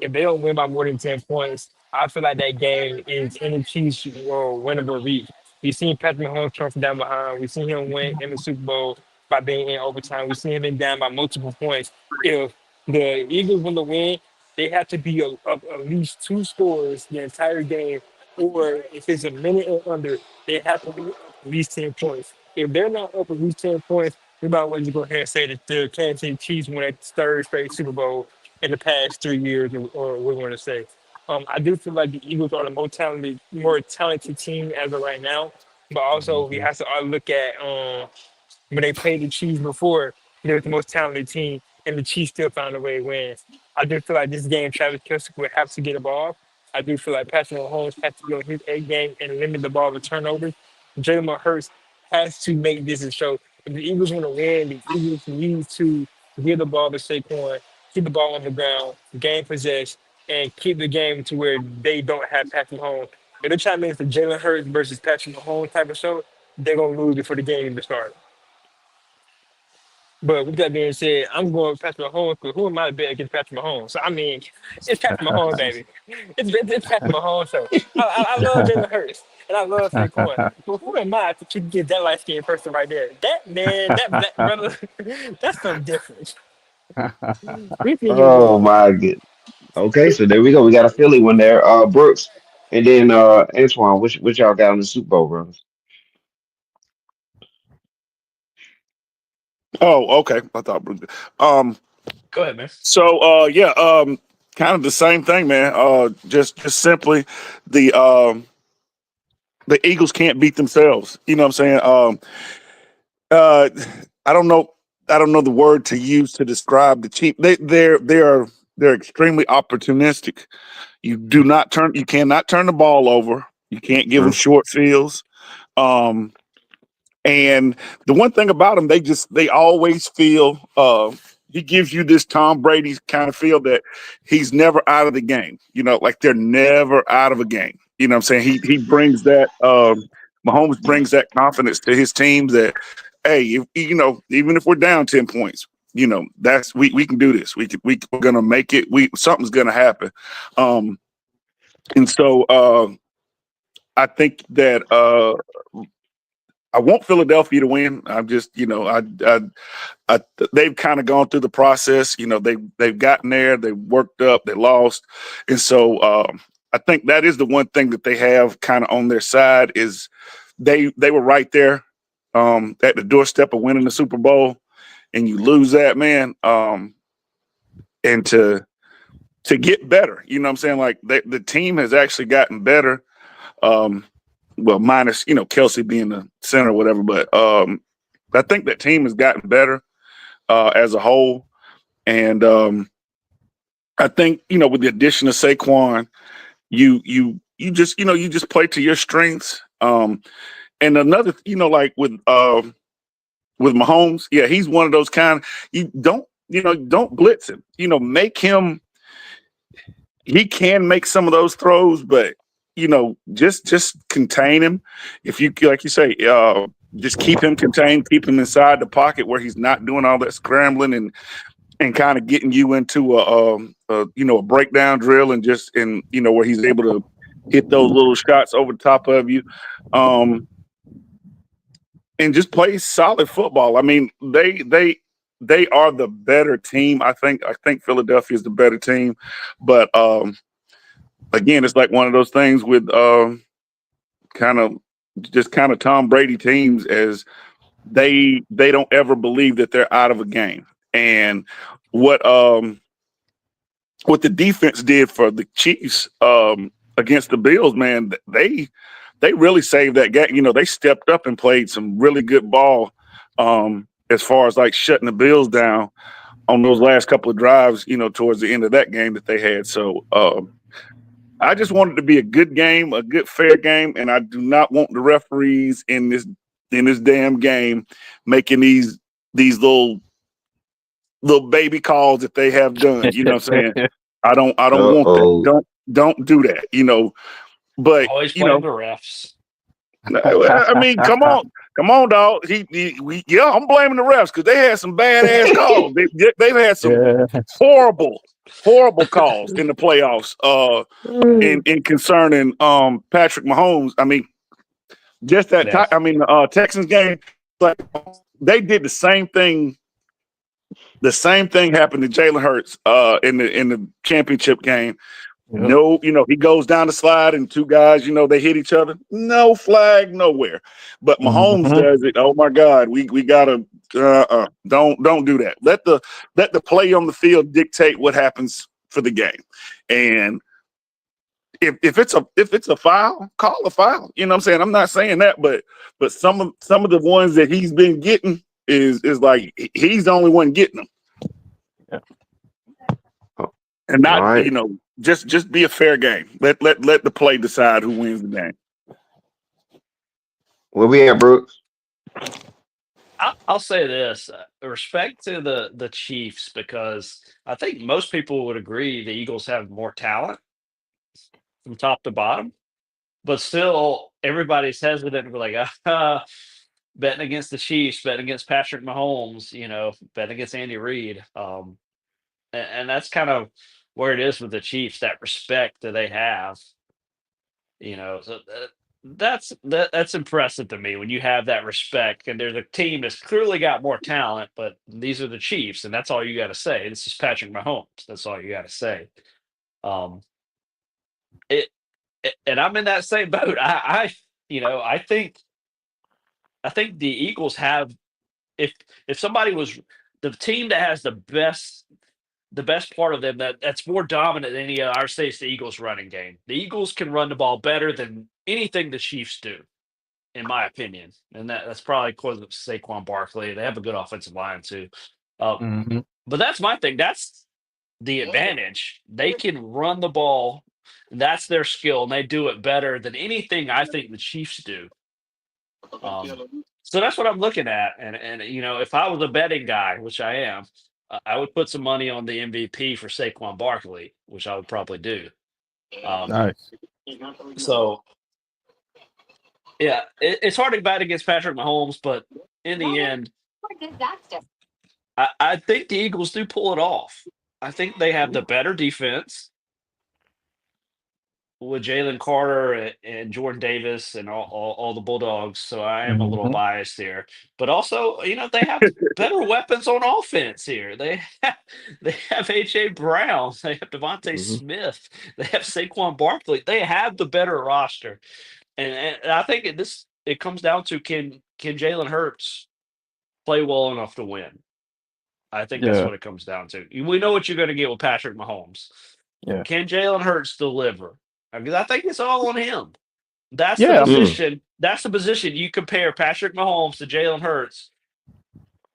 If they don't win by more than 10 points, I feel like that game is in the Chiefs winnable reach. We've seen Patrick Mahomes come from down behind. We've seen him win in the Super Bowl by being in overtime. We've seen him been down by multiple points. If the Eagles want to win, they have to be up at least two scores the entire game. Or if it's a minute or under, they have to be up at least 10 points. If they're not up at least 10 points, we might want to go ahead and say that the Kansas City Chiefs won that third straight Super Bowl in the past 3 years, or we want to say. I do feel like the Eagles are the more talented team as of right now. But also we Mhm. have to look at when they played the Chiefs before, they were the most talented team, and the Chiefs still found a way to win. I do feel like this game, Travis Kelce would have to get a ball. I do feel like Patrick Mahomes has to be on his A game and limit the ball with turnovers. Jalen Hurts has to make this a show. If the Eagles want to win, the Eagles need to give the ball to Saquon, keep the ball on the ground, gain possession, and keep the game to where they don't have Patrick Mahomes. If they're trying to make it the Jalen Hurts versus Patrick Mahomes type of show, they're gonna lose before the game even starts. But with that being said, I'm going with Patrick Mahomes because who am I to bet against Patrick Mahomes? So I mean, it's Patrick Mahomes, baby. It's Patrick Mahomes. So I love Jalen Hurts and I love Saquon. But who am I to get that light skinned person right there? That man, that black brother, that's something different. We can get Oh going. my goodness. Okay, so there we go. We got a Philly one there. Brooks, and then Antoine. Which y'all got on the Super Bowl, brothers? Oh, okay. I thought. Um. Go ahead, man. So, yeah. Kind of the same thing, man. Just simply the Eagles can't beat themselves. You know what I'm saying? Uh, I don't know. I don't know the word to use to describe the Chiefs. They're extremely opportunistic. You cannot turn the ball over. You can't give them True. short fields. Um, and the one thing about him, they always feel he gives you this Tom Brady kind of feel that he's never out of the game. Like they're never out of a game. You know what I'm saying? He brings that Mahomes brings that confidence to his team that, hey, even if we're down 10 points, that's we can do this. We're gonna make it. Something's gonna happen. And so I think that I want Philadelphia to win. I'm just, they've kind of gone through the process. They've gotten there, they worked up, they lost, and so I think that is the one thing that they have kind of on their side is they were right there at the doorstep of winning the Super Bowl, and you lose that, man. And to get better, you know what I'm saying? Like the team has actually gotten better. Well, minus, Kelsey being the center or whatever, but I think that team has gotten better as a whole. And I think, with the addition of Saquon, you just play to your strengths. And another, like with Mahomes, yeah, he's one of those you don't blitz him. Make him. He can make some of those throws, but just contain him. If you like you say, just keep him contained, keep him inside the pocket where he's not doing all that scrambling and kind of getting you into a breakdown drill and where he's able to hit those little shots over the top of you. And just play solid football. I mean, they are the better team. I think Philadelphia is the better team, but again, it's like one of those things with kind of Tom Brady teams, as they don't ever believe that they're out of a game. And what the defense did for the Chiefs against the Bills, man, they really saved that game. They stepped up and played some really good ball as far as like shutting the Bills down on those last couple of drives, towards the end of that game that they had. So I just want it to be a good game, a good fair game, and I do not want the referees in this damn game making these little baby calls that they have done. You know what I'm saying? I don't want that. Don't do that. But always blame the refs. I mean, come on, dog. I'm blaming the refs because they had some badass calls. They've had some horrible calls in the playoffs. In concerning Patrick Mahomes. I mean, just that. Texans game, like they did the same thing. The same thing happened to Jalen Hurts in the championship game. Yep. No, he goes down the slide and two guys, they hit each other. No flag nowhere. But Mahomes does it. Oh my God, we gotta don't do that. Let the play on the field dictate what happens for the game. And if it's a foul, call a foul. You know what I'm saying? I'm not saying that, but some of the ones that he's been getting is like he's the only one getting them. Yeah. And not right. Just be a fair game. Let the play decide who wins the game. Where we at, Brooks? I'll say this: respect to the Chiefs, because I think most people would agree the Eagles have more talent from top to bottom, but still everybody's hesitant to be like, betting against the Chiefs, betting against Patrick Mahomes, betting against Andy Reid, and that's kind of where it is with the Chiefs. That respect that they have, so that's impressive to me when you have that respect. And there's a team that's clearly got more talent, but these are the Chiefs, and that's all you got to say. This is Patrick Mahomes. That's all you got to say. And I'm in that same boat. I think the Eagles have, if somebody was the team that has the best part of them that's more dominant than any of our state's the Eagles running game. The Eagles can run the ball better than anything the Chiefs do, in my opinion. And that's probably because of Saquon Barkley. They have a good offensive line too. But that's my thing. That's the advantage. They can run the ball. That's their skill, and they do it better than anything I think the Chiefs do. So that's what I'm looking at. And if I was a betting guy, which I am, I would put some money on the MVP for Saquon Barkley, which I would probably do. Nice. So, yeah, it's hard to bet against Patrick Mahomes, but in the end, I think the Eagles do pull it off. I think they have the better defense with Jalen Carter and Jordan Davis and all the Bulldogs. So I am a little biased here. But also, they have better weapons on offense here. They have A.J. Brown. They have Devontae Smith. They have Saquon Barkley. They have the better roster. And I think it comes down to can Jalen Hurts play well enough to win? I think that's what it comes down to. We know what you're going to get with Patrick Mahomes. Yeah. Can Jalen Hurts deliver? Because I think it's all on him. That's the position. That's the position you compare Patrick Mahomes to Jalen Hurts,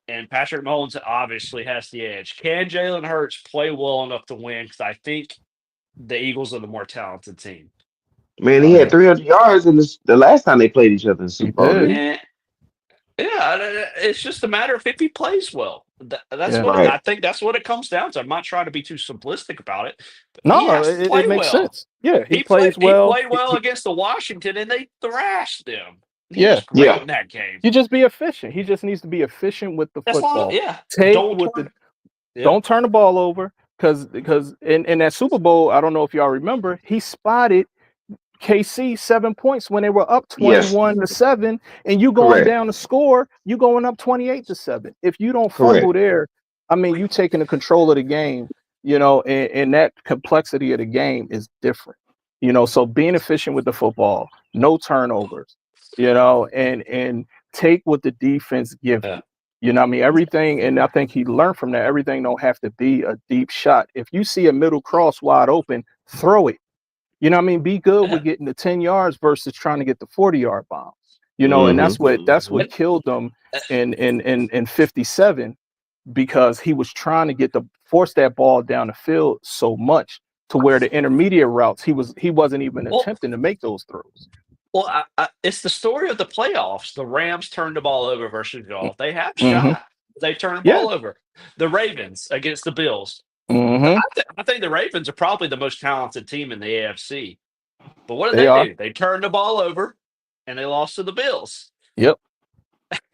and Patrick Mahomes obviously has the edge. Can Jalen Hurts play well enough to win? Because I think the Eagles are the more talented team. Man, he had 300 yards in the last time they played each other in the Super Bowl. Yeah. Yeah, it's just a matter of if he plays well. That's Yeah. what Right. I think. That's what it comes down to. I'm not trying to be too simplistic about it, but he No, has to it play makes well. sense. Yeah, he He played. plays He well. played well against the Washington, and they thrashed them. He Yeah, was great Yeah. in that game. you just be efficient. He just needs to be efficient with the That's why. football. Yeah, Take don't with the turn. Yeah, Don't turn the ball over because in that Super Bowl, I don't know if y'all remember, he spotted KC 7 points when they were up Yes. 21-7, and you going Correct. down to score, you going up 28-7. If you don't fumble Correct. there, I mean, you taking the control of the game, and that complexity of the game is different. So being efficient with the football, no turnovers, and take what the defense give yeah, you. I mean, everything, and I think he learned from that. Everything don't have to be a deep shot. If you see a middle cross wide open, throw it. I mean, be good yeah. with getting the 10 yards versus trying to get the 40-yard bomb. And Hmm. that's what And, killed them in 57 because he was trying to force that ball down the field so much to where the intermediate routes he wasn't even well, attempting to make those throws. well, it's the story of the playoffs. The Rams turned the ball over versus y'all. They have Mm-hmm. shot. They turned the Yeah. ball over. The Ravens against the Bills. Mm-hmm. I think the Ravens are probably the most talented team in the AFC. But what did They they are. do? They turned the ball over and they lost to the Bills. Yep.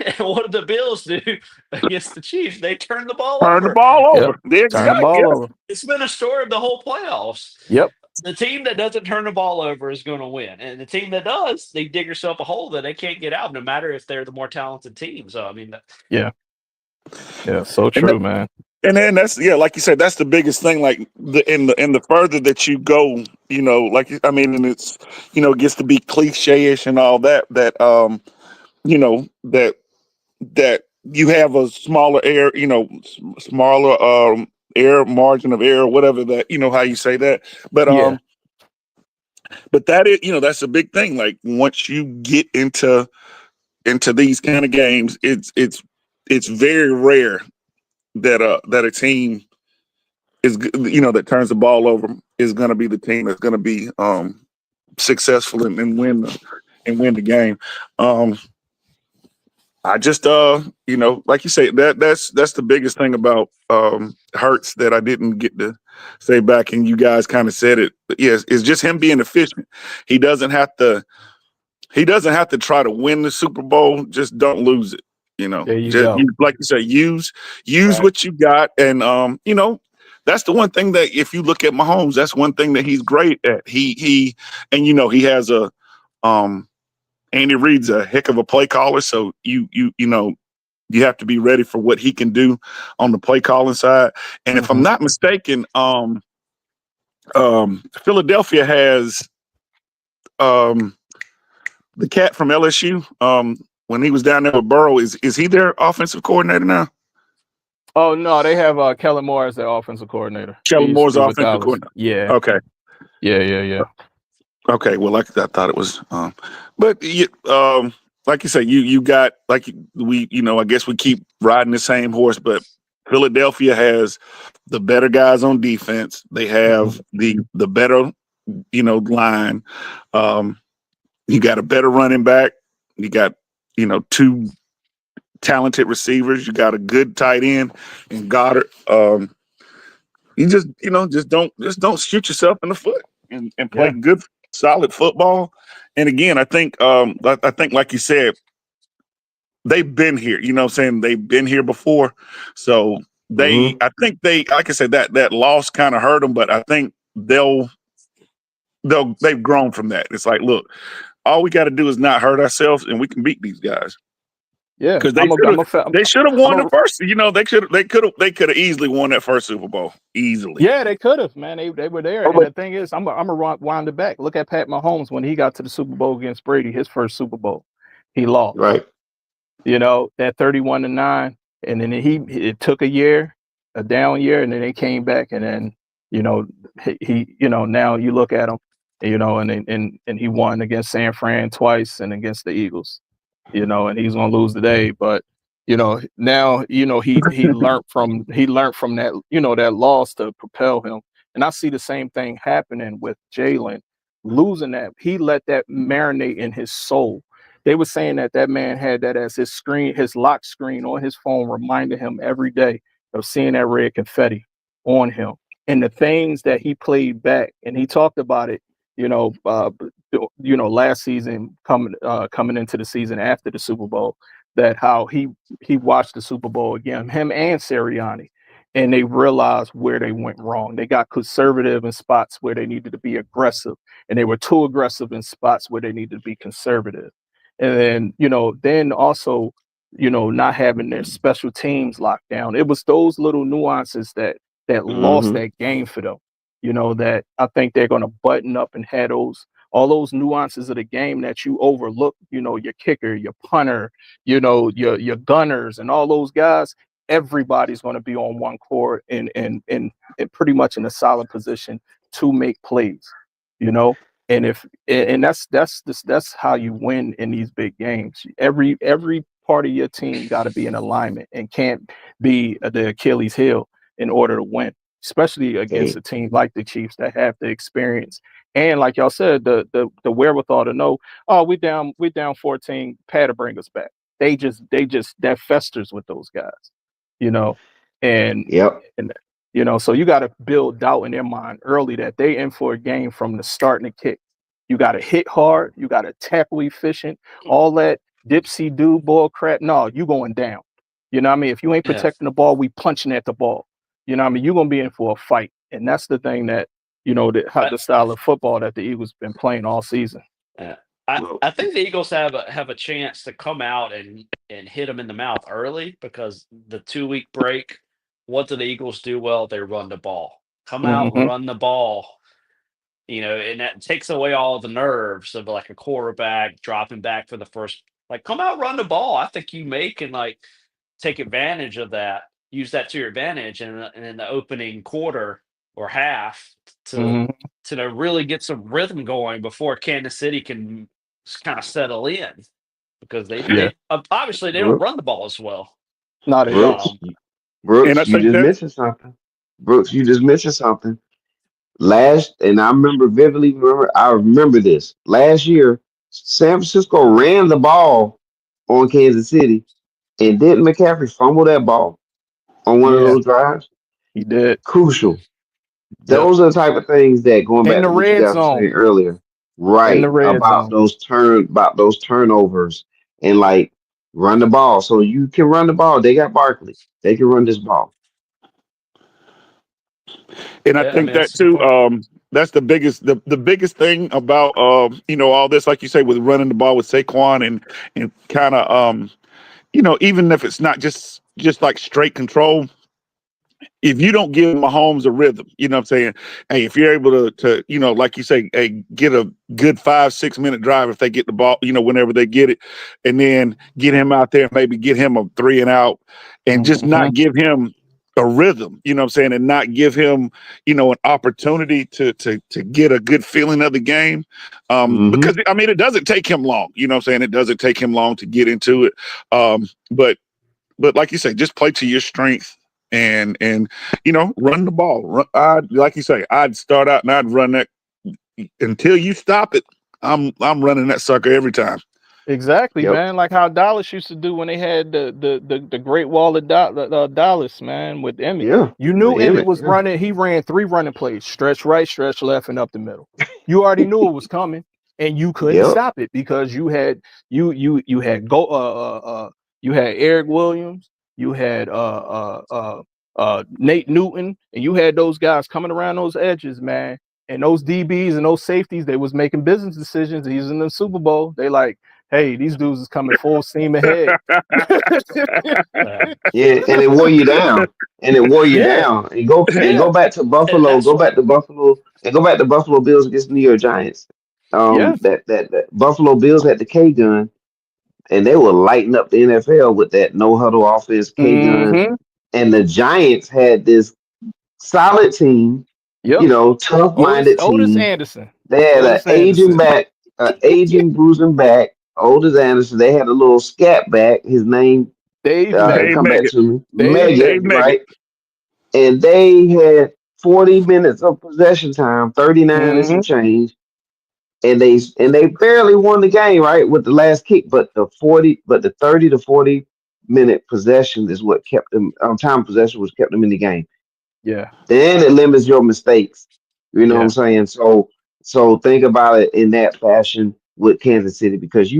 And what did the Bills do against the Chiefs? They turned the ball Turn the over. ball Yep. over. There you Turn the go. ball Yeah. over. It's been a story of the whole playoffs. Yep. The team that doesn't turn the ball over is going to win. And the team that does, they dig yourself a hole that they can't get out, no matter if they're the more talented team. So, I mean, Yeah. Yeah. So And true, man. And then that's like you said, that's the biggest thing. Like the further that you go, and it's it gets to be cliche-ish and all that. That that you have a smaller air, smaller air margin of error, whatever that how you say that. But Yeah. that is that's a big thing. Like once you get into these kind of games, it's very rare that a team that turns the ball over is going to be the team that's going to be successful and win the game. I just like you say, that's the biggest thing about Hurts that I didn't get to say back, and you guys kind of said it. But yes, it's just him being efficient. He doesn't have to try to win the Super Bowl. Just don't lose it. There you Just go. like you say, use Right. what you got, and that's the one thing that if you look at Mahomes, that's one thing that he's great at. He has a Andy Reid's a heck of a play caller, so you have to be ready for what he can do on the play calling side. And if I'm Mm-hmm. not mistaken, Philadelphia has the cat from LSU. When he was down there with Burrow, is he their offensive coordinator now? Oh no, they have Kellen Moore as their offensive coordinator. He Kellen used to Moore's be with offensive Dallas. coordinator. Yeah. Okay. Yeah. Okay. Well, like I thought it was, but like you say, you got like we, I guess we keep riding the same horse, but Philadelphia has the better guys on defense. They have the better, line. You got a better running back. You got, two talented receivers. You got a good tight end in Goddard. You just don't shoot yourself in the foot and play Yeah. good, solid football. And again, I think like you said, they've been here. You know what I'm saying? They've been here before. So Hmm. I think like I said, that loss kind of hurt them, but I think they've grown from that. It's like, look, all we got to do is not hurt ourselves and we can beat these guys. Yeah. Because I'm a fan. they should have won the first. They could have easily won that first Super Bowl easily. Yeah, they could have, man. They were there. And the thing is, I'm a wind it back. Look at Pat Mahomes when he got to the Super Bowl against Brady, his first Super Bowl. He lost. Right. That 31-9. And then it took a year, a down year, and then they came back and then, he now you look at him, and he won against San Fran twice and against the Eagles. And he's gonna lose today, but now he learned from that that loss to propel him. And I see the same thing happening with Jalen losing that. He let that marinate in his soul. They were saying that man had that as his lock screen on his phone, reminding him every day of seeing that red confetti on him. And the things that he played back, and he talked about it, last season coming into the season after the Super Bowl, that how he watched the Super Bowl again, him and Sirianni, and they realized where they went wrong. They got conservative in spots where they needed to be aggressive, and they were too aggressive in spots where they needed to be conservative. And then also, not having their special teams locked down. It was those little nuances that lost Mm-hmm. that game for them. That I think they're going to button up and have all those nuances of the game that you overlook. Your kicker, your punter, your gunners, and all those guys. Everybody's going to be on one court and pretty much in a solid position to make plays. And that's how you win in these big games. Every part of your team got to be in alignment and can't be the Achilles heel in order to win, especially against Hey, a team like the Chiefs that have the experience and, like y'all said, the wherewithal to know, oh, we down 14, Pat to bring us back. They just that festers with those guys, you know, and yep. and so you got to build doubt in their mind early that they in for a game from the start and the kick. You got to hit hard, you got to tackle efficient, all that dipsy do bull crap. No, you going down. You know what I mean? If you ain't Yeah. protecting the ball, we punching at the ball. You know what I mean? You're gonna be in for a fight, and that's the thing that the style of football that the Eagles been playing all season. Yeah. Well, I think the Eagles have a chance to come out and hit them in the mouth early because the 2 week break. What do the Eagles do well? They run the ball. Come out, Mm-hmm. run the ball. And that takes away all the nerves of like a quarterback dropping back for the first. Like, come out, run the ball. I think you can like take advantage of that, use that to your advantage, and in the opening quarter or half to Mm-hmm. really get some rhythm going before Kansas City can kind of settle in because they Yeah. they obviously they don't Brooks, run the ball as well. No, they don't. Brooks, Um, And I You think just that mentioned something. Brooks, you just mentioned something. And I I remember this. Last year, San Francisco ran the ball on Kansas City, and didn't McCaffrey fumble that ball on one of Yeah, those drives? he did. Crucial. Yep. Those are the type of things that, going In back the to what you red guys were zone. saying earlier, In the right, red about zone. those turnovers, and like run the ball. So you can run the ball. They got Barkley. They can run this ball. and I yeah, I think mean that that's a good too. point. That's the biggest thing about all this, like you say, with running the ball with Saquon and kind of even if it's not just like straight control, if you don't give Mahomes a rhythm, you know what I'm saying? Hey, if you're able to like you say, hey, get a good 5-6 minute drive if they get the ball, whenever they get it, and then get him out there, maybe get him a 3 and out, and just Mm-hmm. not give him a rhythm, you know what I'm saying, and not give him, an opportunity to get a good feeling of the game. Hmm. Because I mean, it doesn't take him long, you know what I'm saying? It doesn't take him long to get into it. But like you say, just play to your strength and run the ball. Like you say, I'd start out and I'd run that until you stop it. I'm running that sucker every time. Exactly, Yep. man. Like how Dallas used to do when they had the Great Wall of Dallas, man, with Emmett. Yeah. You With knew Emmett Emmett. was Yeah. running. He ran 3 running plays: stretch right, stretch left, and up the middle. You already knew it was coming, and you couldn't Yep. stop it because you had you had Eric Williams, you had Nate Newton, and you had those guys coming around those edges, man. And those DBs and those safeties, they was making business decisions. He's in the Super Bowl. They like, hey, these dudes is coming full steam ahead. Yeah, Yeah. And it wore you down. And it wore you Yeah, down. And go yeah, back to and Buffalo. that's Go what. back to Buffalo. And go back to Buffalo Bills against the New York Giants. yes. That Buffalo Bills had the K gun, and they were lighting up the NFL with that no huddle offense K gun. Mm-hmm. And the Giants had this solid team, Yep. tough Otis minded Otis team. Anderson. They had an Otis Anderson. aging, bruising back, Otis Anderson. They had a little scat back. His name Dave Meggett. Dave come back Meggett. to me, Dave Meggett, Dave Meggett. Meggett. right? And they had 40 minutes of possession time, 39 and Mm-hmm. some change, and they barely won the game, right, with the last kick. But the 30 to 40 minute possession is what kept them. Time possession was kept them in the game. Yeah. Then it limits your mistakes. You know what I'm Yeah. saying? So think about it in that fashion with Kansas City, because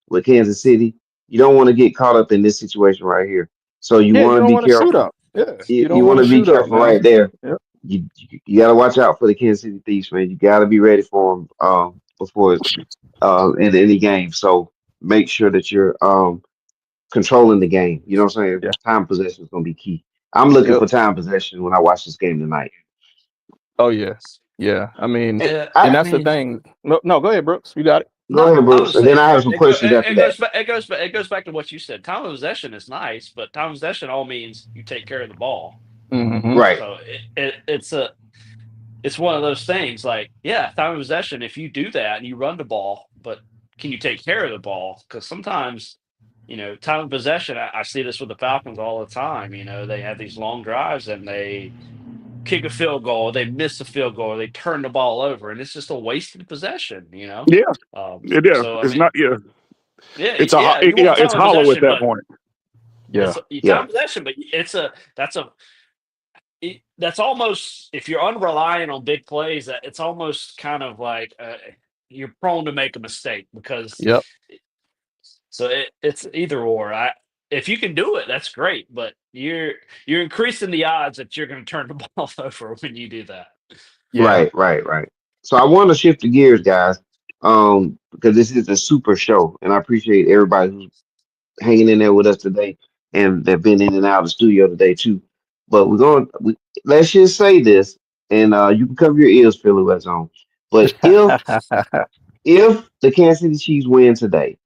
with Kansas City, you don't want to get caught up in this situation right here. So you Yeah. want You to don't be want to shoot careful. up. Yeah. You, You don't you want want to to be shoot up, careful man. right there. Yep. You got to watch out for the Kansas City Thieves, man. You got to be ready for them before in any game. So make sure that you're controlling the game. You know what I'm saying? Yeah. Time possession is going to be key. I'm looking Yep. for time possession when I watch this game tonight. Oh yeah. Yeah. I mean, And and I that's the thing. No, no, go ahead, Brooks. You got it. go No, ahead, I Brooks, was and then saying I have some questions after that. it goes back to what you said. Time of possession is nice, but time of possession all means you take care of the ball. Mm-hmm. Right, So it's one of those things. Like, yeah, time of possession. If you do that and you run the ball, but can you take care of the ball? Because sometimes, time of possession. I see this with the Falcons all the time. They have these long drives and they kick a field goal, they miss a field goal, or they turn the ball over, and it's just a wasted possession. Yeah, yeah. So I It's mean, not. Yeah, yeah, it's you yeah, want it's time of hollow at possession, that but point. Yeah. time yeah, of possession, but that's almost, if you're unreliant on big plays, that it's almost kind of like you're prone to make a mistake because Yep. it's either or. If you can do it, that's great, but you're increasing the odds that you're going to turn the ball over when you do that. Yeah. right. So I want to shift the gears, guys, because this is a super show, and I appreciate everybody who's hanging in there with us today, and they've been in and out of the studio today too. But let's just say this, and you can cover your ears, Philly Red Zone. But if the Kansas City Chiefs win today,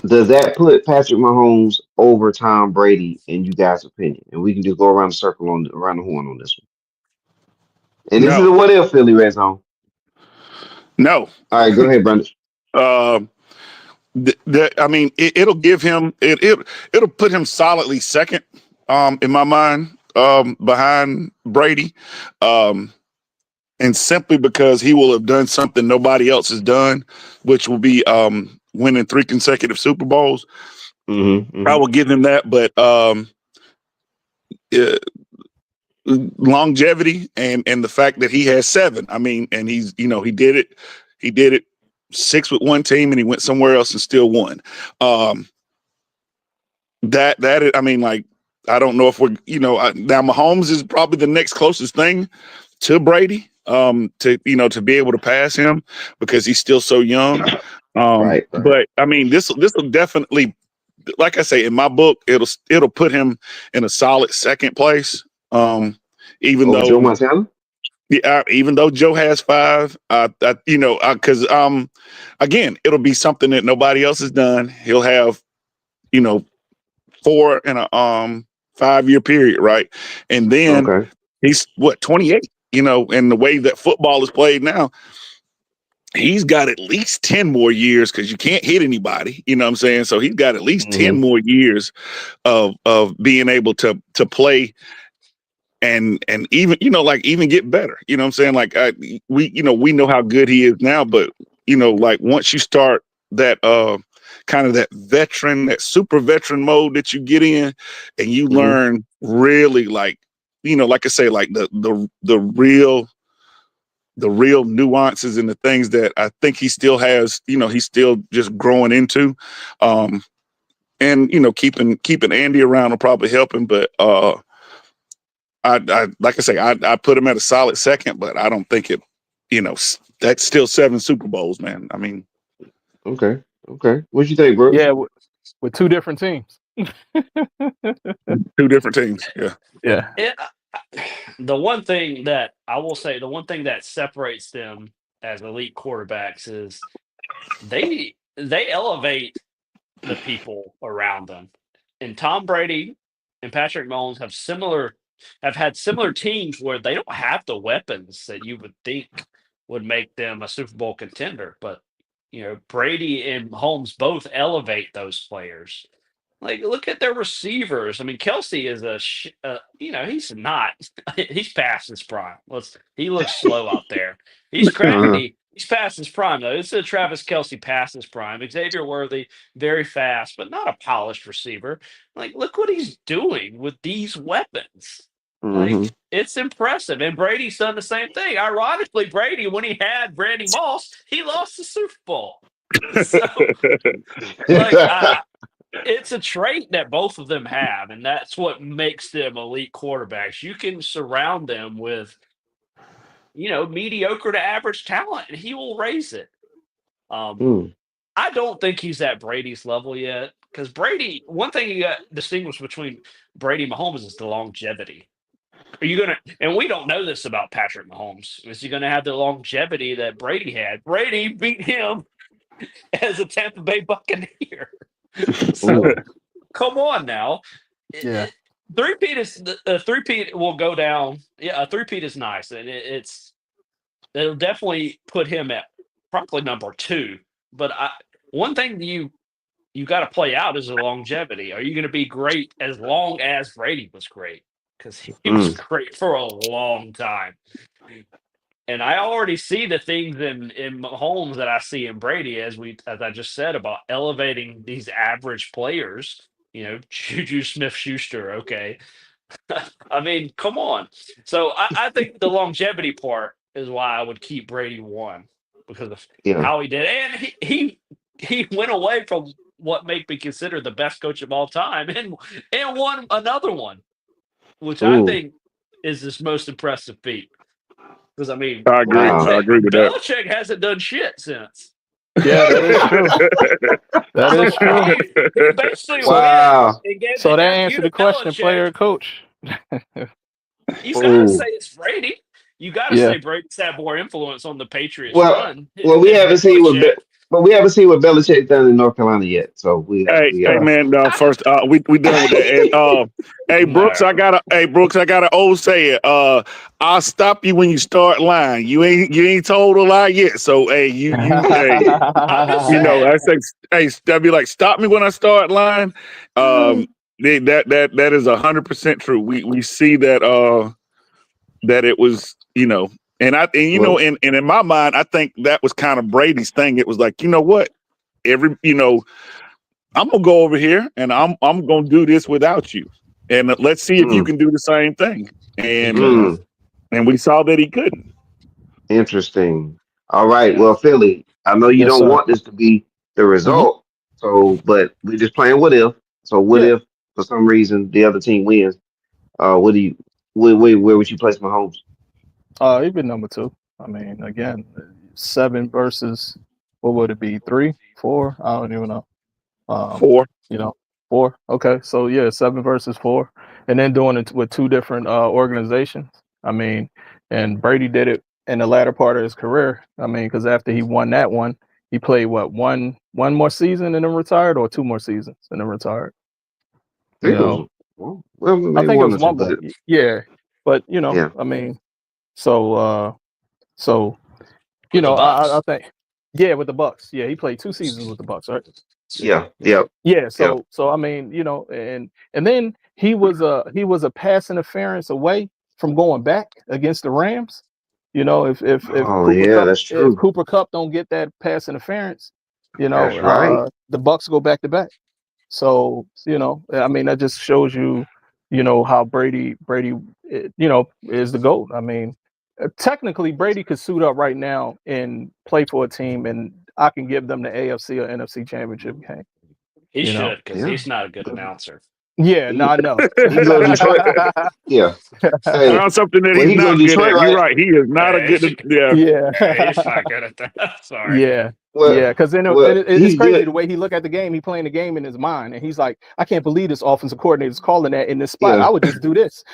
does that put Patrick Mahomes over Tom Brady in you guys' opinion? And we can just go around the circle around the horn on this one. And this is a No, what if, Philly Red Zone. no. All right, go ahead, Brandon. Uh, I mean, it'll give him it'll put him solidly second, in my mind, behind Brady, um, and simply because he will have done something nobody else has done, which will be winning 3 consecutive Super Bowls. I Mm-hmm. will give him that, but uh, longevity and the fact that he has 7. I mean, and he did it 6 with one team and he went somewhere else and still won. I mean, like, I don't know if we're, now Mahomes is probably the next closest thing to Brady, to be able to pass him because he's still so young. Right. But I mean, this will definitely, like I say, in my book, it'll put him in a solid second place. Even Over Joe though, Montana? yeah, even though Joe has 5, because again, it'll be something that nobody else has done. He'll have, 4 in a 5-year period, right? And then Okay. he's what, 28, and the way that football is played now, he's got at least 10 more years because you can't hit anybody, you know what I'm saying? So he's got at least 10 Mm-hmm. more years of being able to play and even, like, even get better. You know what I'm saying? Like, we know how good he is now, but like, once you start that kind of that super veteran mode that you get in, and you Mm-hmm. learn really, like, like I say, like the real nuances and the things that I think he still has, he's still just growing into. And keeping Andy around will probably help him, but I like I say, I put him at a solid second, but I don't think it, that's still 7 Super Bowls, man. I mean, Okay. Okay. What you think, Brooks? Yeah. With 2 different teams. 2 different teams. Yeah. Yeah. Yeah, the one thing that I will say, the one thing that separates them as elite quarterbacks is they elevate the people around them. And Tom Brady and Patrick Mahomes have had similar teams where they don't have the weapons that you would think would make them a Super Bowl contender, but Brady and Holmes both elevate those players. Like, look at their receivers. I mean, Kelsey is he's not, he's past his prime. He looks slow out there. He's Uh-huh. crafty, He's past his prime though. This is Travis Kelsey past his prime. Xavier Worthy, very fast, but not a polished receiver. Like, look what he's doing with these weapons. Mm-hmm. Like, it's impressive. And Brady's done the same thing. Ironically, Brady, when he had Randy Moss, he lost the Super Bowl. So, like, it's a trait that both of them have, and that's what makes them elite quarterbacks. You can surround them with, mediocre to average talent, and he will raise it. Mm. I don't think he's at Brady's level yet, because Brady, one thing you got distinguished between Brady and Mahomes is the longevity. Are you gonna? And we don't know this about Patrick Mahomes. Is he gonna have the longevity that Brady had? Brady beat him as a Tampa Bay Buccaneer. So Ooh. come on now. Yeah. Three-peat is a three-peat will go down. Yeah, a three-peat is nice, and it'll definitely put him at probably number 2. But one thing you got to play out is the longevity. Are you going to be great as long as Brady was great? Because he was great for a long time. And I already see the things in Mahomes that I see in Brady, as I just said, about elevating these average players. Juju Smith-Schuster. Okay, I mean, come on. So I think the longevity part is why I would keep Brady 1, because of Yeah. how he did, and he went away from what may be considered the best coach of all time, and won another one, which I Ooh. think is his most impressive feat. Because I mean, I agree. Wow. I agree with that. Belichick hasn't done shit since. Yeah, that is true. That is true. He basically Wow. went and gave So the that F you answered to the question, Belichick. player or coach. You gotta Ooh. say it's Brady. You gotta Yeah. say Brady's had more influence on the Patriots Well, run. we than haven't seen Belichick. but we haven't seen what Belichick done in North Carolina yet. So we Hey, got. man. First, we done with that. And hey, Brooks, No. I got an old saying. I'll stop you when you start lying. You ain't told a lie yet. So hey, hey, I'm just you know, saying. I say, hey, I'll be like, stop me when I start lying. That is 100% true. We see that that it was, and Well, in my mind, I think that was kind of Brady's thing. It was like, you know what, I'm gonna go over here and I'm gonna do this without you, and let's see if you can do the same thing. He And couldn't. we saw that he couldn't. interesting. All right. Yeah. Well, Philly, I know you Yes, don't sir. want this to be the Hmm. result. So, but we're just playing what if. So, what Yeah. if for some reason the other team wins? What do you? Where would you place Mahomes? He'd been number 2. I mean, again, 7 versus what would it be? 3, 4? I don't even know. 4. 4. Okay, so yeah, 7 versus 4, and then doing it with 2 different organizations. I mean, and Brady did it in the latter part of his career. I mean, because after he won that one, he played one more season and then retired, or 2 more seasons and then retired. I You think it know, was well, I maybe think it one was or two, 1 more. but Yeah, but yeah, I mean, so so With the I Bucks. think, yeah, with the Bucks. Yeah, he played 2 seasons with the Bucks, right? yeah, Yeah. Yeah, yeah. so I mean, and then he was a pass interference away from going back against the Rams. If Oh, yeah, that's true. Cooper Cup don't get that pass interference, That's right. the Bucks go back to back. So, I mean, that just shows you, how Brady, is the GOAT. I mean, technically Brady could suit up right now and play for a team, and I can give them the AFC or NFC championship game. He You know. should, because Yeah. he's not a good announcer. Yeah, no, He I know. he go to Detroit. Yeah. Hey, Found something that well, he's he go to not good Detroit, at. You're right? right. He is not a good. Yeah. He's Yeah. not good at that. Sorry. Yeah. Well, Yeah, because then well, it's he's crazy the good. way he look at the game. He playing the game in his mind, and he's like, "I can't believe this offensive coordinator is calling that in this spot. I Yeah, would just do this."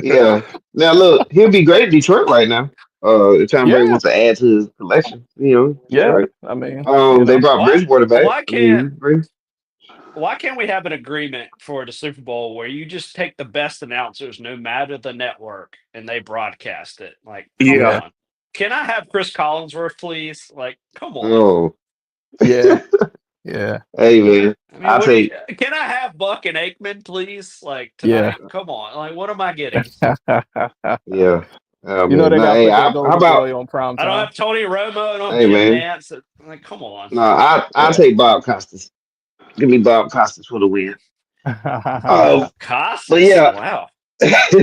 yeah. Now look, he'll be great in Detroit right now. If Tom Brady Yeah, wants to add to his collection, yeah. Detroit. I mean, They brought Why Bridgewater back. why I mean, can't he's great. why can't we have an agreement for the Super Bowl where you just take the best announcers, no matter the network, and they broadcast it? Like, come Yeah. yeah, on. Can I have Chris Collinsworth, please? Like, come on. Oh, yeah, yeah, hey man, I mean, I'll what do you? take. Can I have Buck and Aikman, please? Like yeah. tonight? Come on. Like, what am I getting? Yeah, Oh You know man, they no, gotta hey, put that how golden about boy on prime I don't time. have Tony Romo. I don't have hey Jim man? Nance. I'm like, come on. No, I Yeah. take Bob Costas. Give me Bob Costas for the win. Bob Um, but Costas. yeah, Wow. but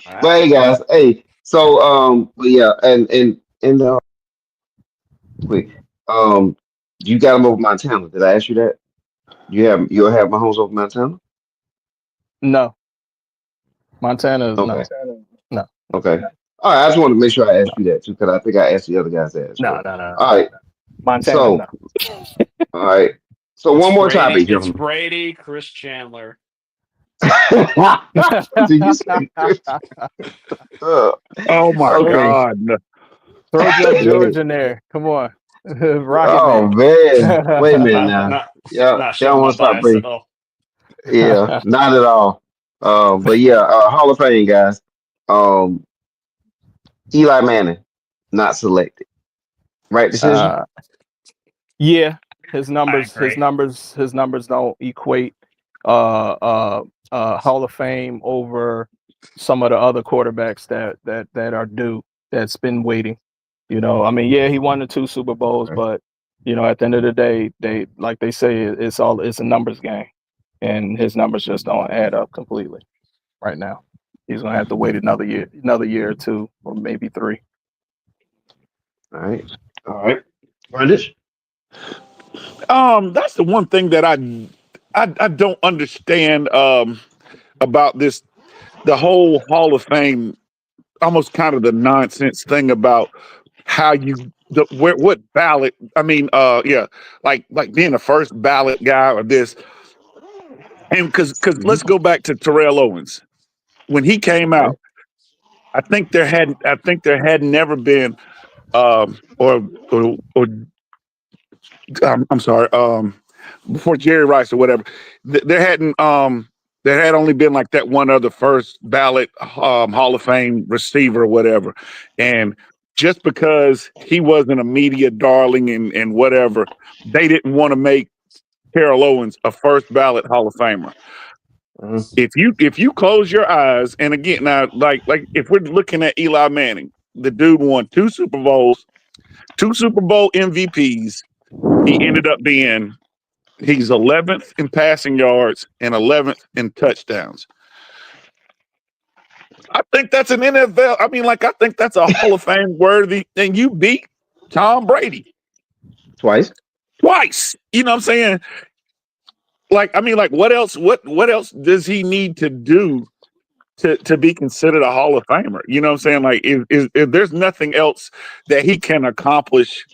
Wow. hey guys, hey, so but yeah, and quick, um, you got him over Montana. Did I ask you that? You'll have Mahomes over Montana? No, Montana is Okay, no, no, okay. All right, I just wanted to make sure I no, asked you that too, because I think I asked the other guys that as no, well. no, no. All right, Montana, so no. all right, so It's one more Brady. topic, It's gentlemen. Brady, Chris Chandler. Did you say Chris? Uh, Oh my okay. God. No. Throw Jeff Yeah. George in there. Come on, Rocket Oh Man. man, wait a minute Not now. not Yeah, not y'all showing my want to stop bias at Brady? all. Yeah, not at all. But yeah, Hall of Fame guys. Um, Eli Manning not selected. Right decision. uh, yeah, I agree. his numbers don't equate. Uh, uh, Hall of Fame over some of the other quarterbacks that are due. That's been waiting. You know, I mean, yeah, he won the 2 Super Bowls, Okay. but you know, at the end of the day, they like they say, it's a numbers game, and his numbers just don't add up completely right now. He's gonna have to wait another year or two, or maybe three. All right. All right. Brandis. That's the one thing that I don't understand about this, the whole Hall of Fame, almost kind of the nonsense thing about how what ballot. I mean, yeah, like being a first ballot guy or this, and because let's Mhm. go back to Terrell Owens when he came Okay. out. I think there had never been or I'm sorry, before Jerry Rice or whatever, there had only been like that one other first ballot Hall of Fame receiver or whatever, and just because he wasn't a media darling and whatever, they didn't want to make Terrell Owens a first ballot Hall of Famer. Uh-huh. If you close your eyes, and again now, like if we're looking at Eli Manning, the dude won 2 Super Bowls, 2 Super Bowl MVPs. He ended up being He's 11th in passing yards and 11th in touchdowns. I think that's an NFL. I mean, like, I think that's a Hall of Fame worthy. And you beat Tom Brady Twice. twice. You know what I'm saying? Like, I mean, like, what else? What else does he need to do to be considered a Hall of Famer? You know what I'm saying? Like, if there's nothing else that he can accomplish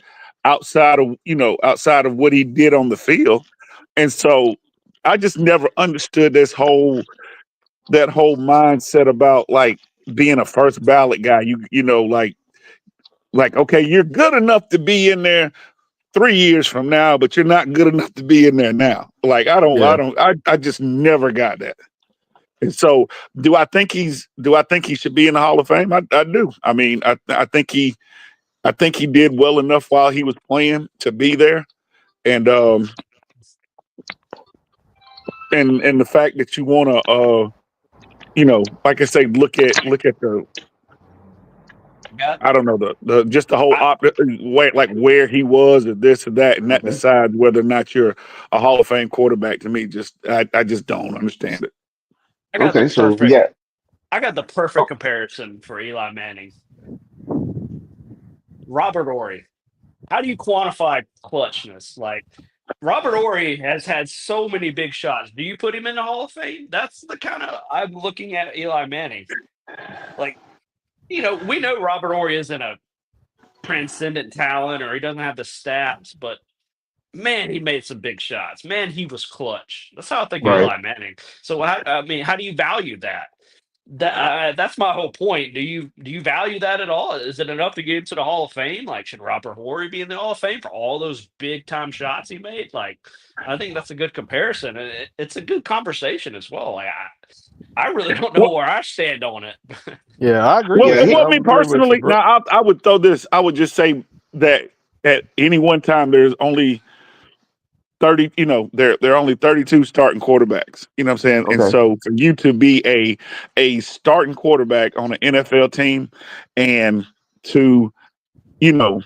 outside of what he did on the field, and so I just never understood that whole mindset about like being a first ballot guy. You know, like okay, you're good enough to be in there 3 years from now, but you're not good enough to be in there now. Like Yeah. I just never got that. And so, do I think he should be in the Hall of Fame? I do. I mean, I think he did well enough while he was playing to be there, and and the fact that you want to like I say, look at the Got I don't know the just the whole I, way, like where he was or this or that, and that Okay. decides whether or not you're a Hall of Fame quarterback. To me, I just don't understand it. I got the Okay. So we perfect got. I got the perfect Oh, comparison for Eli Manning. Robert Ory. How do you quantify clutchness? Like Robert Ory has had so many big shots. Do you put him in the Hall of Fame? That's the kind of I'm looking at Eli Manning. Like, we know Robert Ory isn't a transcendent talent or he doesn't have the stats, but man, he made some big shots. Man, he was clutch. That's how I think of right. Eli Manning. So, I mean, how do you value that? That's my whole point. Do you value that at all? Is it enough to get into the Hall of Fame? Like, should Robert Horry be in the Hall of Fame for all those big time shots he made? Like, I think that's a good comparison, and it's a good conversation as well. Like, I really don't know Well, where I stand on it. Yeah, I agree well, Yeah. with you. well, I me agree with you, personally, bro. now I would throw this. I would just say that at any one time, there's only 30, there are only 32 starting quarterbacks. You know what I'm saying? And Okay. so for you to be a starting quarterback on an NFL team and to, you know,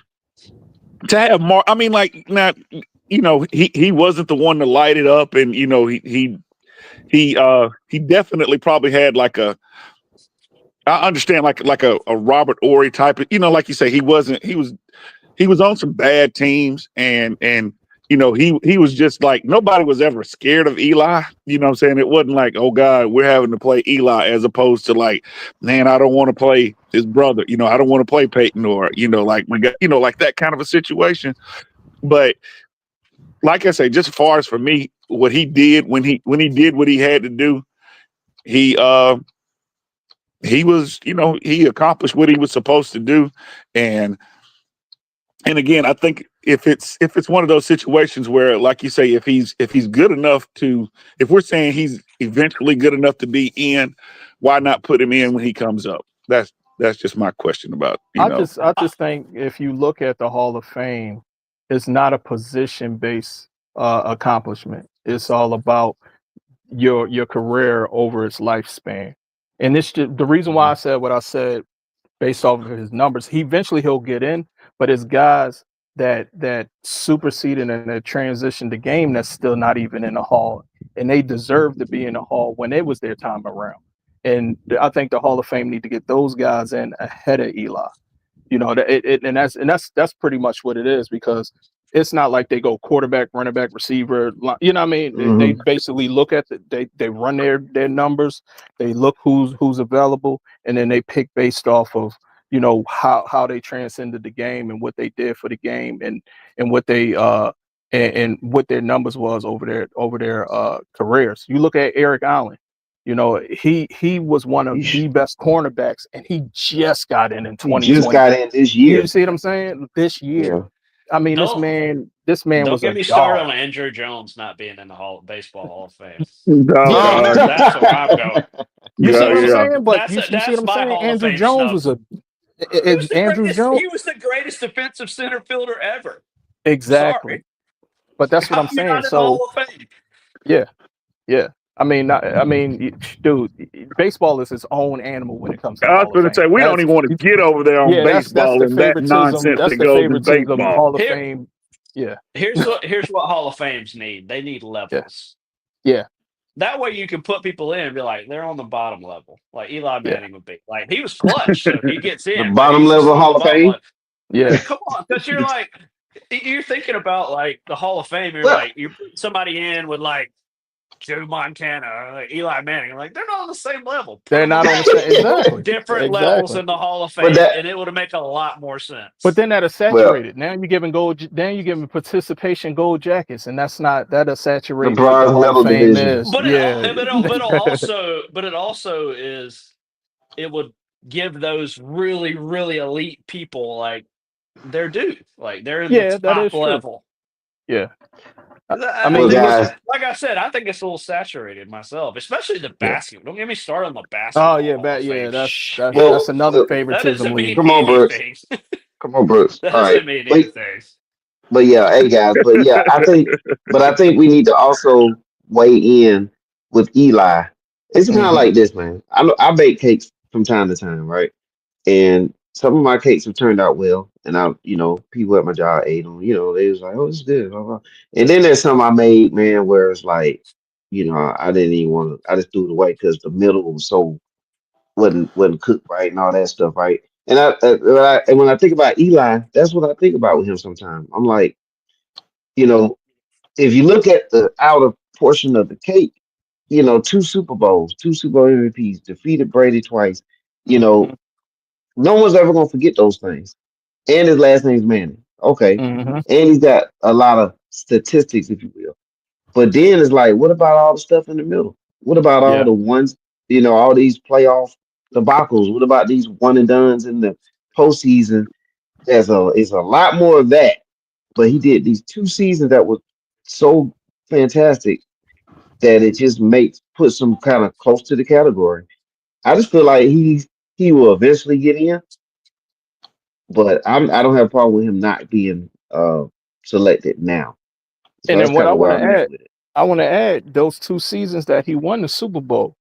to have more, I mean, like, not, he wasn't the one to light it up, and he definitely probably had like I understand, like a Robert Ory type of, like you say, he was on some bad teams, and he was just like, nobody was ever scared of Eli. You know what I'm saying? It wasn't like, oh God, we're having to play Eli, as opposed to like, man, I don't want to play his brother. I don't want to play Peyton, or like we got, like that kind of a situation. But like I say, just as far as for me, what he did when he did what he had to do, he he was, he accomplished what he was supposed to do. And again, I think if it's one of those situations where, like you say, if he's good enough if we're saying he's eventually good enough to be in, why not put him in when he comes up? That's just my question about, I just think if you look at the Hall of Fame, it's not a position based accomplishment. It's all about your career over its lifespan. And this the reason why I said what I said based off of his numbers. He'll get in, but it's guys that superseded and that transitioned the game that's still not even in the hall, and they deserve to be in the hall when it was their time around. And I think the Hall of Fame need to get those guys in ahead of Eli. And that's pretty much what it is, because it's not like they go quarterback, running back, receiver. You know what I mean? They Hmm. basically look at they run their numbers, they look who's available, and then they pick based off of how they transcended the game and what they did for the game, and what they and what their numbers was over their careers. You look at Eric Allen. He was one of Yeesh. the best cornerbacks, and he just got in He just 2020. got in this You year. see what I'm saying? This year. Yeah. I mean, this Don't man don't was get a me started dog. on Andrew Jones not being in the Baseball Hall of Fame. oh Yeah, God, That's where I'm going. you see yeah, what I'm That's yeah. saying? But you see what that's I'm my saying? Hall of Andrew Fame Jones snub. was a He was the Andrew greatest. Jones. He was the greatest defensive center fielder ever. Exactly. Sorry, But that's what how I'm are you saying. not in the So Hall of Fame? yeah, yeah. Dude, baseball is its own animal when it comes to the I was Hall of going to say, Fame. we don't even want to get over there on Yeah, that's baseball the and that favoritism. nonsense That's that the goes in favoritism baseball. Hall of Here, Fame. Yeah, here's what Hall of Fames need. They need yeah, levels. yeah, That way you can put people in and be like, they're on the bottom level. Like Eli yeah, Manning would be. Like he was clutch, so he gets The in, but bottom he's just level on Hall the of bottom. Fame. Like, yeah. come on, because you're thinking about like the Hall of Fame. You're Well, like you're putting somebody in with like Joe Montana or like Eli Manning. Like they're not on the same level. Put They're them not on the above same. them. Exactly, Different levels exactly. in the Hall of but Fame, that and it would make a lot more But sense. then that is well, saturated. Now you're giving gold. Then you're giving participation gold jackets, and that'll the saturate what the bronze Hall of medal Fame division. is. But Yeah, it also is it would give those really really elite people like their due, like they're in the yeah, that top is true. level. Yeah, I, 'Cause I I mean, Well, you think look. it's guys, like I said, I think it's a little saturated myself, especially the Yeah. basketball. Don't get me started on the Oh basketball yeah, Hall of Fame. that's well, another well, That favoritism doesn't league. mean come on, Brooks. anything. Come on, Brooks. That All right, doesn't mean but anything. yeah, hey guys, but yeah, I think we need to also weigh in with Eli. It's kind of Hmm. like this, man. I bake cakes from time to time, right? And some of my cakes have turned out well, and people at my job ate them. They was like, "Oh, it's good." Blah, blah. And then there's some I made, man, where it's like, I didn't even want to. I just threw it away because the middle was so wasn't cooked right and all that stuff, right? And when I think about Eli, that's what I think about with him sometimes. I'm like, you know, if you look at the outer portion of the cake, two Super Bowls, two Super Bowl MVPs, defeated Brady twice. You Hmm. know, no one's ever gonna forget those things. And his last name's Manning. Okay. Hmm. And he's got a lot of statistics, if you will. But then it's like, what about all the stuff in the middle? What about all Yeah, the ones, all these playoff debacles? What about these one and dones in the postseason? It's a lot more of that. But he did these two seasons that was so fantastic that it just puts him kind of close to the category. I just feel like he will eventually get in, but I don't have a problem with him not being selected now. So And that's then what kind I of want where to I'm at add, with it. I want to add those 2 seasons that he won the Super Bowl.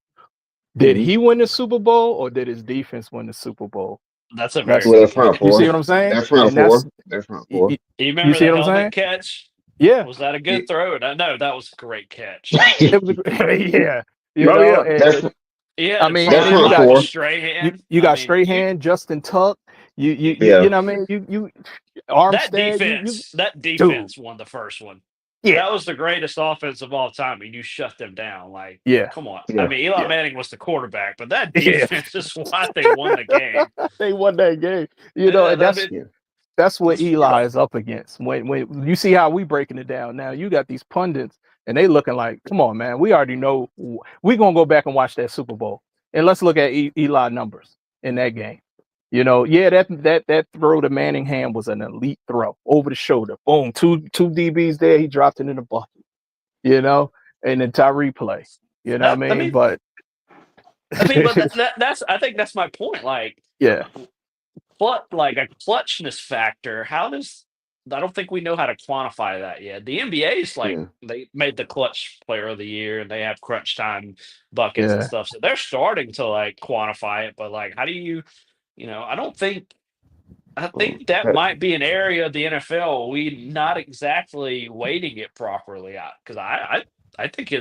Did Hmm. he win the Super Bowl or did his defense win the Super Bowl? That's a very That's Well, good that point. front you see four, what I'm saying? that front And that's four, that front y- four. y- You you remember see the what I'm helmet saying? catch? Yeah, Was that a Yeah, good throw? No, that was a great catch. it was yeah, you Oh know, yeah. that He had I to mean, and that then try you front like got a four. straight you hand. you I got mean, Strahan, Justin Tuck, you Yeah, know what I mean? You that Armstead, you defense, that dude, defense won the first one. yeah, That was the greatest offense of all time, and you shut them down. Like, yeah, come on. I yeah, mean, Eli yeah, Manning was the quarterback, but that yeah. defense is why they won the game. They won that game, you know, Yeah, and I mean, yeah, that's what it's brutal. Eli is up against. When you see how we breaking it down now, you got these pundits and they looking like, come on, man, we already know. We're gonna go back and watch that Super Bowl and let's look at Eli numbers in that game. You know, yeah, that throw to Manningham was an elite throw over the shoulder. Boom, two DBs there. He dropped it in the bucket. You know, and then Tyree play. You know what I That, I mean? mean, But but that's I think that's my point. Like, yeah, but like a clutchness factor. How does I don't think we know how to quantify that yet. The NBA is like yeah, they made the clutch player of the year and they have crunch time buckets and yeah, stuff. So they're starting to like quantify it. But like, how do you, I don't think I um, think that that- might be an area of the NFL we not exactly weighting it properly because I think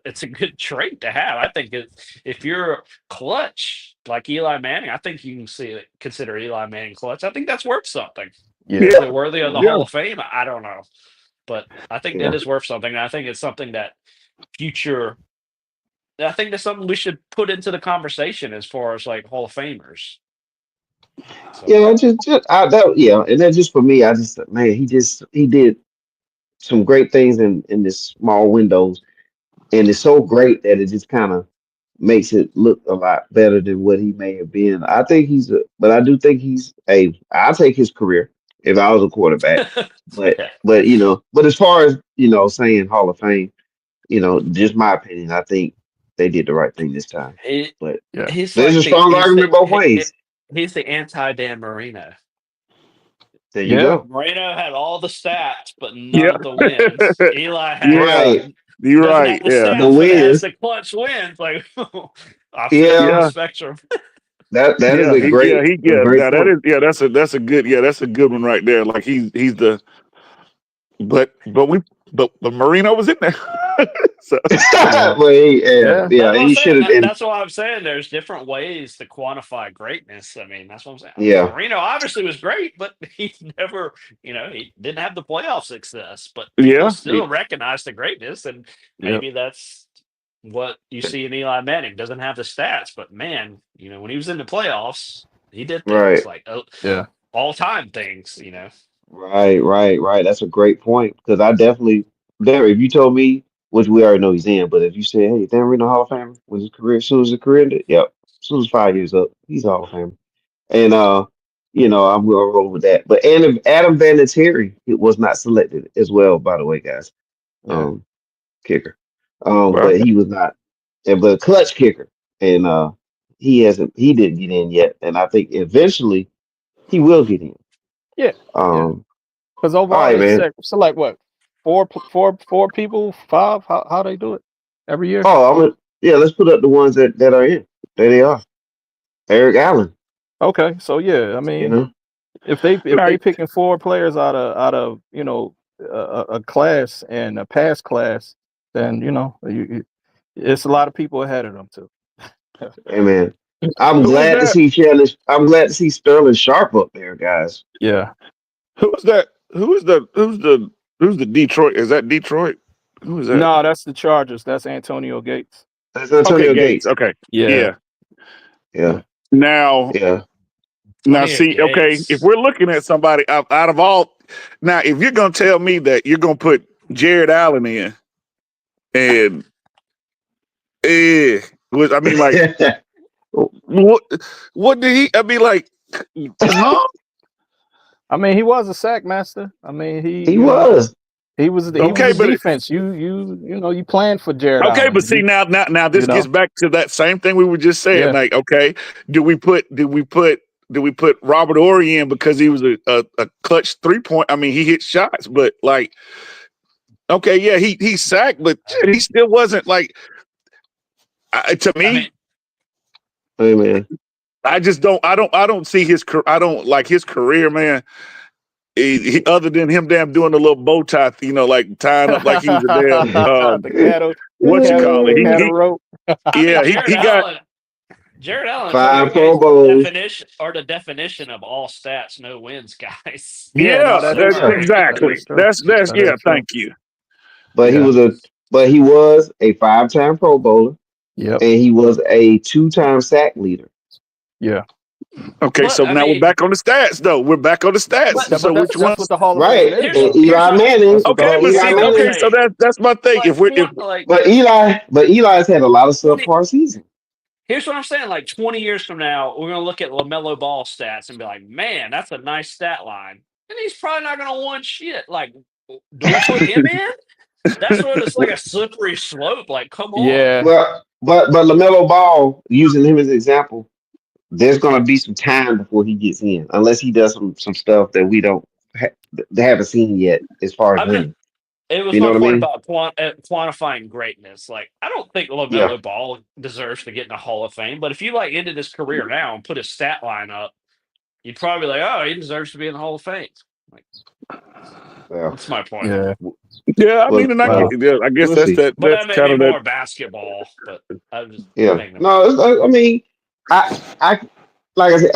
it's a good trait to have. I think if you're clutch like Eli Manning, I think you can consider Eli Manning clutch. I think that's worth something. yeah, Is Yeah. it worthy of the Yeah. Hall of Fame? I don't know, but I think that yeah, is worth something. And I think it's something that future. I think that's something we should put into the conversation as far as like Hall of Famers. So yeah. Yeah, and that's just for me. I just man, he did some great things in this small windows, and it's so great that it just kind of makes it look a lot better than what he may have been. But I do think I'll take his career if I was a quarterback. yeah, But but as far as saying Hall of Fame, just my opinion, I think they did the right thing this time. he, But yeah, he's there's like a strong argument both ways. he's the anti Dan Marino. There you yeah. go. Moreno had all the stats, but none Yeah. of the wins. Eli Yeah. Right, You're doesn't have right. the Yeah. the stats, but has wins. the clutch wins. Like opposite end of the Yeah, Yeah. spectrum. that is Yeah. a great Now that point. is that's a good one right there. Like he's the but Marino was in there. So Yeah, But yeah, That's what I'm he saying. should have. And That's why I'm saying there's different ways to quantify greatness. I mean, that's what I'm saying. yeah, Marino obviously was great, but he never, he didn't have the playoff success, but people yeah. still recognize the greatness. And yeah, maybe that's what you see in Eli Manning. Doesn't have the stats, but man, when he was in the playoffs, he did things right. like yeah, all time things. Right. That's a great point because I definitely there. If you told me, which we already know he's in, but if you said, "Hey, Dan Marino Hall of Famer," when his career, as soon as his career ended, yep, as soon as 5 years up, he's a Hall of Famer. And I'm gonna roll with that. But and if Adam Vinatieri, it was not selected as well, by the way, guys. yeah, Um, kicker. Well, But he was not, but clutch kicker, and he didn't get in yet, and I think eventually he will get in. yeah, yeah. Um, Because all overall right, they man. select what four people, five. How they do it every year? Oh, yeah. Let's put up the ones that are in. There they are. Eric Allen. Okay, so yeah, I You mean, know. if now they picking four players out of a class and a past class, then it's a lot of people ahead of them too. Hey, man. who was that? I'm glad to see Sterling Sharp up there, guys. Yeah, Who was that? Who's the Detroit? Is that Detroit? Who is that? no, that's the Chargers. That's Antonio Gates. That's Okay, Antonio Gates. Gates. Okay. Yeah, Yeah. Yeah. yeah, Now Yeah. Antonio see, okay, if Gates. we're looking at somebody out of all now, if you're gonna tell me that you're gonna put Jared Allen in and I mean like what did he I mean like huh? I mean, he was a sack master. I mean, He was. he was Okay, the but defense. You planned for Jared okay, but Allen. see now this You know, gets back to that same thing we were just saying. yeah, Like, okay, did we put Robert Ory in because he was a clutch 3-point? I mean, he hit shots, but like Okay, yeah, he sacked, but he still wasn't like to I me. mean, Hey man, I just don't. I don't see his. I don't like his career, man. Other than him, damn doing a little bow tie, like tying up like he was a damn. the cattle, What you call it? the cattle rope. I mean, Yeah, he got. Jared Allen, Antonio 5 Pro Gates, Bowls. the definition of all stats, no wins, guys. Yeah, Yeah, no, that is that's Yeah, true. That exactly. is true. That's That yeah. is true. Thank you. but Yeah. he was a 5-time Pro Bowler, Yep. and he was a 2-time sack leader. Yeah. Okay, But so I now we're mean, back on the stats, though. We're back on the stats. but, So But which that's ones? what the Hall of Fame Right, is, here's and though. Eli Manning. That's what the Okay, Hall of but Eli see, Fame is. okay, Manning. so that's my thing. like, like But Eli's had a lot of 20, subpar seasons. here's what I'm saying. Like 20 years from now, we're gonna look at LaMelo Ball stats and be like, man, that's a nice stat line. And he's probably not gonna win shit. Like, do we put him in? That's what it's like a slippery slope. Like, come on. Yeah. Well, but LaMelo Ball, using him as an example, there's going to be some time before he gets in, unless he does some stuff that we don't they haven't seen yet as far as I mean, winning. it was You know my what I point mean? about quantifying greatness. Like, I don't think Yeah. LaMelo Ball deserves to get in the Hall of Fame, but if you like ended his career now and put his stat line up, you'd probably be like, oh, he deserves to be in the Hall of Fame. Like, Well, that's my point. Yeah. yeah. I mean, well, and I Wow. guess we'll that's see. But that's that may kind be of that. more basketball. But I was just Yeah. making a No, point. I mean, I like I said,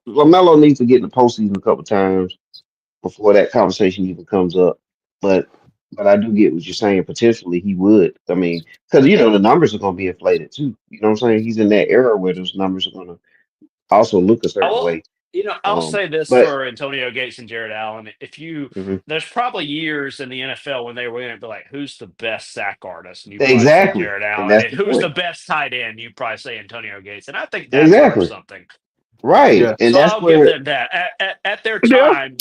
LaMelo needs to get in the postseason a couple times before that conversation even comes up. But I do get what you're saying. Potentially, he would. I mean, because the numbers are going to be inflated too. You know what I'm saying? He's in that era where those numbers are going to also look a I certain will, way. I'll say this But for Antonio Gates and Jared Allen. mhm. There's probably years in the NFL when they were going to be like, who's the best sack artist? And you probably say Exactly, Jared and Allen. that's And the who's the point. best tight end? You probably say Antonio Gates. And I think that's worth Exactly. something. Right, Yeah. and So that's I'll give where them that. At their Yeah, time,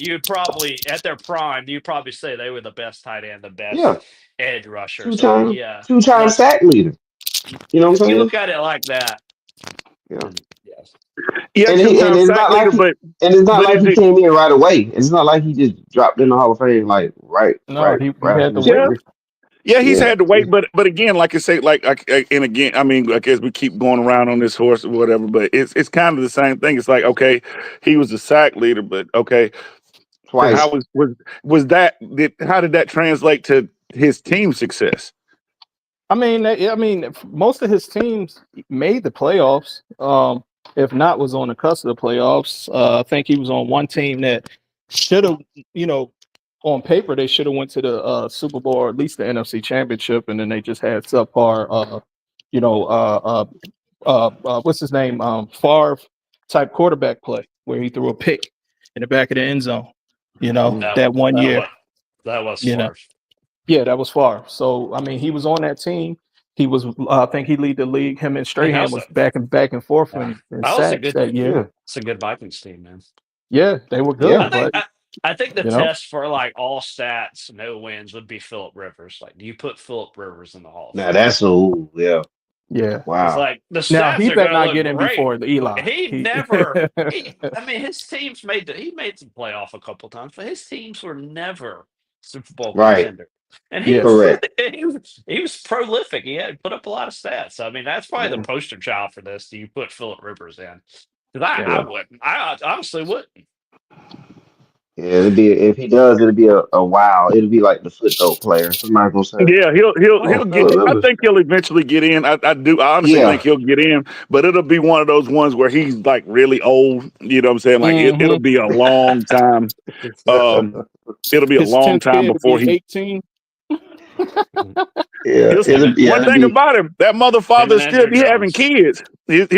at their prime, you'd probably say they were the best tight end, the yeah, best edge rusher. two So time yeah, two time that's sack leader. You know what if I'm you saying? look at it like that, Yeah. then yes. yeah. And Two he and time it's sack not like leader, he and it's not but like is he it? came in right away. It's not like he just dropped in the Hall of Fame like No, he right had after to his wait. Yeah, career. yeah. He's Yeah. had to wait, but again, like I say, and again, I mean, I guess we keep going around on this horse or whatever, but it's kind of the same thing. It's like, okay, he was a sack leader, but okay, how Twice. was that? How did that translate to his team success? Most of his teams made the playoffs. If not, was on the cusp of the playoffs. I think he was on one team that should have, on paper they should have went to the Super Bowl or at least the NFC Championship, and then they just had subpar, what's his name, Favre type quarterback play where he threw a pick in the back of the end zone. Mm. That one year. That was You know, Favre. yeah, that was Favre. So he was on that team. He was, I think he lead the league. Him and Strahan was back and forth in That was a sacks good. that year. Yeah. It's a good Vikings team, man. Yeah, they were Yeah. good, but I think the you know, test for like all stats, no wins would be Philip Rivers. Like, do you put Philip Rivers in the Hall of Now Fame? that's yeah. yeah. It's Wow. like the Now stats he are better going to not look get in great. before the Eli. I mean, his teams he made some playoff a couple times, but his teams were never Super Bowl Right. contender. And he Yes. was Correct. he was prolific. He had put up a lot of stats. So, I mean, that's probably the Yeah. poster child for this. Do you put Philip Rivers in? Because I Yeah. wouldn't. I honestly wouldn't. Yeah, if he does, it'll be a wow. It'll be like the footnote player. Somebody gonna say, Yeah, "Oh, he'll get. Philip I Rivers." think he'll eventually get in. I do. I honestly think Yeah. he'll get in, but it'll be one of those ones where he's like really old. You know what I'm saying? Like it'll be a long time. It'll be a His long 10th time kid will before be he. 18. Yeah. One It'll thing be about him, that mother Him father and still Andrew be having Jones. kids. His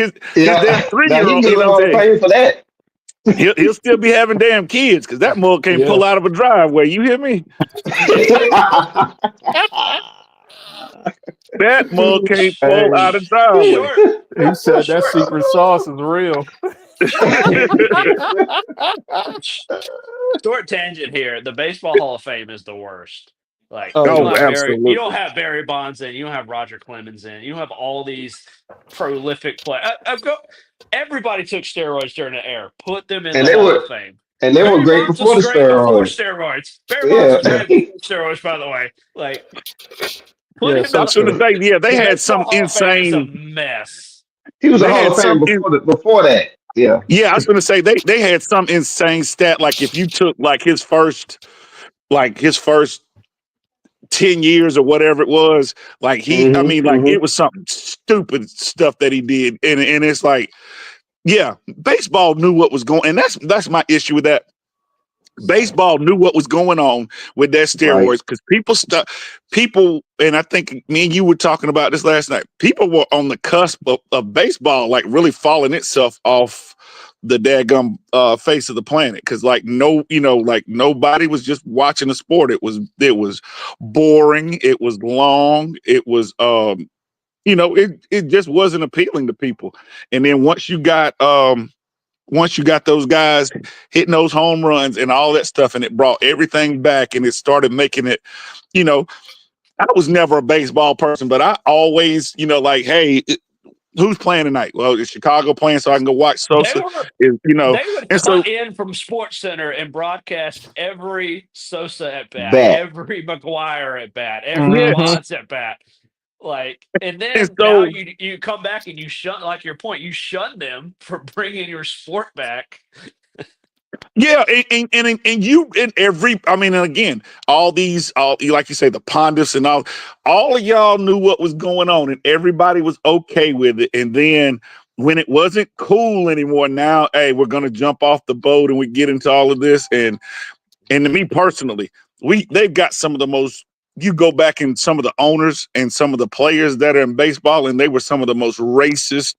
damn yeah. Now he 3-year-old. get You in the know what Hall I'm of saying? Fame for that. He'll still be having damn kids because that mug can't Yeah. pull out of a driveway. You hear me? That mug can't pull Hey, out a driveway. Short, he said that short, secret sauce is real. short tangent here. The Baseball Hall of Fame is the worst. Like, Oh you don't Oh, yeah. have absolutely. Barry Bonds in, you don't have Roger Clemens in, you don't have all these prolific play. Everybody took steroids during the era. Put them in and the they Hall were of Fame. And they were Barry great Bonds before was the great before steroids. steroids. Barry Bonds Yeah, was great before steroids, by the way. Like, put Yeah. him I in So was going to so say, yeah, they the had baseball some Hall of Fame is a insane. mess. he was a They Hall had of Fame some. before that. Yeah, Yeah, I was going to say they had some insane stat. Like if you took his first 10 years or whatever it was, like I hmm mean, like hmm it was something stupid stuff that he did, and it's like, yeah, baseball knew what was going, and that's my issue with that. Baseball knew what was going on with that right. steroids because people, and I think me and you were talking about this last night. People were on the cusp of baseball, like really falling itself off the daggum face of the planet because like no, like nobody was just watching the sport. It was boring. It was long. It was it just wasn't appealing to people. And then once you got those guys hitting those home runs and all that stuff, and it brought everything back and it started making it, you know, I was never a baseball person, but I always, like, hey, who's playing tonight? Well, is Chicago playing so I can go watch They Sosa? were Is they would and cut so in from Sports Center and broadcast every Sosa at bat, Bat. every McGuire at bat, every yeah, hmm Bonds at bat. Like, and and then now so you come back and you shun, like your point, you shun them for bringing your sport back. yeah, and you and every, I mean, and again, all like you say, the Pondus and all of y'all knew what was going on, and everybody was okay with it. And then when it wasn't cool anymore, now, hey, we're gonna jump off the boat and we get into all of this. And to me personally, they've got some of the most. You go back and some of the owners and some of the players that are in baseball, and they were some of the most racist,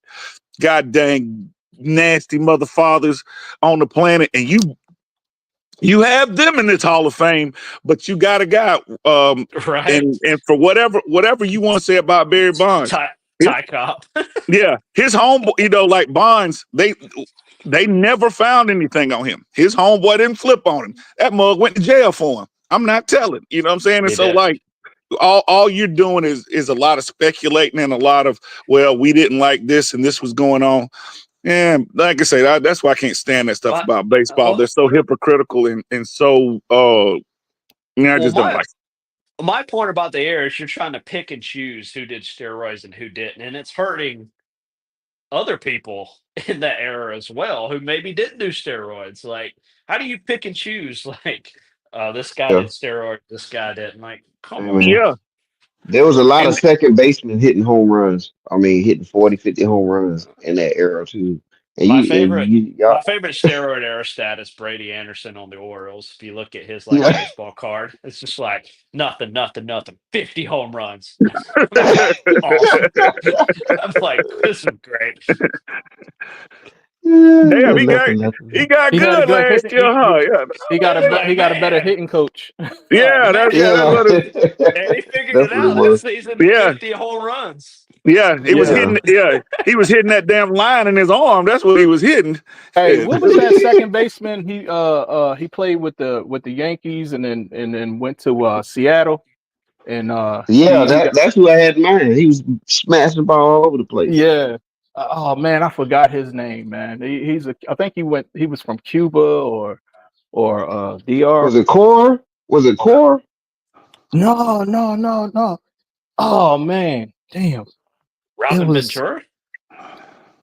god dang nasty mother fathers on the planet. And you have them in this Hall of Fame, but you got a guy, Right? and for whatever you want to say about Barry Bonds, Ty his, Ty Cobb. yeah, his homeboy, like Bonds, they never found anything on him. His homeboy didn't flip on him. That mug went to jail for him. I'm not telling. You know what I'm saying? And He so did. like all you're doing is a lot of speculating and a lot of, well, we didn't like this and this was going on. And like I say, that's why I can't stand that stuff Well, about baseball. well, They're so hypocritical and so I well, just don't like my point about the air is you're trying to pick and choose who did steroids and who didn't, and it's hurting other people in that era as well who maybe didn't do steroids. Like, how do you pick and choose? Like, this guy Yeah. did steroids, this guy didn't. Like, come Hey, on. man. yeah. There was a lot of And second basemen hitting home runs. I mean, hitting 40, 50 home runs in that era too. And My you and favorite, you my y'all favorite steroid era stat is Brady Anderson on the Orioles. If you look at his like yeah. baseball card, it's just like nothing, nothing, nothing. 50 home runs. I'm like, awesome. I'm like, this is great. damn, he got Nothing, nothing. he got he had a good good last hit. year, huh? Yeah. It's He like, got a better man, hitting coach. oh That's Yeah. what man. it And he figured That's it what it out this was. season, yeah. 50 home runs. Yeah, it was Yeah. hitting. Yeah. Yeah, he was hitting that damn line in his arm. That's what he was hitting. Hey, Shit. what was that second baseman? He played with the Yankees and then went to Seattle and Yeah, he got that's who I had in mind. He was smashing the ball all over the place. yeah. Oh man, I forgot his name, man. I think he was from Cuba or DR. Was it Core? Was it Core? No, no, no, no. Oh man, damn. It Robin was Ventura?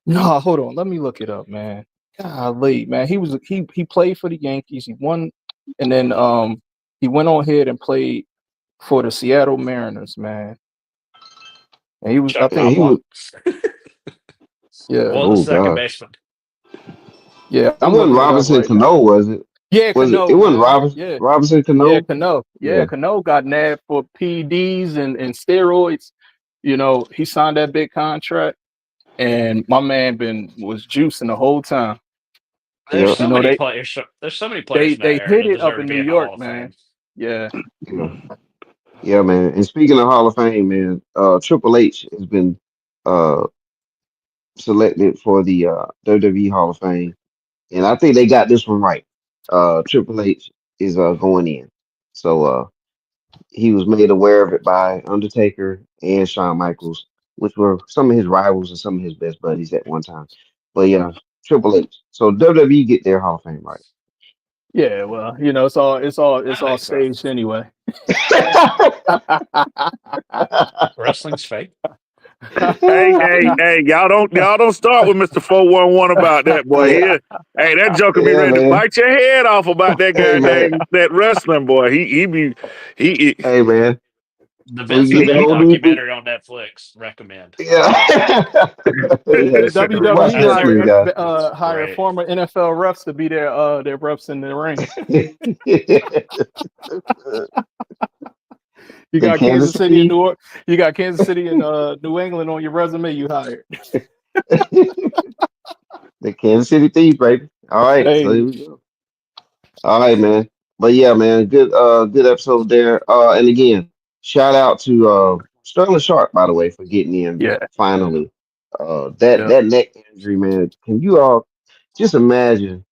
no. Hold on, let me look it up, man. Golly, man. He played for the Yankees. He won, and then he went on ahead and played for the Seattle Mariners, man. And he was, I Chuck Man, think, he was. Knobloch. yeah, Well, the Oh second God, baseman. yeah. it I'm wasn't looking it up Robinson right now. Cano, was it? Yeah, Was it? Cano, It wasn't man. Yeah, Robinson yeah, Cano. Cano. Yeah, Yeah. Cano got nabbed for PEDs and steroids. You know, he signed that big contract, and my man was juicing the whole time. There's Yeah. You so know, many players. There's so many players in that they era hit that it up deserve to in be New in the Hall York, of man. Fame. Yeah. Yeah. Yeah, man. And speaking of Hall of Fame, man, Triple H has been uh selected for the WWE Hall of Fame, and I think they got this one right. Triple H is going in, so he was made aware of it by Undertaker and Shawn Michaels, which were some of his rivals and some of his best buddies at one time. But yeah, Triple H. So WWE get their Hall of Fame right. Yeah, well, you know, it's I all think so. staged anyway. Wrestling's fake. Hey, y'all don't start with Mr. 411 about that boy. Yeah, Hey, that joker be yeah, ready to man. bite your head off about that Hey, man. goddamn that wrestling boy. He Hey, man. The We Vince get the McMahon whole new. documentary on Netflix. Recommend. Yeah. The Watch WWE That's a wrestling, guy. hire great. former NFL refs to be their refs in the ring. You The got Kansas Kansas City and City. You got Kansas City and New England on your resume. You hired. The Kansas City Thief, baby. All right, so Hey, here we go. All right, man. But yeah, man, good episode there. And again, shout out to Sterling Sharp, by the way, for getting in yeah, finally. That yeah. that neck injury, man. Can you all just imagine?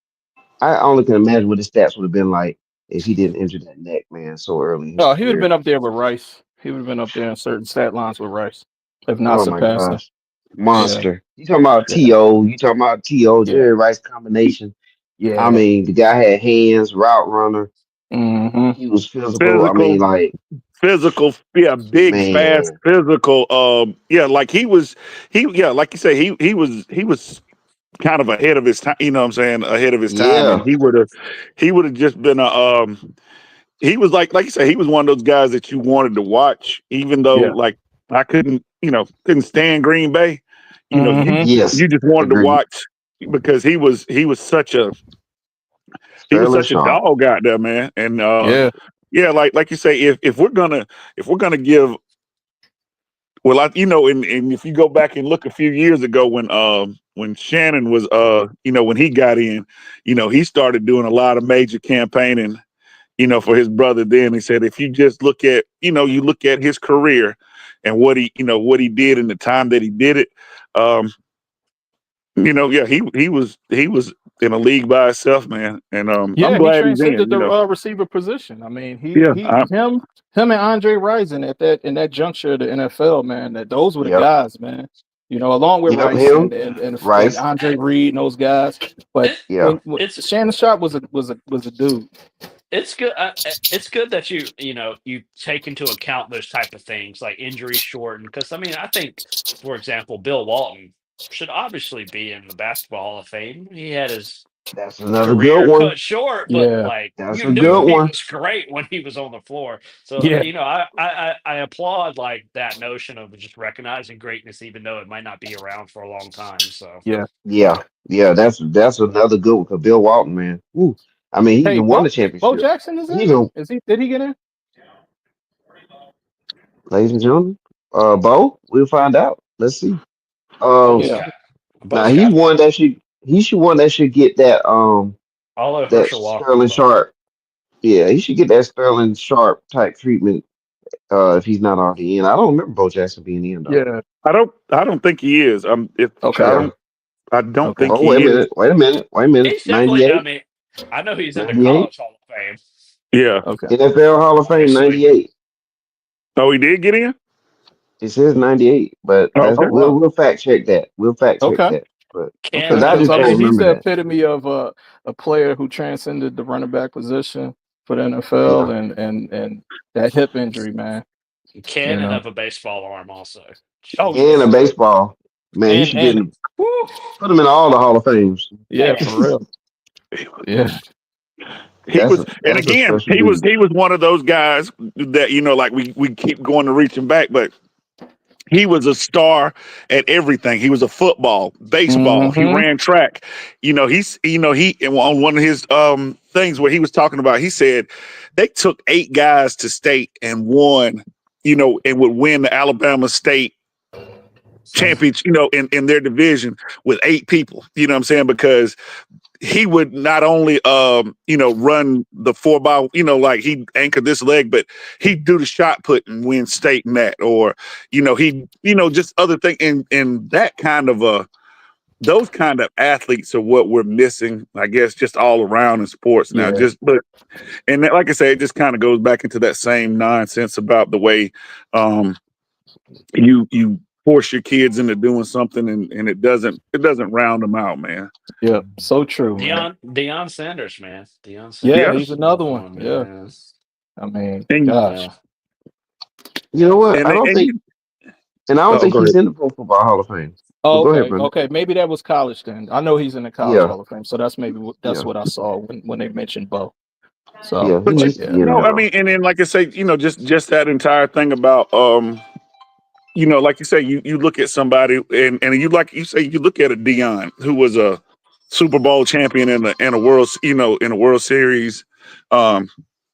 I only can imagine what his stats would have been like if he didn't injure that neck, man, so early in his Oh, he would have career. been up there with Rice. He would have been up there in certain stat lines with Rice, if not Oh my surpassing. gosh, Yeah, monster! You talking about yeah, To? You talking about To? yeah, Jerry Rice combination. I yeah. mean, the guy had hands, route runner. Mm-hmm. He was physical. I mean, physical, like, physical, yeah, big, fast, man, physical. Yeah, like like you say, he was kind of ahead of his time. You know what I'm saying? Ahead of his time, and yeah, he would have just been a he was like you say, he was one of those guys that you wanted to watch, even though Yeah. like I couldn't stand Green Bay. You know, you Mm-hmm. yes, you just wanted to agreed. watch because he was such a Sterling Sharp. dog out there, man. And Yeah. yeah, like you say, if we're gonna give well, and if you go back and look a few years ago when Shannon was when he got in, he started doing a lot of major campaigning for his brother. Then he said, if you just look at, you look at his career and what he did in the time that he did it, um, yeah, he was in a league by himself, man. And I'm Yeah, he glad he's in. transcended the receiver position. I mean, Yeah, him and Andre Rison at that in that juncture of the NFL, man. Those were the Yep, guys, man. You know, along with yep, Rice him, and Rice. Andre Reed and those guys. But It, Yeah, when it's Shannon Sharp was a dude. it's good. It's good that you take into account those type of things like injury shortened. Because I mean, I think, for example, Bill Walton should obviously be in the Basketball Hall of Fame. He had his that's another good career one. cut short, but Yeah, like That's you a knew good he one. was great when he was on the floor. So yeah, I applaud like that notion of just recognizing greatness, even though it might not be around for a long time. So yeah. Yeah, yeah, that's another good one. 'Cause Bill Walton, man. Ooh, I mean, he Hey, even won the Bo championship. Jackson is He in? even, Did he get in? ladies and gentlemen, Bo, we'll find out. Let's see. Um, Bo's Yeah. got now Bo's he got to be. won that should he should one that should get that Although that Herschel Walker's Sterling better. Sharp. Yeah, he should get that Sterling Sharp type treatment. If he's not already in, I don't remember Bo Jackson being in though. Yeah. I don't think he is. If Okay. I Yeah. don't I don't Okay. think Oh, wait a he is. minute. Wait a minute. Wait a minute. He's definitely. I 98, mean, I know he's in the 98. College Hall of Fame. Yeah. Okay. NFL Hall of Fame Obviously, 98. Oh, he did get in. It says 98, but that's Oh Okay. we'll wow. we'll fact check that. We'll fact check Okay. that. But Okay. because Cannon I of Because a just I don't mean, he's baseball. remember the that. epitome of a player who transcended the running back position for the NFL Yeah, and that hip injury, man. You Cannon know. of a baseball arm. Also, Oh and a yeah. Jesus. baseball man, he should be And in. Woo. Put him in all the Hall of Fames. yeah, Man, for real. Yeah. He was, and That's a again, special he was dude. he was one of those guys that like we keep going to reaching back, but he was a star at everything. He was a football, baseball. He Mm-hmm. ran track. He on one of his things where he was talking about. He said they took 8 guys to state and won. And would win the Alabama State championship. In their division with 8 people. You know what I'm saying? Because he would not only run the 4 by, like he anchored this leg, but he'd do the shot put and win state in that, or he just other thing, and that kind of those kind of athletes are what we're missing, I guess, just all around in sports now. Yeah. And like I say, it just kind of goes back into that same nonsense about the way you force your kids into doing something, and it doesn't round them out, man. Yeah, so true, man. Deion Sanders, man. Deion Yeah, Yeah, Sanders he's is another another one. one, Yeah, man. I mean, and gosh. Yeah. You know what? I don't and think, you. and I don't Oh, think go he's ahead. in the Pro Football Hall of Fame. But Oh, go ahead, okay, brother. okay. Maybe that was college then. I know he's in the college Yeah, Hall of Fame, so that's maybe that's yeah, what I saw when they mentioned Bo. So yeah. He But needs to yeah, be in I there though. mean, and then like I say, just that entire thing about like you say, you look at somebody and you say you look at a Dion who was a Super Bowl champion and a world in a World Series um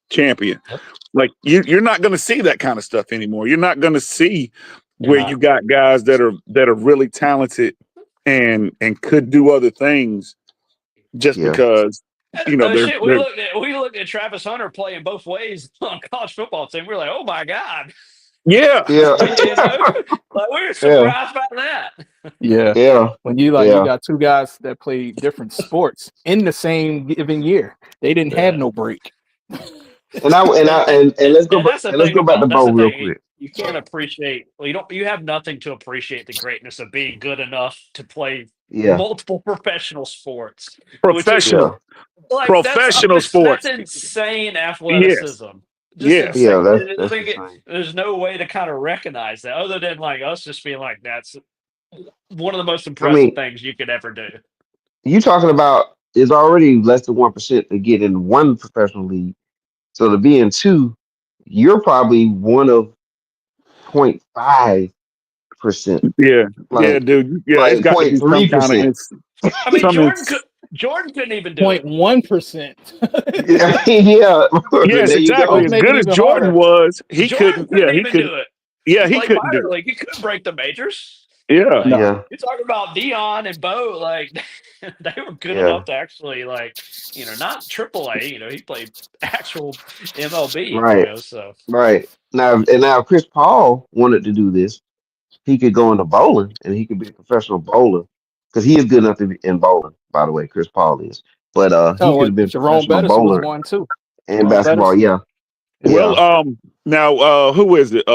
champion. Yep. Like you're not going to see that kind of stuff anymore. You're not going to see You're where not. you got guys that are really talented and could do other things just Yeah, because Shit, they're we looked at Travis Hunter playing both ways on college football team. We were like, oh my god, yeah. yeah, like we were yeah, surprised by that. yeah. yeah, When you yeah. got two guys that play different sports in the same given year, they didn't have Yeah. no break. And let's go And back that's the and let's thing go back to about that's Bo the real thing. quick. You can't appreciate. Well, you have nothing to appreciate the greatness of being good enough to play Yeah, multiple professional sports, which is yeah, Professional like professional that's sports. insane Yes. athleticism. Just Yes. yeah. insane. And I That's think insane. there's no way to kind of recognize that other than like us just being like that's one of the most I impressive mean, things you could ever do. you talking about is already less than 1% to get in one professional league. So to be in two, you're probably one of 0.5%, Yeah. Yeah, like dude. Yeah, it's like got to be some kind of 0.3%. I mean, some ins- Jordan couldn't even do it. 0.1%. Yeah, yeah. Yes, There you Oh, exactly. go. As make it good as even Jordan harder. was, he Jordan couldn't. couldn't Yeah, he even couldn't. do it. Yeah, He he played couldn't do minor it. league. He couldn't break the majors. Yeah. Like Yeah, you talk about Dion and Bo, like they were good yeah. enough to actually not triple A. He played actual MLB. Right, So right. Now Chris Paul wanted to do this. He could go into bowling and he could be a professional bowler because he is good enough to be in bowling. By the way, Chris Paul is. But he Oh, could have been a Jerome professional Bettis was bowler one too. in Jerome basketball. Bettis. Yeah, Yeah. Well, yeah, now who is it?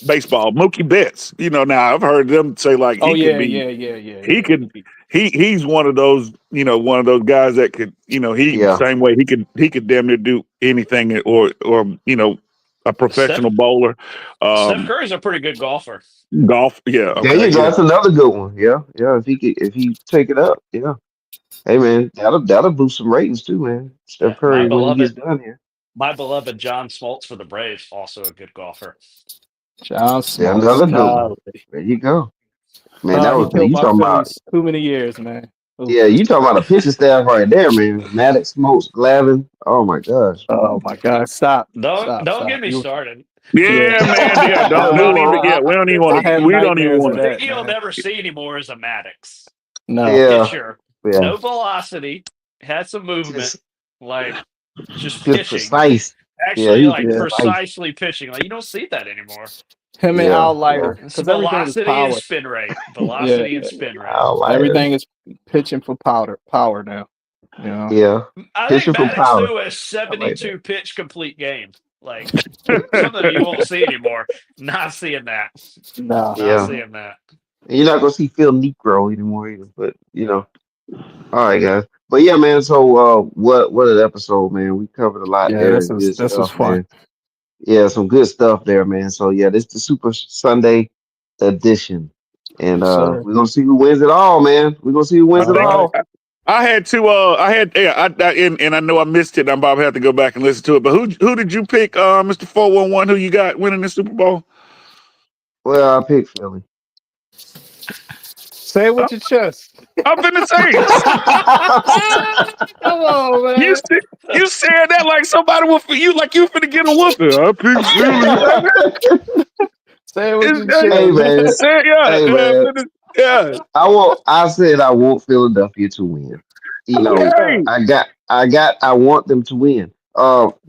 Baseball. Mookie Betts. Now I've heard them say like Oh he could yeah, be. yeah, yeah, yeah, He yeah. could. He's one of those. One of those guys that could. He yeah. same way he could damn near do anything or a Steph professional bowler. Steph Um, Curry's a pretty good golfer. golf. Yeah. There Okay. you go. Yeah. That's another good one. Yeah, yeah. If he take it up, yeah. Hey man, that'll boost some ratings too, man. Steph Yeah, my Curry when he gets beloved done here. my beloved John Smoltz for the Braves, also a good golfer. John Yeah, Smoltz. another good one. Golly. There you go, man. That He was killed you my talking about. Phillies too many years, man. Oof. Yeah, you talking about a pitching staff right there, man. Maddox, Smokes, Glavin. Oh my gosh. Oh my God! Stop! Don't Stop! don't get Stop! me started. Yeah. Yeah, man. Yeah. Don't No, don't even. Yeah. We don't even I want to. have We don't even nightmares of want The to. thing that, you'll man. never see anymore is a Maddox No. Yeah, pitcher. yeah. No velocity, had some movement, Just like just just pitching. precise. Yeah, Actually, he was like Yeah. precise. precisely pitching. Like you don't see that anymore. Him and Yeah, Al yeah. Leiter, It's because everything is velocity and power. spin rate. Yeah. Velocity and spin rate. I'll lie. Everything is pitching for power now. You know. Yeah, I think pitching for Maddox power. threw a I like that. 72 pitch complete game. Like something you won't see anymore. Not seeing that. No. Not Yeah, seeing that. and you're not gonna see Phil Negro anymore either. But all right, guys. But yeah, man. So what an episode, man. We covered a lot Yeah. there This and was good this was stuff, fun. man. Yeah, some good stuff there, man. So yeah, this the Super Sunday edition, and Yes, sir. we're gonna see who wins it all, man. We're gonna see who I wins it think All all. I had to. I had. Yeah. And I know I missed it. I'm about to have to go back and listen to it. But who did you pick, Mr. 411? Who you got winning the Super Bowl? Well, I picked Philly. Say it with your chest. I'm finna say Come on, you man. said you said that like somebody will for you like you finna get a whooping. I picked Philly. Say it with It's, your Hey chest. man, yeah, hey man. yeah. I said I want Philadelphia to win. Okay. I want them to win.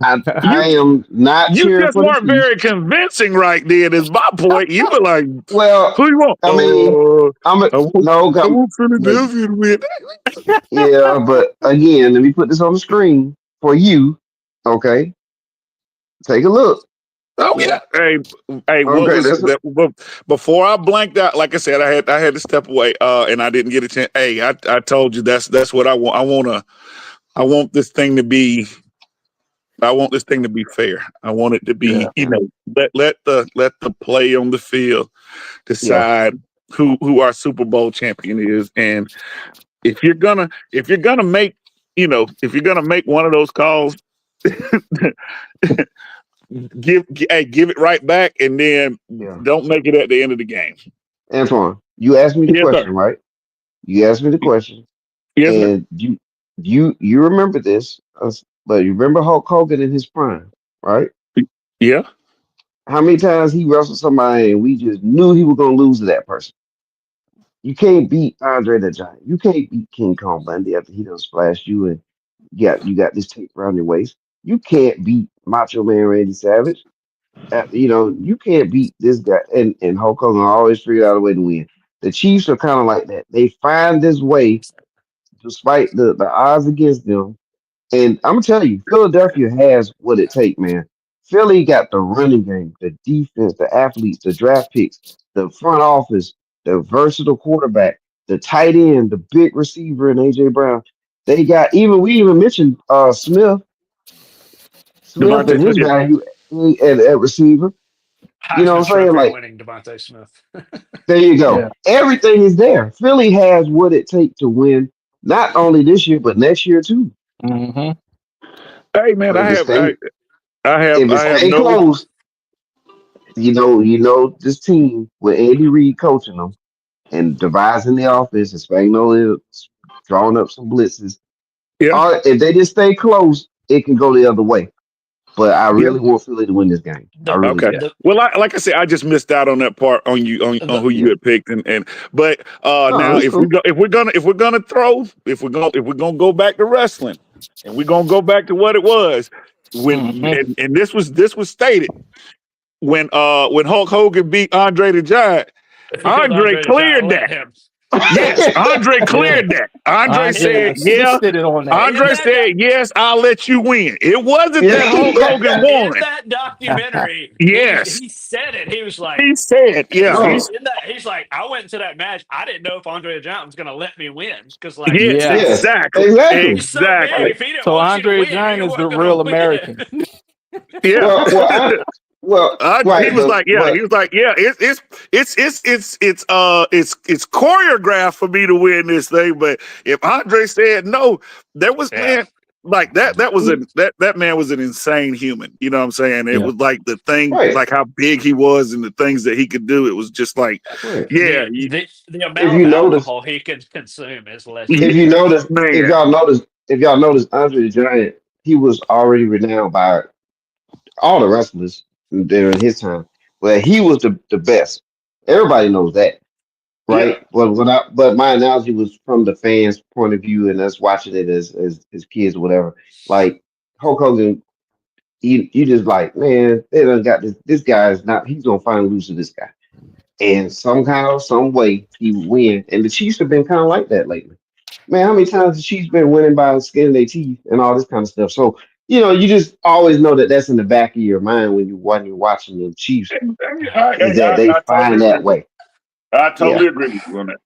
I You am not you cheering just for the weren't Chiefs. very convincing right then. Is my point. You were like, Well, who you want? I mean, I want no, I want but Philadelphia to win. yeah, but again, let me put this on the screen for you. Okay, take a look. Oh Yeah. yeah. Hey, what Okay. was That's that? Before I blanked out, like I said, I had to step away, and I didn't get a chance. Hey, I told you that's what I want. I want this thing to be. I want this thing to be fair. I want it to Yeah. be, let the play on the field yeah. decide who our Super Bowl champion is. And if you're gonna make if you're gonna make one of those calls, give it right back, and then Yeah. don't make it at the end of the game. Antoine, you asked me the Yes, sir. question, right? You asked me the question, Yes, sir. and you remember this, but you remember Hulk Hogan in his prime, right? Yeah. How many times he wrestled somebody and we just knew he was gonna lose to that person? You can't beat Andre the Giant. You can't beat King Kong Bundy after he done splashed you and you got this tape around your waist. You can't beat Macho Man Randy Savage. You can't beat this guy. And Hulk Hogan always figured out a way to win. The Chiefs are kind of like that. They find this way despite the odds against them. And I'm gonna tell you, Philadelphia has what it takes, man. Philly got the running game, the defense, the athletes, the draft picks, the front office, the versatile quarterback, the tight end, the big receiver, and AJ Brown. They got we even mentioned Smith Devontae and Smith. his value at receiver. You know Heisman what I'm saying? Trophy Like, winning Devontae Smith. there you Yeah. go. Everything is there. Philly has what it takes to win, not only this year, but next year too. Mm-hmm. Hey man, But if it stay if it I have stay no. close, this team with Andy Reid coaching them and devising the offense and Spagnuolo drawing up some blitzes. Yeah. If they just stay close, it can go the other way. But I Yeah. really want Philly to win this game. I The really Okay. do. the Well, like I said, I just missed out on that part on you on the who you Yeah. had picked, and but No, now that's cool. if we're gonna throw if we're gonna go back to wrestling, and we're gonna go back to what it was when Mm-hmm. and this was stated when Hulk Hogan beat Andre the Giant. because Andre Andre the Giant cleared let that. him. Yes, Andre Yeah. cleared that. Andre Andre said, "Yeah." insisted on that. In Andre that said, "Yes, I'll let you win." It wasn't that Hulk Hogan Yeah. in won. that documentary, Yes, he said it. He was like, he said, "Yeah." No. he's like, I went into that match. I didn't know if Andre the Giant was gonna let me win because Yes, Yes. exactly, Exactly. he's so big. exactly. Right. If he didn't So want you to Andre win, Giant you is the weren't gonna real win. American. Yeah. Well, He right, was like, yeah, he but was like, yeah, it's choreographed for me to win this thing. But if Andre said no, there was Yeah, man like that was that man was an insane human. You know what I'm saying? It Yeah. was like the thing, right, like how big he was and the things that he could do. It was just like, right. yeah, the If amount of you notice, alcohol he could consume is if legendary. you notice, if man, y'all notice, if y'all notice, Andre the Giant, he was already renowned by all the wrestlers during his time. But he was the best. Everybody knows that, yeah, right? But my analogy was from the fans' point of view and us watching it as kids or whatever. Like Hulk Hogan, you just like, man, they done got this guy is not he's gonna finally lose to this guy. And somehow, some way he win. And the Chiefs have been kind of like that lately. Man, how many times the Chiefs been winning by the skin of their teeth and all this kind of stuff? So, you just always know that that's in the back of your mind when you're watching the Chiefs is that they I totally find agree. that way. I Yeah, totally agree with you on that.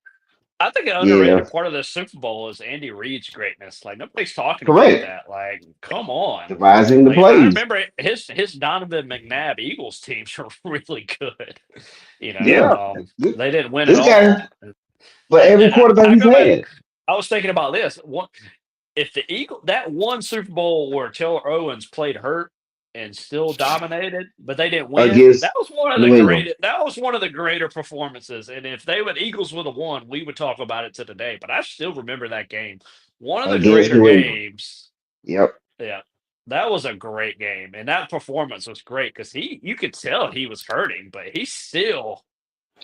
I think an yeah, underrated part of the Super Bowl is Andy Reid's greatness. Like nobody's talking about correct. that. Like, come on. Devising the Like I plays. remember his Donovan McNabb Eagles teams were really good. Yeah, this, They didn't win at this guy, all. but every And quarterback I he's go back. had. I was thinking about this. If the that one Super Bowl where Taylor Owens played hurt and still dominated, but they didn't win, Against New England. that was one of the greater performances. And if Eagles would have won, we would talk about it to today. But I still remember that game. One of the Against greater New England. games. Yep. Yeah. That was a great game. And that performance was great because you could tell he was hurting, but he still,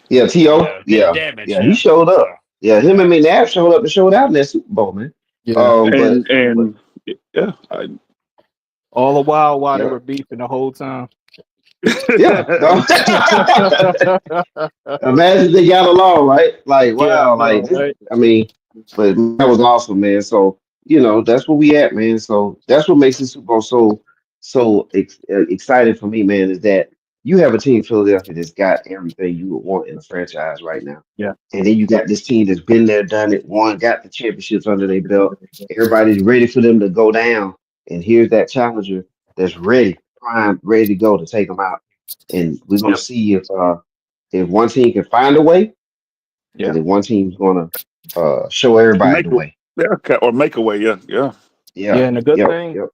Yeah, T.O. did Yeah. damage. Yeah, he Yeah. showed So up. Yeah, him yeah. and McNabb showed up and showed out in that Super Bowl, man. Yeah. But And yeah, All the while they yeah. were beefing the whole time. Yeah. No. Imagine they got along, right? Like, Yeah, I wow, like know, this, right? I mean, but that was awesome, man. So, that's where we at, man. So that's what makes this Super Bowl so exciting for me, man, is that you have a team Philadelphia that's got everything you would want in a franchise right now. Yeah. And then you got this team that's been there, done it, won, got the championships under their belt. Everybody's ready for them to go down. And here's that challenger that's ready, prime, ready to go to take them out. And we're gonna Yep. see if one team can find a way, Yeah. and if one team's gonna show everybody Make the a way. or make a way. Yeah, yeah. Yeah. Yeah, And the good yep, thing, yep.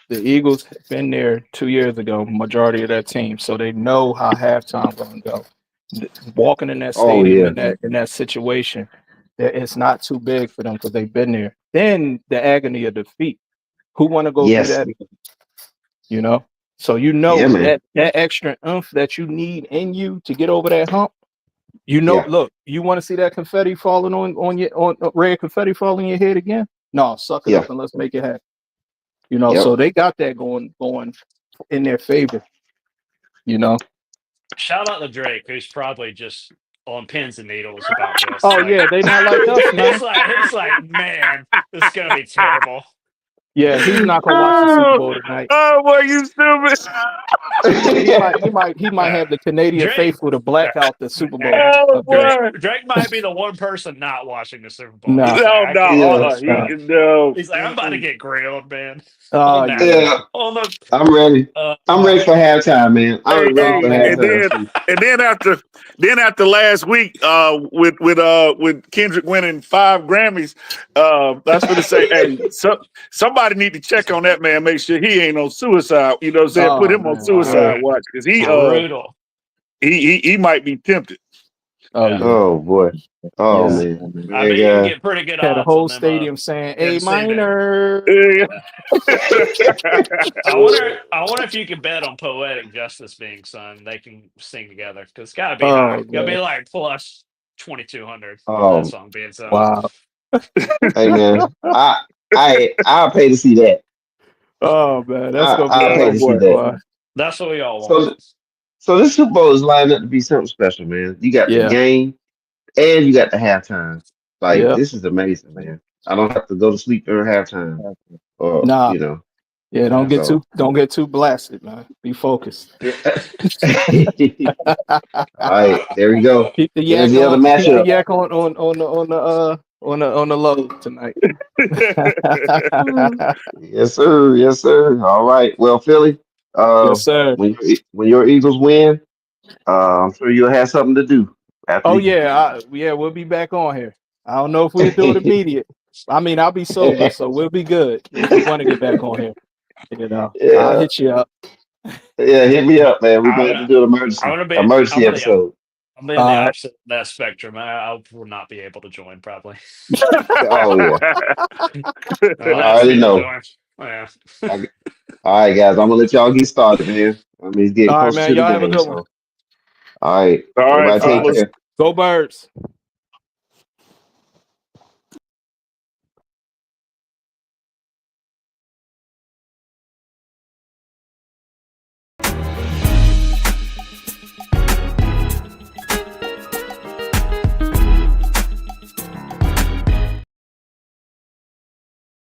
the Eagles have been there 2 years ago, majority of that team, so they know how halftime going to go. Walking in that Oh stadium yeah, in that situation, it's not too big for them because they've been there. Then the agony of defeat. Who want to go through yes, that again? You know, so yeah, man, that extra oomph that you need in you to get over that hump. yeah, Look, you want to see that confetti falling on your red confetti falling in your head again? No, suck it yeah, up and let's make it happen. yep. So they got that going in their favor. Shout out to Drake, who's probably just on pins and needles about this. Oh Like, yeah, they not like us, man. he's like, man, this is gonna be terrible. Yeah, he's not gonna watch the Super Bowl tonight. Oh, boy, you stupid. He might have the Canadian Drake, faithful to black out the Super Bowl. Oh, Drake, boy. Drake might be the one person not watching the Super Bowl. Nah. He's like, No, I no, can't. Yeah, no. He's like, I'm about to get grilled, man. Oh On that, yeah. yeah. on the, I'm ready. uh, I'm ready for halftime, man. Hey, I'm ready Oh for hey, man. halftime. and then after last week, with Kendrick winning 5 Grammys, that's what to say. Hey, somebody need to check on that man, make sure he ain't on suicide. You know what I'm saying? Put Oh him on man. suicide yeah, watch because brutal. he might be tempted. Oh Yeah. yeah. Oh boy. Oh Yeah. man. I Man, bet you can guys. get pretty good Had a odds on whole them. stadium saying Them A singing. minor. Yeah. I wonder if you can bet on Poetic Justice being sung. They can sing together because it's gotta be high. Oh It's gotta be yeah. like plus 2,200 on that Oh, song being sung. Wow. hey man. I'll pay to see that. Oh man, that's gonna be a I'll pay Oh to nice see boy. that. one. That's what we all want. So so this Super Bowl is lined up to be something special, man. You got the Yeah. game and you got the halftime. Like Yep. this is amazing, man. I don't have to go to sleep during halftime, or Nah. Yeah, Yeah. don't get too blasted, man. Be focused. Yeah. All right, there we go. Keep the There's yak the other on. Keep the matchup. yak on the low tonight. Yes, sir. Yes, sir. All right. Well, Philly, uh, Yes, sir. when your Eagles win, I'm sure you'll have something to do after Oh the game. yeah, we'll be back on here. I don't know if we'll do it immediate. I mean, I'll be sober, so we'll be good if we want to get back on here. I'll Yeah, hit you up. yeah. Hit me up, man. We're I'm gonna have gonna, to do an I'm gonna be, emergency episode. I'm in the All right. opposite of that spectrum. I will not be able to join probably. Oh yeah, I That's already me to know. join. Yeah. I, all right, guys. I'm gonna let y'all get started, man. I mean, it's getting All right, closer man. to the Y'all have a game, good one. so all right. All right, Everybody take fellas. care. Go Birds.